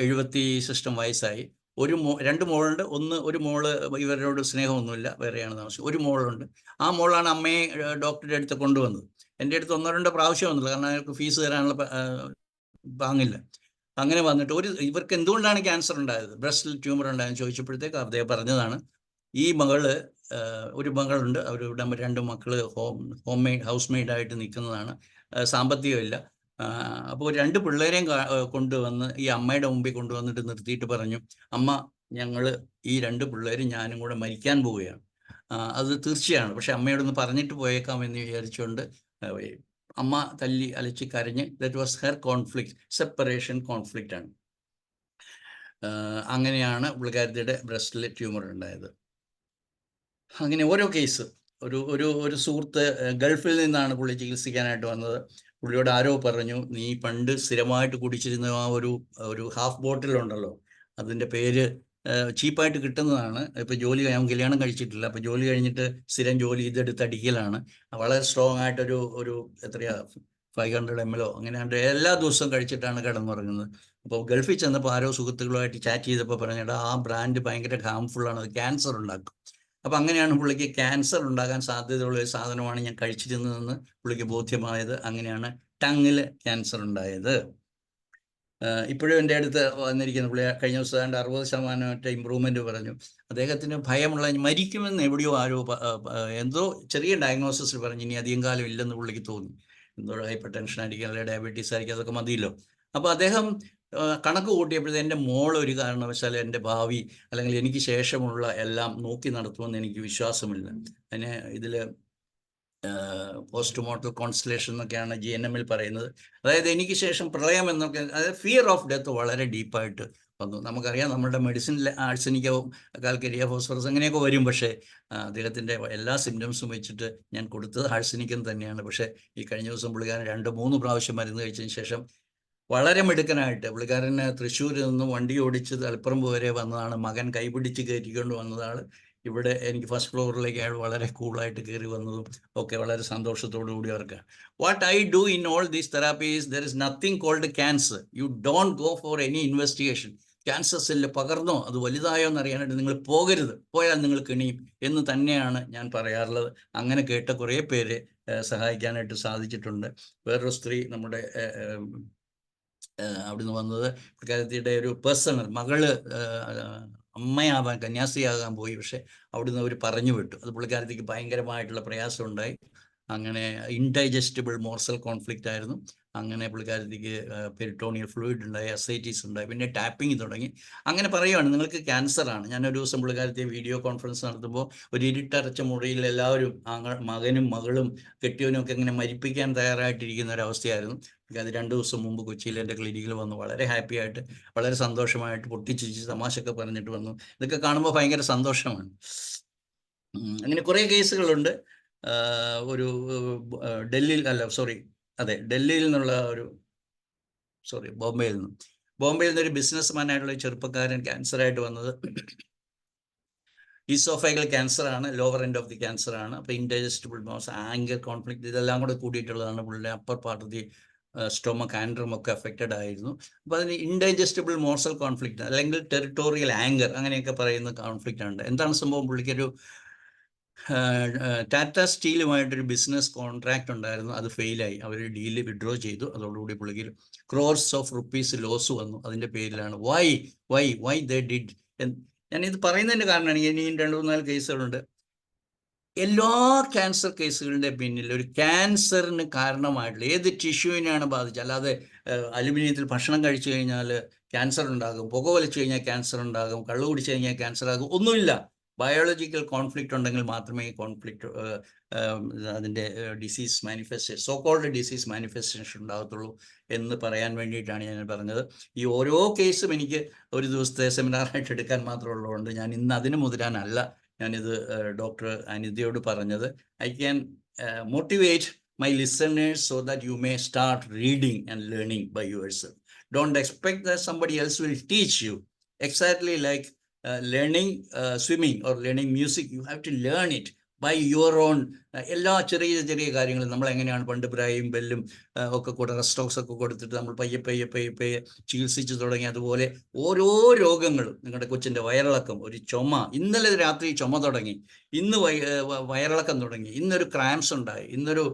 76 വയസ്സായി. 2 മോളുണ്ട്. ഒരു മോള് ഇവരോട് സ്നേഹമൊന്നുമില്ല, വേറെയാണ് താമസം. ഒരു മോളുണ്ട്. ആ മോളാണ് അമ്മയെ ഡോക്ടറുടെ അടുത്ത് കൊണ്ടുവന്നത്. എൻ്റെ അടുത്ത് 1-2 പ്രാവശ്യം വന്നില്ല, കാരണം അയാൾക്ക് ഫീസ് തരാനുള്ള പാങ്ങില്ല. അങ്ങനെ വന്നിട്ട് ഇവർക്ക് എന്തുകൊണ്ടാണ് ക്യാൻസർ ഉണ്ടായത്, ബ്രസ്റ്റിൽ ട്യൂമർ ഉണ്ടായെന്ന് ചോദിച്ചപ്പോഴത്തേക്ക് അദ്ദേഹം പറഞ്ഞതാണ്, ഈ ഒരു മകളുണ്ട്, അവരുടെ 2 മക്കൾ ഹൗസ് മെയ്ഡായിട്ട് നിൽക്കുന്നതാണ്, സാമ്പത്തികമില്ല. അപ്പോൾ 2 പിള്ളേരെയും കൊണ്ടുവന്ന് ഈ അമ്മയുടെ മുമ്പിൽ കൊണ്ടുവന്നിട്ട് നിർത്തിയിട്ട് പറഞ്ഞു, അമ്മ ഞങ്ങൾ ഈ 2 പിള്ളേരും ഞാനും കൂടെ മരിക്കാൻ പോവുകയാണ്, അത് തീർച്ചയാണ്, പക്ഷെ അമ്മയോടൊന്ന് പറഞ്ഞിട്ട് പോയേക്കാമെന്ന് വിചാരിച്ചുകൊണ്ട് അമ്മ തല്ലി അലച്ച് കരഞ്ഞ്. That was her conflict, separation conflict ആണ്. അങ്ങനെയാണ് പുള്ളിക്കാരത്തിയുടെ ബ്രസ്റ്റിൽ ട്യൂമർ ഉണ്ടായത്. അങ്ങനെ ഓരോ കേസ്. ഒരു സുഹൃത്ത് ഗൾഫിൽ നിന്നാണ് പുള്ളി ചികിത്സിക്കാനായിട്ട് വന്നത്. പുള്ളിയോട് ആരോ പറഞ്ഞു, നീ പണ്ട് സ്ഥിരമായിട്ട് കുടിച്ചിരുന്ന ആ ഒരു ഹാഫ് ബോട്ടിലുണ്ടല്ലോ, അതിൻ്റെ പേര് ചീപ്പായിട്ട് കിട്ടുന്നതാണ്. ഇപ്പോൾ ഞാൻ കല്യാണം കഴിച്ചിട്ടില്ല, അപ്പോൾ ജോലി കഴിഞ്ഞിട്ട് സ്ഥിരം ജോലി ഇതെടുത്ത് അടിക്കലാണ്. വളരെ സ്ട്രോങ് ആയിട്ടൊരു എത്രയാ 500 ml അങ്ങനെ എല്ലാ ദിവസവും കഴിച്ചിട്ടാണ് കിടന്നുറങ്ങുന്നത്. അപ്പോൾ ഗൾഫിൽ ചെന്നപ്പോൾ ആരോ സുഹൃത്തുക്കളുമായിട്ട് ചാറ്റ് ചെയ്തപ്പോൾ പറഞ്ഞിട്ട് ആ ബ്രാൻഡ് ഭയങ്കര ഹാംഫുള്ളാണ്, അത് ക്യാൻസർ ഉണ്ടാക്കും. അപ്പം അങ്ങനെയാണ് പുള്ളിക്ക് ക്യാൻസർ ഉണ്ടാകാൻ സാധ്യതയുള്ള ഒരു സാധനമാണ് ഞാൻ കഴിച്ചിരുന്നതെന്ന് പുള്ളിക്ക് ബോധ്യമായത്. അങ്ങനെയാണ് ടങ്ങിൽ ക്യാൻസർ ഉണ്ടായത്. ഇപ്പോഴും എൻ്റെ അടുത്ത് വന്നിരിക്കുന്ന പുള്ളി കഴിഞ്ഞ ദിവസം 60% ഇമ്പ്രൂവ്മെൻ്റ് പറഞ്ഞു. അദ്ദേഹത്തിന് ഭയമുള്ള മരിക്കുമെന്ന് എവിടെയോ ആരോ എന്തോ ചെറിയ ഡയഗ്നോസിസ് പറഞ്ഞു. ഇനി അധികം കാലം ഇല്ലെന്ന് പുള്ളിക്ക് തോന്നി. എന്തോ ഹൈപ്പർ ടെൻഷൻ ആയിരിക്കും, അല്ലെങ്കിൽ ഡയബറ്റീസ് ആയിരിക്കും, അതൊക്കെ മതിയല്ലോ. അപ്പോൾ അദ്ദേഹം കണക്ക് കൂട്ടിയപ്പോഴത്തെ എൻ്റെ മോൾ ഒരു കാരണവശാൽ എൻ്റെ ഭാവി അല്ലെങ്കിൽ എനിക്ക് ശേഷമുള്ള എല്ലാം നോക്കി നടത്തുമെന്ന് എനിക്ക് വിശ്വാസമില്ല. അതിന് ഇതിൽ പോസ്റ്റ്മോർട്ടൽ കോൺസ്റ്റലേഷൻ എന്നൊക്കെയാണ് GNM പറയുന്നത്. അതായത് എനിക്ക് ശേഷം പ്രളയം എന്നൊക്കെ, അതായത് ഫിയർ ഓഫ് ഡെത്ത് വളരെ ഡീപ്പായിട്ട് വന്നു. നമുക്കറിയാം നമ്മുടെ മെഡിസിനിൽ ആഴ്സനിക്കവും കാൽക്കരിയ ഫോസ്ഫറസ് അങ്ങനെയൊക്കെ വരും. പക്ഷേ അദ്ദേഹത്തിൻ്റെ എല്ലാ സിംറ്റംസും വെച്ചിട്ട് ഞാൻ കൊടുത്തത് ആഴ്സനിക്കം തന്നെയാണ്. പക്ഷേ ഈ കഴിഞ്ഞ ദിവസം പുള്ളിക്കാരൻ 2-3 പ്രാവശ്യം മരുന്ന് കഴിച്ചതിന് ശേഷം വളരെ മിടുക്കനായിട്ട് പുള്ളിക്കാരന് തൃശ്ശൂരിൽ നിന്ന് വണ്ടി ഓടിച്ച് തളിപ്പറമ്പ് വരെ വന്നതാണ്. മകൻ കൈപിടിച്ച് കയറ്റിക്കൊണ്ട് വന്നതാണ്. ഇവിടെ എനിക്ക് ഫസ്റ്റ് ഫ്ലോറിലേക്ക് അയാൾ വളരെ കൂളായിട്ട് കയറി വന്നതും ഒക്കെ വളരെ സന്തോഷത്തോടു കൂടി അവർക്ക്. What I do in all these therapies, there is nothing called cancer. You don't go for any investigation. Cancer cell പകർന്നോ അത് വലുതായോ എന്നറിയാനായിട്ട് നിങ്ങൾ പോകരുത്, പോയാൽ നിങ്ങൾ കിണിയും എന്ന് തന്നെയാണ് ഞാൻ പറയാറുള്ളത്. അങ്ങനെ കേട്ട കുറേ പേരെ സഹായിക്കാനായിട്ട് സാധിച്ചിട്ടുണ്ട്. വേറൊരു സ്ത്രീ നമ്മുടെ അവിടുന്ന് വന്നത് പുള്ളിക്കാരത്തിയുടെ ഒരു പേഴ്സണൽ മകള് അമ്മയാവാൻ കന്യാസ്ത്രീയാകാൻ പോയി, പക്ഷെ അവിടുന്ന് അവർ പറഞ്ഞു വിട്ടു. അത് പുള്ളിക്കാരത്തിക്ക് ഭയങ്കരമായിട്ടുള്ള പ്രയാസം ഉണ്ടായി. അങ്ങനെ ഇൻഡൈജസ്റ്റബിൾ മോർസൽ കോൺഫ്ലിക്റ്റ് ആയിരുന്നു. അങ്ങനെ പുള്ളിക്കാരത്തിക്ക് പെരിട്ടോണിയൽ ഫ്ലൂയിഡ് ഉണ്ടായി, അസൈറ്റീസ് ഉണ്ടായി, പിന്നെ ടാപ്പിംഗ് തുടങ്ങി. അങ്ങനെ പറയുവാണ് നിങ്ങൾക്ക് ക്യാൻസറാണ്. ഞാനൊരു ദിവസം പുള്ളിക്കാരത്തെ വീഡിയോ കോൺഫറൻസ് നടത്തുമ്പോൾ ഒരു ഇരുട്ടടച്ച മുറിയിൽ എല്ലാവരും മകനും മകളും കെട്ടിയവനും ഒക്കെ ഇങ്ങനെ മരിപ്പിക്കാൻ തയ്യാറായിട്ടിരിക്കുന്ന ഒരു അവസ്ഥയായിരുന്നു. അത് 2 ദിവസം മുമ്പ് കൊച്ചിയിൽ എൻ്റെ ക്ലിനിക്കിൽ വന്നു. വളരെ ഹാപ്പി ആയിട്ട്, വളരെ സന്തോഷമായിട്ട് പൊട്ടിച്ചിരിച്ച് തമാശയൊക്കെ പറഞ്ഞിട്ട് വന്നു. ഇതൊക്കെ കാണുമ്പോൾ ഭയങ്കര സന്തോഷമാണ്. അങ്ങനെ കുറേ കേസുകളുണ്ട്. ഒരു ഡൽഹിയിൽ ഡൽഹിയിൽ നിന്നുള്ള ബോംബെയിൽ നിന്നൊരു ബിസിനസ് മാനായിട്ടുള്ള ചെറുപ്പക്കാരൻ ക്യാൻസറായിട്ട് വന്നത് ഈസോഫൈഗൽ ക്യാൻസർ ആണ്, lower end of the cancer ആണ്. അപ്പോൾ ഇൻഡൈജസ്റ്റബിൾ മോസ്, ആങ്കർ കോൺഫ്ലിക്റ്റ്, ഇതെല്ലാം കൂടെ കൂടിയിട്ടുള്ളതാണ് പുള്ളിയുടെ upper part of the stomach Antrum ഒക്കെ അഫക്റ്റഡ് ആയിരുന്നു. അപ്പോൾ അതിന് ഇൻഡൈജസ്റ്റബിൾ മോർസൽ കോൺഫ്ലിക്റ്റ് അല്ലെങ്കിൽ ടെറിട്ടോറിയൽ ആങ്കർ അങ്ങനെയൊക്കെ പറയുന്ന കോൺഫ്ലിക്റ്റ് ഉണ്ട്. എന്താണ് സംഭവം? പുള്ളിക്കൊരു ടാറ്റ സ്റ്റീലുമായിട്ടൊരു ബിസിനസ് കോൺട്രാക്ട് ഉണ്ടായിരുന്നു. അത് ഫെയിലായി. അവർ ഡീല് വിഡ്രോ ചെയ്തു. അതോടുകൂടി പുള്ളിക്ക് ക്രോർസ് ഓഫ് റുപ്പീസ് ലോസ് വന്നു. അതിൻ്റെ പേരിലാണ് വൈ ദേ ഡിഡ്. ഞാനിത് പറയുന്നതിൻ്റെ കാരണമാണ്, ഇനിയും 2-3 കേസുകളുണ്ട്. എല്ലാ ക്യാൻസർ കേസുകളുടെ പിന്നിൽ ഒരു ക്യാൻസറിന് കാരണമായിട്ടുള്ള ഏത് ടിഷ്യൂവിനെയാണ് ബാധിച്ചത്, അല്ലാതെ അലുമിനിയത്തിൽ ഭക്ഷണം കഴിച്ചു കഴിഞ്ഞാൽ ക്യാൻസർ ഉണ്ടാകും, പുക വലിച്ചു കഴിഞ്ഞാൽ ക്യാൻസർ ഉണ്ടാകും, കള്ളു കുടിച്ചു കഴിഞ്ഞാൽ ക്യാൻസർ ആകും, ഒന്നുമില്ല. ബയോളജിക്കൽ കോൺഫ്ലിക്റ്റ് ഉണ്ടെങ്കിൽ മാത്രമേ ഈ കോൺഫ്ലിക്റ്റ് അതിൻ്റെ disease manifestation, so called disease manifestation ഉണ്ടാകത്തുള്ളൂ എന്ന് പറയാൻ വേണ്ടിയിട്ടാണ് ഞാൻ പറഞ്ഞത്. ഈ ഓരോ കേസും എനിക്ക് ഒരു ദിവസത്തെ സെമിനാറായിട്ട് എടുക്കാൻ മാത്രമുള്ളതുകൊണ്ട് ഞാൻ ഇന്ന് അതിന് മുതിരാനല്ല ഞാനിത് ഡോക്ടർ അനിതയോട് പറഞ്ഞത്. I can motivate my listeners so that you may start reading and learning by yourself. Don't expect that somebody else will teach you. Exactly like learning swimming or learning music, you have to learn it by your own. എല്ലാ ചെറിയ ചെറിയ കാര്യങ്ങളും നമ്മൾ എങ്ങനെയാണ് പണ്ട് ബ്രൈയും ബെല്ലും ഒക്കെ കൂടെ റെസ്റ്റോക്സ് ഒക്കെ കൊടുത്തിട്ട് നമ്മൾ പയ്യെ ചികിത്സിച്ച് തുടങ്ങി. അതുപോലെ ഓരോ രോഗങ്ങളും, നിങ്ങളുടെ കൊച്ചിൻ്റെ വയറിളക്കം, ഒരു ചുമ, ഇന്നലെ രാത്രി ചുമ തുടങ്ങി, ഇന്ന് വയറിളക്കം തുടങ്ങി, ഇന്നൊരു ക്രാംസ് ഉണ്ടായി, ഇന്നൊരു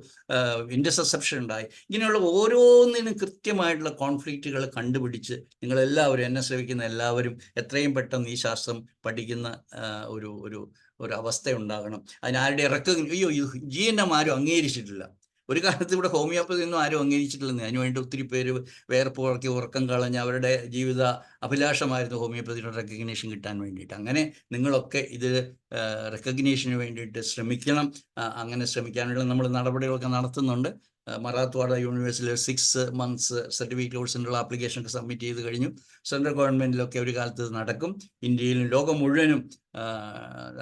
ഇൻറ്റർസെപ്ഷൻ ഉണ്ടായി. ഇങ്ങനെയുള്ള ഓരോന്നിനും കൃത്യമായിട്ടുള്ള കോൺഫ്ലിക്റ്റുകൾ കണ്ടുപിടിച്ച് നിങ്ങളെല്ലാവരും, എന്നെ ശ്രമിക്കുന്ന എല്ലാവരും എത്രയും പെട്ടെന്ന് ഈ ശാസ്ത്രം പഠിക്കുന്ന ഒരു അവസ്ഥ ഉണ്ടാകണം. അതിനാരുടെ GNM ആരും അംഗീകരിച്ചിട്ടില്ല. ഒരു കാലത്ത് ഇവിടെ ഹോമിയോപ്പതി ഒന്നും ആരും അംഗീകരിച്ചിട്ടില്ലെന്ന്. അതിനുവേണ്ടി ഒത്തിരി പേര് വേർപ്പ് ഉറക്കി ഉറക്കം കളഞ്ഞ് അവരുടെ ജീവിത അഭിലാഷമായിരുന്നു ഹോമിയോപ്പതിയുടെ റെക്കഗ്നേഷൻ കിട്ടാൻ വേണ്ടിയിട്ട്. അങ്ങനെ നിങ്ങളൊക്കെ ഇത് റെക്കഗ്നേഷന് വേണ്ടിയിട്ട് ശ്രമിക്കണം. അങ്ങനെ ശ്രമിക്കാനുള്ള നമ്മൾ നടപടികളൊക്കെ നടത്തുന്നുണ്ട്. മറാത്ത്വാഡ യൂണിവേഴ്സിറ്റിയിൽ 6 months സർട്ടിഫിക്കറ്റ് കോഴ്സിനുള്ള ആപ്ലിക്കേഷനൊക്കെ സബ്മിറ്റ് ചെയ്ത് കഴിഞ്ഞു. സെൻട്രൽ ഗവൺമെൻറ്റിലൊക്കെ ഒരു കാലത്ത് നടക്കും. ഇന്ത്യയിലും ലോകം മുഴുവനും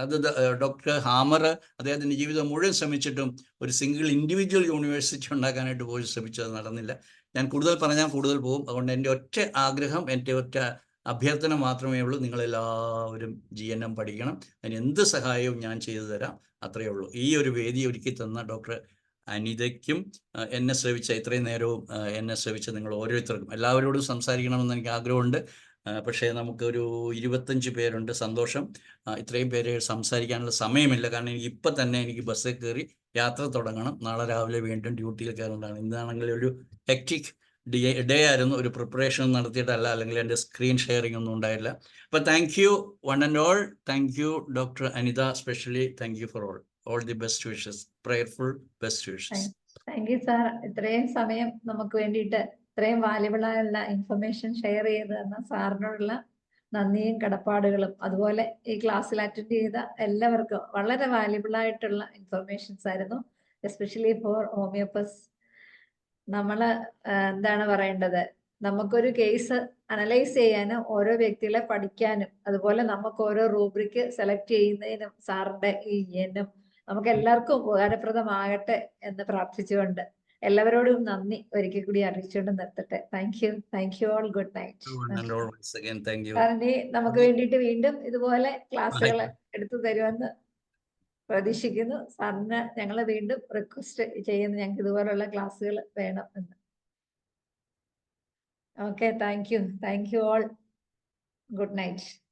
അത് ഡോക്ടർ ഹാമർ അദ്ദേഹത്തിൻ്റെ ജീവിതം മുഴുവൻ ശ്രമിച്ചിട്ടും ഒരു സിംഗിൾ ഇൻഡിവിജ്വൽ യൂണിവേഴ്സിറ്റി ഉണ്ടാക്കാനായിട്ട് പോലും ശ്രമിച്ചത് നടന്നില്ല. ഞാൻ കൂടുതൽ പറഞ്ഞാൽ കൂടുതൽ പോകും. അതുകൊണ്ട് എൻ്റെ ഒറ്റ ആഗ്രഹം, എൻ്റെ ഒറ്റ അഭ്യർത്ഥന മാത്രമേ ഉള്ളൂ, നിങ്ങളെല്ലാവരും GNM പഠിക്കണം. അതിന് എന്ത് സഹായവും ഞാൻ ചെയ്തു തരാം, അത്രയേ ഉള്ളൂ. ഈ ഒരു വേദി ഒരുക്കി തന്ന ഡോക്ടർ അനിതയ്ക്കും എന്നെ ശ്രവിച്ച ഇത്രയും നേരവും എന്നെ ശ്രവിച്ച നിങ്ങൾ ഓരോരുത്തർക്കും എല്ലാവരോടും സംസാരിക്കണമെന്ന് എനിക്ക് ആഗ്രഹമുണ്ട്. പക്ഷേ നമുക്കൊരു 25 പേരുണ്ട്. സന്തോഷം. ഇത്രയും പേരെ സംസാരിക്കാനുള്ള സമയമില്ല. കാരണം ഇപ്പം തന്നെ എനിക്ക് ബസ്സിൽ കയറി യാത്ര തുടങ്ങണം. നാളെ രാവിലെ വീണ്ടും ഡ്യൂട്ടിയിൽ കയറേണ്ടതാണ്. ഇന്നാണെങ്കിൽ ഒരു ഹെക്റ്റിക് ഡേ ആയിരുന്നു. ഒരു പ്രിപ്പറേഷൻ നടത്തിയിട്ടല്ല, അല്ലെങ്കിൽ എൻ്റെ സ്ക്രീൻ ഷെയറിംഗ് ഒന്നും ഉണ്ടായില്ല. അപ്പോൾ thank you one and all. Thank you doctor Anitha specially. Thank you for all the best wishes, prayerful best wishes. Thank you sir. ഇത്രയും സമയം നമുക്ക് വേണ്ടിയിട്ട് ഇത്രയും വാല്യബിളായുള്ള ഇൻഫർമേഷൻ ഷെയർ ചെയ്ത് തന്ന സാറിനോടുള്ള നന്ദിയും കടപ്പാടുകളും, അതുപോലെ ഈ ക്ലാസ്സിൽ അറ്റൻഡ് ചെയ്ത എല്ലാവർക്കും വളരെ വാല്യബിളായിട്ടുള്ള ഇൻഫർമേഷൻസ് ആയിരുന്നു. Especially for ഹോമിയോപ്പസ്. നമ്മള് എന്താണ് പറയേണ്ടത്, നമുക്കൊരു കേസ് അനലൈസ് ചെയ്യാനും ഓരോ വ്യക്തികളെ പഠിക്കാനും അതുപോലെ നമുക്ക് ഓരോ റൂബ്രിക്ക് സെലക്ട് ചെയ്യുന്നതിനും സാറിന്റെ ഈ GNM നമുക്ക് എല്ലാവർക്കും ഉപകാരപ്രദമാകട്ടെ എന്ന് പ്രാർത്ഥിച്ചുകൊണ്ട് എല്ലാവരോടും നന്ദി ഒരിക്കൽ കൂടി അറിയിച്ചുകൊണ്ട് നിർത്തട്ടെ. Thank you all. Good night. സാറിന് നമുക്ക് വേണ്ടിയിട്ട് വീണ്ടും ഇതുപോലെ ക്ലാസ്സുകൾ എടുത്തു തരുമെന്ന് പ്രതീക്ഷിക്കുന്നു. സാറിന് ഞങ്ങൾ വീണ്ടും റിക്വസ്റ്റ് ചെയ്യുന്നു, ഞങ്ങൾക്ക് ഇതുപോലുള്ള ക്ലാസ്സുകൾ വേണം എന്ന്. Okay, thank you all. Good night.